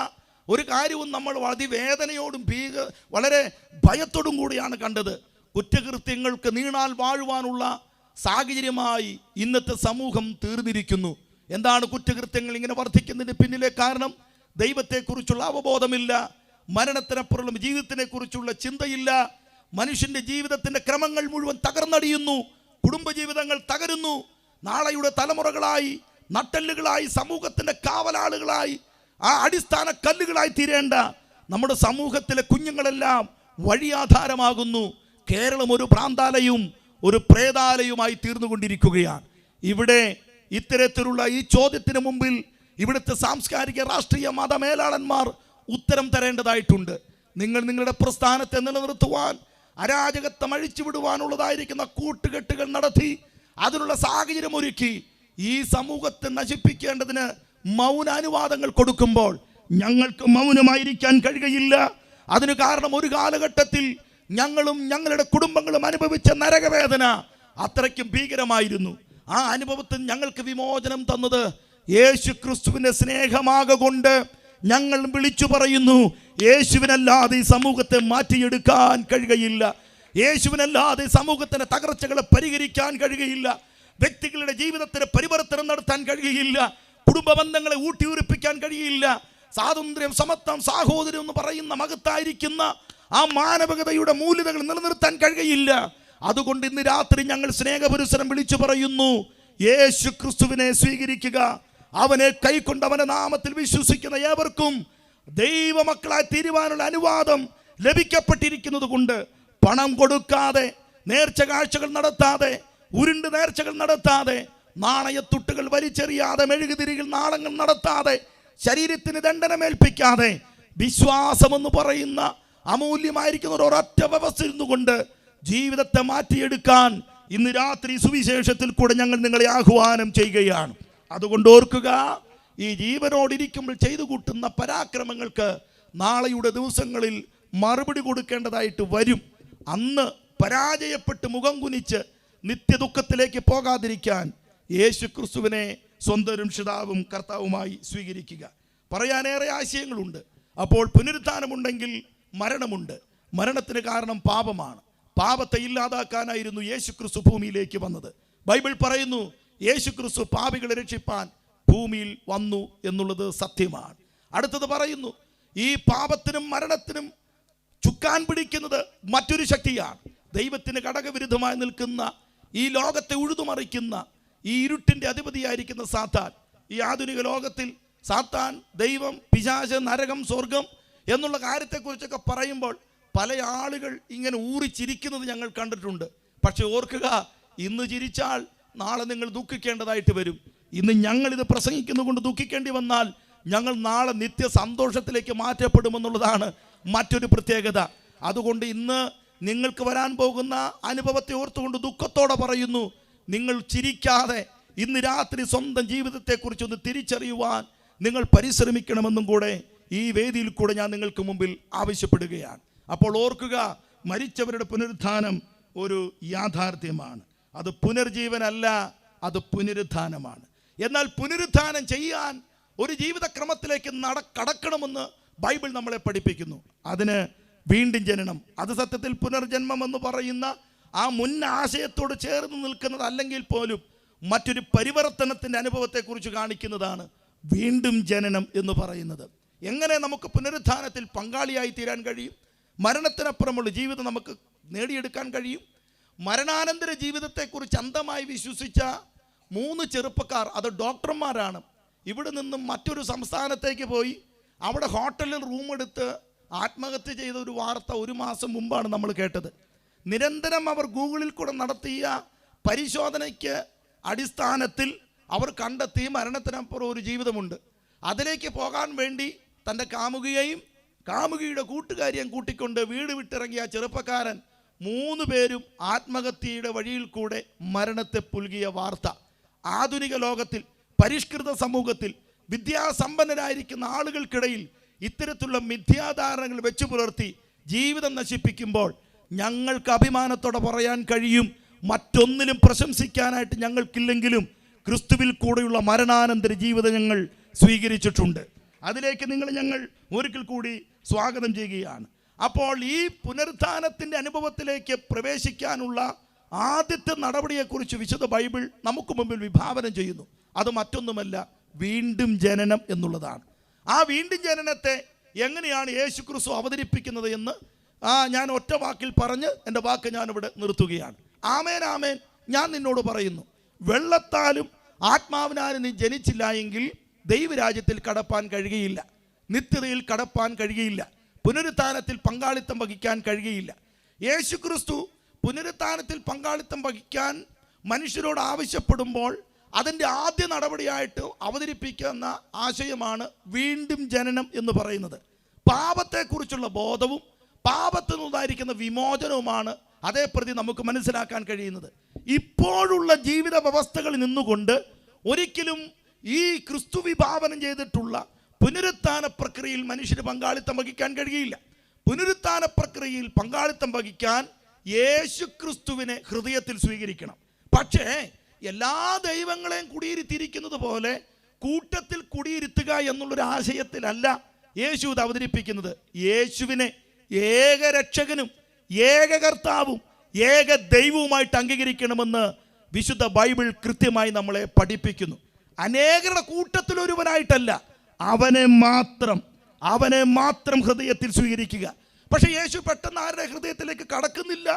ഒരു കാര്യവും നമ്മൾ അതിവേദനയോടും വളരെ ഭയത്തോടും കൂടിയാണ് കണ്ടത്. കുറ്റകൃത്യങ്ങൾക്ക് നീണാൽ വാഴുവാനുള്ള സാഹചര്യമായി ഇന്നത്തെ സമൂഹം തീർന്നിരിക്കുന്നു. എന്താണ് കുറ്റകൃത്യങ്ങൾ ഇങ്ങനെ വർദ്ധിക്കുന്നതിന് പിന്നിലെ കാരണം? ദൈവത്തെക്കുറിച്ചുള്ള അവബോധമില്ല, മരണത്തിനപ്പുറം ജീവിതത്തിനെക്കുറിച്ചുള്ള ചിന്തയില്ല. മനുഷ്യൻ്റെ ജീവിതത്തിൻ്റെ ക്രമങ്ങൾ മുഴുവൻ തകർന്നടിയുന്നു, കുടുംബജീവിതങ്ങൾ തകരുന്നു. നാളെയുടെ തലമുറകളായി, നട്ടെല്ലുകളായി, സമൂഹത്തിൻ്റെ കാവലാളുകളായി, ആ അടിസ്ഥാന കല്ലുകളായി തീരേണ്ട നമ്മുടെ സമൂഹത്തിലെ കുഞ്ഞുങ്ങളെല്ലാം വഴിയാധാരമാകുന്നു. കേരളം ഒരു ഭ്രാന്താലയവും ഒരു പ്രേതാലയവുമായി തീർന്നുകൊണ്ടിരിക്കുകയാണ്. ഇവിടെ ഇത്തരത്തിലുള്ള ഈ ചോദ്യത്തിന് മുമ്പിൽ ഇവിടുത്തെ സാംസ്കാരിക രാഷ്ട്രീയ മതമേലാളന്മാർ ഉത്തരം തരേണ്ടതായിട്ടുണ്ട്. നിങ്ങൾ നിങ്ങളുടെ പ്രസ്ഥാനത്തെ നിലനിർത്തുവാൻ, അരാജകത്വം അഴിച്ചുവിടുവാനുള്ളതായിരിക്കുന്ന കൂട്ടുകെട്ടുകൾ നടത്തി അതിനുള്ള സാഹചര്യം ഒരുക്കി ഈ സമൂഹത്തെ നശിപ്പിക്കേണ്ടതിന് മൗന അനുവാദങ്ങൾ കൊടുക്കുമ്പോൾ ഞങ്ങൾക്ക് മൗനമായിരിക്കാൻ കഴിയുകയില്ല. അതിന് കാരണം ഒരു കാലഘട്ടത്തിൽ ഞങ്ങളും ഞങ്ങളുടെ കുടുംബങ്ങളും അനുഭവിച്ച നരകവേദന അത്രയ്ക്കും ഭീകരമായിരുന്നു. ആ അനുഭവത്തിൽ ഞങ്ങൾക്ക് വിമോചനം തന്നത് യേശു ക്രിസ്തുവിൻ്റെ സ്നേഹമാകൊണ്ട് ഞങ്ങൾ വിളിച്ചു പറയുന്നു, യേശുവിനല്ലാതെ ഈ സമൂഹത്തെ മാറ്റിയെടുക്കാൻ കഴിയുകയില്ല. യേശുവിനല്ലാതെ സമൂഹത്തിൻ്റെ തകർച്ചകളെ പരിഹരിക്കാൻ കഴിയുകയില്ല. വ്യക്തികളുടെ ജീവിതത്തിന് പരിവർത്തനം നടത്താൻ കഴിയുകയില്ല. കുടുംബ ബന്ധങ്ങളെ ഊട്ടിയുറപ്പിക്കാൻ കഴിയില്ല. സ്വാതന്ത്ര്യം, സമത്വം, സാഹോദര്യം എന്ന് പറയുന്ന മഹത്തായിരിക്കുന്ന ആ മാനവികതയുടെ മൂല്യതകൾ നിലനിർത്താൻ കഴിയുകയില്ല. അതുകൊണ്ട് ഇന്ന് രാത്രി ഞങ്ങൾ സ്നേഹപുരസ്സരം വിളിച്ചു പറയുന്നു, യേശു ക്രിസ്തുവിനെ സ്വീകരിക്കുക. അവനെ കൈക്കൊണ്ട് അവന്റെ നാമത്തിൽ വിശ്വസിക്കുന്ന ഏവർക്കും ദൈവമക്കളായി തീരുവാനുള്ള അനുവാദം ലഭിക്കപ്പെട്ടിരിക്കുന്നത് കൊണ്ട് പണം കൊടുക്കാതെ, നേർച്ച കാഴ്ചകൾ നടത്താതെ, ഉരുണ്ട് നേർച്ചകൾ നടത്താതെ, നാണയത്തുട്ടുകൾ വലിച്ചെറിയാതെ, മെഴുകുതിരികൾ നാളങ്ങൾ നടത്താതെ, ശരീരത്തിന് ദണ്ഡനമേൽപ്പിക്കാതെ, വിശ്വാസമെന്ന് പറയുന്ന അമൂല്യമായിരിക്കുന്ന ഒരൊറ്റ വ്യവസ്ഥ ഇരുന്നുകൊണ്ട് ജീവിതത്തെ മാറ്റിയെടുക്കാൻ ഇന്ന് രാത്രി സുവിശേഷത്തിൽ കൂടെ ഞങ്ങൾ നിങ്ങളെ ആഹ്വാനം ചെയ്യുകയാണ്. അതുകൊണ്ട് ഓർക്കുക, ഈ ജീവനോടിരിക്കുമ്പോൾ ചെയ്തു കൂട്ടുന്ന പരാക്രമങ്ങൾക്ക് നാളെയുടെ ദിവസങ്ങളിൽ മറുപടി കൊടുക്കേണ്ടതായിട്ട് വരും. അന്ന് പരാജയപ്പെട്ട് മുഖം കുനിച്ച് നിത്യദുഃഖത്തിലേക്ക് പോകാതിരിക്കാൻ യേശു ക്രിസ്തുവിനെ സ്വന്തം രക്ഷിതാവും കർത്താവുമായി സ്വീകരിക്കുക. പറയാനേറെ ആശയങ്ങളുണ്ട്. അപ്പോൾ പുനരുത്ഥാനമുണ്ടെങ്കിൽ മരണമുണ്ട്. മരണത്തിന് കാരണം പാപമാണ്. പാപത്തെ ഇല്ലാതാക്കാനായിരുന്നു യേശു ക്രിസ്തു ഭൂമിയിലേക്ക് വന്നത്. ബൈബിൾ പറയുന്നു യേശു ക്രിസ്തു പാപികളെ രക്ഷിപ്പാൻ ഭൂമിയിൽ വന്നു എന്നുള്ളത് സത്യമാണ്. അടുത്തത് പറയുന്നു ഈ പാപത്തിനും മരണത്തിനും ചുക്കാൻ പിടിക്കുന്നത് മറ്റൊരു ശക്തിയാണ്. ദൈവത്തിന് ഘടകവിരുദ്ധമായി നിൽക്കുന്ന ഈ ലോകത്തെ ഉഴുതുമറിക്കുന്ന ഈ ഇരുട്ടിൻ്റെ അധിപതിയായിരിക്കുന്ന സാത്താൻ. ഈ ആധുനിക ലോകത്തിൽ സാത്താൻ, ദൈവം, പിശാച്, നരകം, സ്വർഗം എന്നുള്ള കാര്യത്തെക്കുറിച്ചൊക്കെ പറയുമ്പോൾ പല ആളുകൾ ഇങ്ങനെ ഊറിച്ചിരിക്കുന്നത് ഞങ്ങൾ കണ്ടിട്ടുണ്ട്. പക്ഷെ ഓർക്കുക, ഇന്ന് ചിരിച്ചാൽ നാളെ നിങ്ങൾ ദുഃഖിക്കേണ്ടതായിട്ട് വരും. ഇന്ന് ഞങ്ങളിത് പ്രസംഗിക്കുന്നതുകൊണ്ട് ദുഃഖിക്കേണ്ടി വന്നാൽ ഞങ്ങൾ നാളെ നിത്യ സന്തോഷത്തിലേക്ക് മാറ്റപ്പെടുമെന്നുള്ളതാണ് മറ്റൊരു പ്രത്യേകത. അതുകൊണ്ട് ഇന്ന് നിങ്ങൾക്ക് വരാൻ പോകുന്ന അനുഭവത്തെ ഓർത്തുകൊണ്ട് ദുഃഖത്തോടെ പറയുന്നു, നിങ്ങൾ ചിരിക്കാതെ ഇന്ന് രാത്രി സ്വന്തം ജീവിതത്തെക്കുറിച്ചൊന്ന് തിരിച്ചറിയുവാൻ നിങ്ങൾ പരിശ്രമിക്കണമെന്നും കൂടെ ഈ വേദിയിൽ കൂടെ ഞാൻ നിങ്ങൾക്ക് മുമ്പിൽ ആവശ്യപ്പെടുകയാണ്. അപ്പോൾ ഓർക്കുക, മരിച്ചവരുടെ പുനരുത്ഥാനം ഒരു യാഥാർത്ഥ്യമാണ്. അത് പുനർജീവനല്ല, അത് പുനരുത്ഥാനമാണ്. എന്നാൽ പുനരുത്ഥാനം ചെയ്യാൻ ഒരു ജീവിതക്രമത്തിലേക്ക് കടക്കണമെന്ന് ബൈബിൾ നമ്മളെ പഠിപ്പിക്കുന്നു. അതിന് വീണ്ടും ജനനം, അത് സത്യത്തിൽ പുനർജന്മം എന്ന് പറയുന്ന ആ മുൻ ആശയത്തോട് ചേർന്ന് നിൽക്കുന്നത് അല്ലെങ്കിൽ പോലും മറ്റൊരു പരിവർത്തനത്തിൻ്റെ അനുഭവത്തെക്കുറിച്ച് കാണിക്കുന്നതാണ് വീണ്ടും ജനനം എന്ന് പറയുന്നത്. എങ്ങനെ നമുക്ക് പുനരുത്ഥാനത്തിൽ പങ്കാളിയായി തീരാൻ കഴിയും? മരണത്തിനപ്പുറമുള്ള ജീവിതം നമുക്ക് നേടിയെടുക്കാൻ കഴിയും. മരണാനന്തര ജീവിതത്തെക്കുറിച്ച് അന്ധമായി വിശ്വസിച്ച 3 ചെറുപ്പക്കാർ, അത് ഡോക്ടർമാരാണ്, ഇവിടെ നിന്നും മറ്റൊരു സംസ്ഥാനത്തേക്ക് പോയി അവിടെ ഹോട്ടലിൽ റൂം എടുത്ത് ആത്മഹത്യ ചെയ്ത ഒരു വാർത്ത 1 മാസം മുമ്പാണ് നമ്മൾ കേട്ടത്. നിരന്തരം അവർ ഗൂഗിളിൽ കൂടെ നടത്തിയ പരിശോധനയ്ക്ക് അടിസ്ഥാനത്തിൽ അവർ കണ്ടെത്തി മരണത്തിനപ്പുറം ഒരു ജീവിതമുണ്ട്. അതിലേക്ക് പോകാൻ വേണ്ടി തൻ്റെ കാമുകിയെയും കാമുകിയുടെ കൂട്ടുകാരിയും കൂട്ടിക്കൊണ്ട് വീട് വിട്ടിറങ്ങിയ ചെറുപ്പക്കാരൻ 3 പേരും ആത്മഹത്യയുടെ വഴിയിൽ കൂടെ മരണത്തെ പുൽകിയ വാർത്ത. ആധുനിക ലോകത്തിൽ, പരിഷ്കൃത സമൂഹത്തിൽ, വിദ്യാസമ്പന്നരായിരിക്കുന്ന ആളുകൾക്കിടയിൽ ഇത്തരത്തിലുള്ള മിഥ്യാധാരണകൾ വെച്ചു പുലർത്തി ജീവിതം നശിപ്പിക്കുമ്പോൾ ഞങ്ങൾക്ക് അഭിമാനത്തോടെ പറയാൻ കഴിയും, മറ്റൊന്നിലും പ്രശംസിക്കാനായിട്ട് ഞങ്ങൾക്കില്ലെങ്കിലും ക്രിസ്തുവിൽ കൂടെയുള്ള മരണാനന്തര ജീവിതം ഞങ്ങൾ സ്വീകരിച്ചിട്ടുണ്ട്. അതിലേക്ക് ഞങ്ങൾ ഒരിക്കൽ കൂടി സ്വാഗതം ചെയ്യുകയാണ്. അപ്പോൾ ഈ പുനരുത്ഥാനത്തിൻ്റെ അനുഭവത്തിലേക്ക് പ്രവേശിക്കാനുള്ള ആദ്യത്തെ നടപടിയെക്കുറിച്ച് വിശുദ്ധ ബൈബിൾ നമുക്ക് മുമ്പിൽ വിഭാവനം ചെയ്യുന്നു. അത് മറ്റൊന്നുമല്ല, വീണ്ടും ജനനം എന്നുള്ളതാണ്. ആ വീണ്ടും ജനനത്തെ എങ്ങനെയാണ് യേശു ക്രിസ്തു അവതരിപ്പിക്കുന്നത് എന്ന് ഞാൻ ഒറ്റ വാക്കിൽ പറഞ്ഞ് എൻ്റെ വാക്ക് ഞാനിവിടെ നിർത്തുകയാണ്. ആമേൻ, ആമേൻ. ഞാൻ നിന്നോട് പറയുന്നു, വെള്ളത്താലും ആത്മാവിനാലും നീ ജനിച്ചില്ല എങ്കിൽ ദൈവരാജ്യത്തിൽ കടപ്പാൻ കഴിയുകയില്ല, നിത്യതയിൽ കടപ്പാൻ കഴിയുകയില്ല, പുനരുത്ഥാനത്തിൽ പങ്കാളിത്തം വഹിക്കാൻ കഴിയുകയില്ല. യേശു ക്രിസ്തു പുനരുത്ഥാനത്തിൽ പങ്കാളിത്തം വഹിക്കാൻ മനുഷ്യരോട് ആവശ്യപ്പെടുമ്പോൾ അതിൻ്റെ ആദ്യ നടപടിയായിട്ട് അവതരിപ്പിക്കുന്ന ആശയമാണ് വീണ്ടും ജനനം എന്ന് പറയുന്നത്. പാപത്തെക്കുറിച്ചുള്ള ബോധവും പാപത്തിൽ നിന്നുണ്ടായിരിക്കുന്ന വിമോചനവുമാണ് അതേപ്രതി നമുക്ക് മനസ്സിലാക്കാൻ കഴിയുന്നത്. ഇപ്പോഴുള്ള ജീവിത വ്യവസ്ഥകളിൽ നിന്നുകൊണ്ട് ഒരിക്കലും ഈ ക്രിസ്തു വിഭാവനം ചെയ്തിട്ടുള്ള പുനരുത്ഥാന പ്രക്രിയയിൽ മനുഷ്യന് പങ്കാളിത്തം വഹിക്കാൻ കഴിയില്ല. പുനരുത്ഥാന പ്രക്രിയയിൽ പങ്കാളിത്തം വഹിക്കാൻ യേശു ക്രിസ്തുവിനെ ഹൃദയത്തിൽ സ്വീകരിക്കണം. പക്ഷേ എല്ലാ ദൈവങ്ങളെയും കുടിയിരുത്തിയിരിക്കുന്നത് പോലെ കൂട്ടത്തിൽ കുടിയിരുത്തുക എന്നുള്ളൊരു ആശയത്തിലല്ല യേശു ഇത് അവതരിപ്പിക്കുന്നത്. യേശുവിനെ ഏകരക്ഷകനും ഏകകർത്താവും ഏക ദൈവവുമായിട്ട് അംഗീകരിക്കണമെന്ന് വിശുദ്ധ ബൈബിൾ കൃത്യമായി നമ്മളെ പഠിപ്പിക്കുന്നു. അനേകരുടെ കൂട്ടത്തിൽ ഒരുവനായിട്ടല്ല, അവനെ മാത്രം ഹൃദയത്തിൽ സ്വീകരിക്കുക. പക്ഷേ യേശു പെട്ടെന്ന് ആരുടെ ഹൃദയത്തിലേക്ക് കടക്കുന്നില്ല,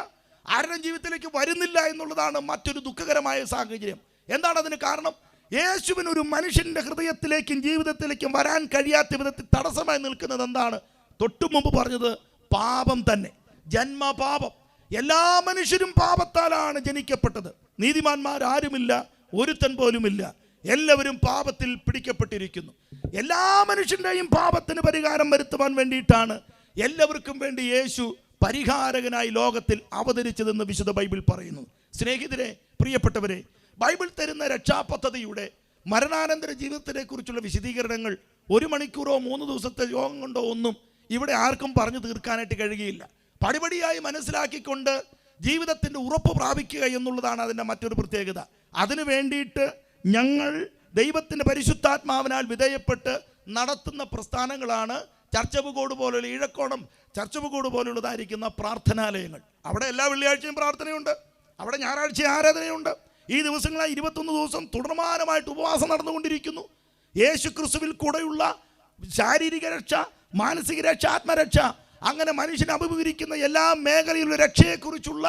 ആരുടെ ജീവിതത്തിലേക്ക് വരുന്നില്ല എന്നുള്ളതാണ് മറ്റൊരു ദുഃഖകരമായ സാഹചര്യം. എന്താണ് അതിന് കാരണം? യേശുവിന് ഒരു മനുഷ്യൻ്റെ ഹൃദയത്തിലേക്കും ജീവിതത്തിലേക്കും വരാൻ കഴിയാത്ത വിധത്തിൽ തടസ്സമായി നിൽക്കുന്നത് എന്താണ്? തൊട്ടു മുമ്പ് പറഞ്ഞത് പാപം തന്നെ, ജന്മപാപം. എല്ലാ മനുഷ്യരും പാപത്താലാണ് ജനിക്കപ്പെട്ടത്. നീതിമാന്മാരാരുമില്ല, ഒരുത്തൻ പോലുമില്ല. എല്ലാവരും പാപത്തിൽ പിടിക്കപ്പെട്ടിരിക്കുന്നു. എല്ലാ മനുഷ്യൻ്റെയും പാപത്തിന് പരിഹാരം വരുത്തുവാൻ വേണ്ടിയിട്ടാണ് എല്ലാവർക്കും വേണ്ടി യേശു പരിഹാരകനായി ലോകത്തിൽ അവതരിച്ചതെന്ന് വിശുദ്ധ ബൈബിൾ പറയുന്നു. സ്നേഹിതരെ, പ്രിയപ്പെട്ടവരെ, ബൈബിൾ തരുന്ന രക്ഷാപദ്ധതിയുടെ മരണാനന്തര ജീവിതത്തിനെ കുറിച്ചുള്ള വിശദീകരണങ്ങൾ 1 മണിക്കൂറോ 3 ദിവസത്തെ യോഗം കൊണ്ടോ ഒന്നും ഇവിടെ ആർക്കും പറഞ്ഞു തീർക്കാനായിട്ട് കഴിയുകയില്ല. പടിപടിയായി മനസ്സിലാക്കിക്കൊണ്ട് ജീവിതത്തിൻ്റെ ഉറപ്പ് പ്രാപിക്കുക എന്നുള്ളതാണ് അതിൻ്റെ മറ്റൊരു പ്രത്യേകത. അതിനു വേണ്ടിയിട്ട് ഞങ്ങൾ ദൈവത്തിൻ്റെ പരിശുദ്ധാത്മാവിനാൽ വിധേയപ്പെട്ട് നടത്തുന്ന പ്രസ്ഥാനങ്ങളാണ് ചർച്ചപുകോട് പോലുള്ള ഈഴക്കോണം ചർച്ചപുകോട് പോലുള്ളതായിരിക്കുന്ന പ്രാർത്ഥനാലയങ്ങൾ. അവിടെ എല്ലാ വെള്ളിയാഴ്ചയും പ്രാർത്ഥനയുണ്ട്, അവിടെ ഞായറാഴ്ച ആരാധനയുണ്ട്. ഈ ദിവസങ്ങളായി 21 ദിവസം തുടർമാനമായിട്ട് ഉപവാസം നടന്നുകൊണ്ടിരിക്കുന്നു. യേശു ക്രിസ്തുവിൽ കൂടെയുള്ള ശാരീരിക രക്ഷ, മാനസിക രക്ഷ, ആത്മരക്ഷ, അങ്ങനെ മനുഷ്യനെ അഭിമുഖീകരിക്കുന്ന എല്ലാ മേഖലയിലുള്ള രക്ഷയെക്കുറിച്ചുള്ള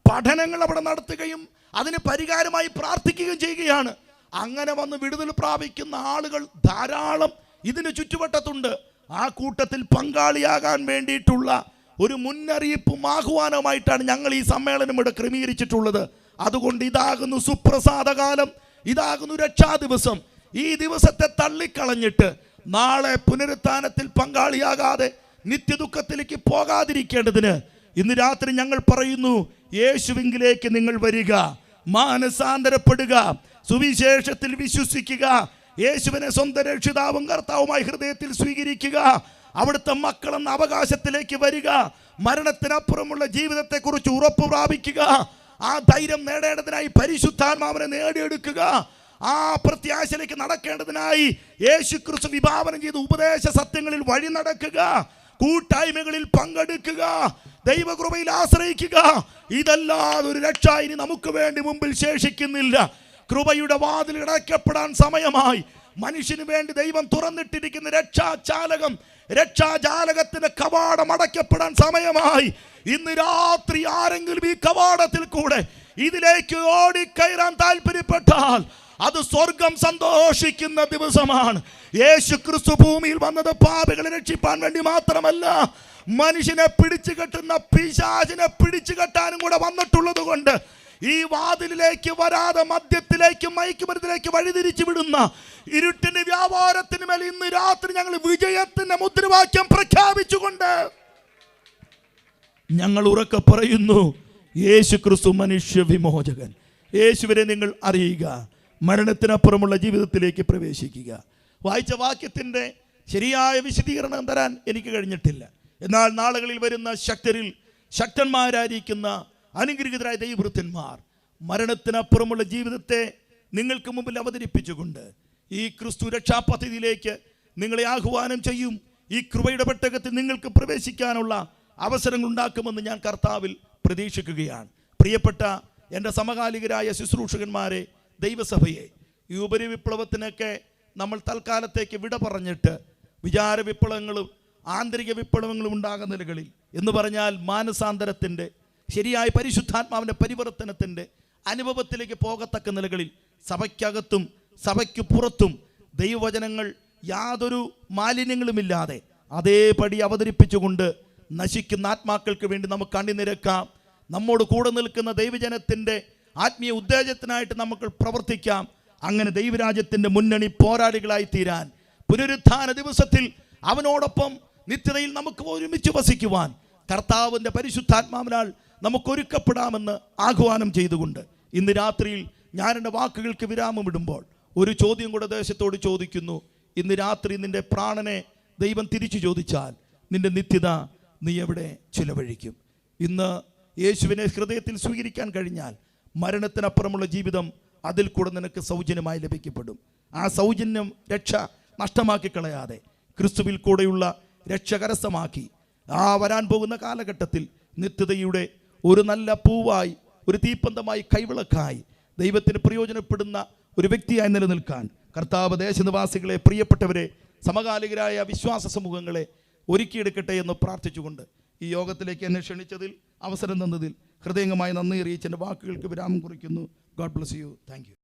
പഠനങ്ങൾ അവിടെ നടത്തുകയും അതിന് പരിഹാരമായി പ്രാർത്ഥിക്കുകയും ചെയ്യുകയാണ്. അങ്ങനെ വന്ന് വിടുതൽ പ്രാപിക്കുന്ന ആളുകൾ ധാരാളം ഇതിന് ചുറ്റുവട്ടത്തുണ്ട്. ആ കൂട്ടത്തിൽ പങ്കാളിയാകാൻ വേണ്ടിയിട്ടുള്ള ഒരു മുന്നറിയിപ്പും ആഹ്വാനവുമായിട്ടാണ് ഞങ്ങൾ ഈ സമ്മേളനം ഇവിടെ ക്രമീകരിച്ചിട്ടുള്ളത്. അതുകൊണ്ട് ഇതാകുന്നു സുപ്രസാദകാലം, ഇതാകുന്നു രക്ഷാ ദിവസം. ഈ ദിവസത്തെ തള്ളിക്കളഞ്ഞിട്ട് നാളെ പുനരുത്ഥാനത്തിൽ പങ്കാളിയാകാതെ നിത്യദുഃഖത്തിലേക്ക് പോകാതിരിക്കേണ്ടതിന് ഇന്ന് രാത്രി ഞങ്ങൾ പറയുന്നു, യേശുവിങ്കിലേക്ക് നിങ്ങൾ വരിക, മാനസാന്തരപ്പെടുക, സുവിശേഷത്തിൽ വിശ്വസിക്കുക, യേശുവിനെ സ്വന്തം രക്ഷിതാവും കർത്താവുമായി ഹൃദയത്തിൽ സ്വീകരിക്കുക, അവിടുത്തെ മക്കളെന്ന അവകാശത്തിലേക്ക് വരിക, മരണത്തിനപ്പുറമുള്ള ജീവിതത്തെക്കുറിച്ച് ഉറപ്പ് പ്രാപിക്കുക, ആ ധൈര്യം നേടേണ്ടതിനായി പരിശുദ്ധാത്മാവിനെ നേടിയെടുക്കുക, ആ പ്രത്യാശയിലേക്ക് നടക്കേണ്ടതിനായി യേശു ക്രിസ്തു വിഭാവനം ചെയ്ത ഉപദേശ സത്യങ്ങളിൽ വഴി നടക്കുക, കൂട്ടായ്മകളിൽ പങ്കെടുക്കുക, ദൈവകൃപയിൽ ആശ്രയിക്കുക. ഇതല്ലാതെ ഒരു രക്ഷ ഇനി നമുക്ക് വേണ്ടി മുമ്പിൽ ശേഷിക്കുന്നില്ല. കൃപയുടെ വാതിൽ അടയ്ക്കപ്പെടാൻ സമയമായി. മനുഷ്യന് വേണ്ടി ദൈവം തുറന്നിട്ടിരിക്കുന്ന രക്ഷാജാലകത്തിന്റെ കവാടം അടയ്ക്കപ്പെടാൻ സമയമായി. ഇന്ന് രാത്രി ആരെങ്കിലും ഈ കവാടത്തിൽ കൂടെ ഇതിലേക്ക് ഓടിക്കയറാൻ താല്പര്യപ്പെട്ടാൽ അത് സ്വർഗം സന്തോഷിക്കുന്ന ദിവസമാണ്. യേശു ക്രിസ്തു ഭൂമിയിൽ വന്നത് പാപികളെ രക്ഷിപ്പാൻ വേണ്ടി മാത്രമല്ല, മനുഷ്യനെ പിടിച്ചു കെട്ടുന്ന പിശാചിനെ പിടിച്ചു കെട്ടാനും കൂടെ വന്നിട്ടുള്ളത് കൊണ്ട് ഈ വാതിലിലേക്ക് വരാതെ മദ്യത്തിലേക്കും മയക്കുമരുന്നിലേക്ക് വഴിതിരിച്ചു വിടുന്ന ഇരുട്ടിന് വ്യാപാരത്തിന് മേൽ ഇന്ന് രാത്രി ഞങ്ങൾ വിജയത്തിന്റെ മുദ്രാവാക്യം പ്രഖ്യാപിച്ചുകൊണ്ട് ഞങ്ങൾ ഉറക്കെ പറയുന്നു, യേശു ക്രിസ്തു മനുഷ്യ വിമോചകൻ. യേശുവിനെ നിങ്ങൾ അറിയുക, മരണത്തിനപ്പുറമുള്ള ജീവിതത്തിലേക്ക് പ്രവേശിക്കുക. വായിച്ച വാക്യത്തിൻ്റെ ശരിയായ വിശദീകരണം തരാൻ എനിക്ക് കഴിഞ്ഞിട്ടില്ല. എന്നാൽ നാളുകളിൽ വരുന്ന ശക്തന്മാരായിരിക്കുന്ന അനുഗ്രഹീതരായ ദൈവവൃത്തന്മാർ മരണത്തിനപ്പുറമുള്ള ജീവിതത്തെ നിങ്ങൾക്ക് മുമ്പിൽ അവതരിപ്പിച്ചുകൊണ്ട് ഈ ക്രിസ്തു രക്ഷാപദ്ധതിയിലേക്ക് നിങ്ങളെ ആഹ്വാനം ചെയ്യും. ഈ കൃപയുടെ പെട്ടകത്തിൽ നിങ്ങൾക്ക് പ്രവേശിക്കാനുള്ള അവസരങ്ങൾ ഉണ്ടാക്കുമെന്ന് ഞാൻ കർത്താവിൽ പ്രതീക്ഷിക്കുകയാണ്. പ്രിയപ്പെട്ട എൻ്റെ സമകാലികരായ ശുശ്രൂഷകന്മാരെ, ദൈവസഭയെ, ഈ ഉപരിവിപ്ലവത്തിനൊക്കെ നമ്മൾ തൽക്കാലത്തേക്ക് വിട പറഞ്ഞിട്ട് വിചാര വിപ്ലവങ്ങളും ആന്തരിക വിപ്ലവങ്ങളും ഉണ്ടാകുന്ന നിലകളിൽ എന്ന് പറഞ്ഞാൽ മാനസാന്തരത്തിൻ്റെ ശരിയായ പരിശുദ്ധാത്മാവിൻ്റെ പരിവർത്തനത്തിൻ്റെ അനുഭവത്തിലേക്ക് പോകത്തക്ക നിലകളിൽ സഭയ്ക്കകത്തും സഭയ്ക്ക് പുറത്തും ദൈവവചനങ്ങൾ യാതൊരു മാലിന്യങ്ങളുമില്ലാതെ അതേപടി അവതരിപ്പിച്ചുകൊണ്ട് നശിക്കുന്ന ആത്മാക്കൾക്ക് വേണ്ടി നമുക്ക് അണിനിരക്കാം. നമ്മോട് കൂടെ നിൽക്കുന്ന ദൈവജനത്തിൻ്റെ ആത്മീയ ഉത്തേജനത്തിനായിട്ട് നമുക്ക് പ്രവർത്തിക്കാം. അങ്ങനെ ദൈവരാജ്യത്തിൻ്റെ മുന്നണി പോരാളികളായി തീരാൻ പുനരുത്ഥാന ദിവസത്തിൽ അവനോടൊപ്പം നിത്യതയിൽ നമുക്ക് ഒരുമിച്ച് വസിക്കുവാൻ കർത്താവിൻ്റെ പരിശുദ്ധാത്മാവിനാൽ നമുക്കൊരുക്കപ്പെടാമെന്ന് ആഹ്വാനം ചെയ്തുകൊണ്ട് ഇന്ന് രാത്രിയിൽ ഞാൻ എൻ്റെ വാക്കുകൾക്ക് വിരാമമിടുമ്പോൾ ഒരു ചോദ്യം കൂടെ ദേശത്തോട് ചോദിക്കുന്നു. ഇന്ന് രാത്രി നിൻ്റെ പ്രാണനെ ദൈവം തിരിച്ചു ചോദിച്ചാൽ നിൻ്റെ നിത്യത നീ എവിടെ ചിലവഴിക്കും? ഇന്ന് യേശുവിനെ ഹൃദയത്തിൽ സ്വീകരിക്കാൻ കഴിഞ്ഞാൽ മരണത്തിനപ്പുറമുള്ള ജീവിതം അതിൽ കൂടെ നിനക്ക് സൗജന്യമായി ലഭിക്കപ്പെടും. ആ സൗജന്യം രക്ഷ നഷ്ടമാക്കി കളയാതെ ക്രിസ്തുവിൽ കൂടെയുള്ള രക്ഷ കരസ്ഥമാക്കി ആ വരാൻ പോകുന്ന കാലഘട്ടത്തിൽ നിത്യതയുടെ ഒരു നല്ല പൂവായി, ഒരു തീപ്പന്തമായി, കൈവിളക്കായി ദൈവത്തിന് പ്രയോജനപ്പെടുന്ന ഒരു വ്യക്തിയായി നിലനിൽക്കാൻ കർത്താവ് ദേശനിവാസികളെ, പ്രിയപ്പെട്ടവരെ, സമകാലികരായ വിശ്വാസ സമൂഹങ്ങളെ ഒരുക്കിയെടുക്കട്ടെ എന്ന് പ്രാർത്ഥിച്ചുകൊണ്ട് ഈ യോഗത്തിലേക്ക് എന്നെ ക്ഷണിച്ചതിൽ, അവസരം തന്നതിൽ ഹൃദയംഗമായി നന്ദി അറിയിച്ച് എൻ്റെ വാക്കുകൾക്ക് വിരാമം കുറിക്കുന്നു. God bless you. Thank you.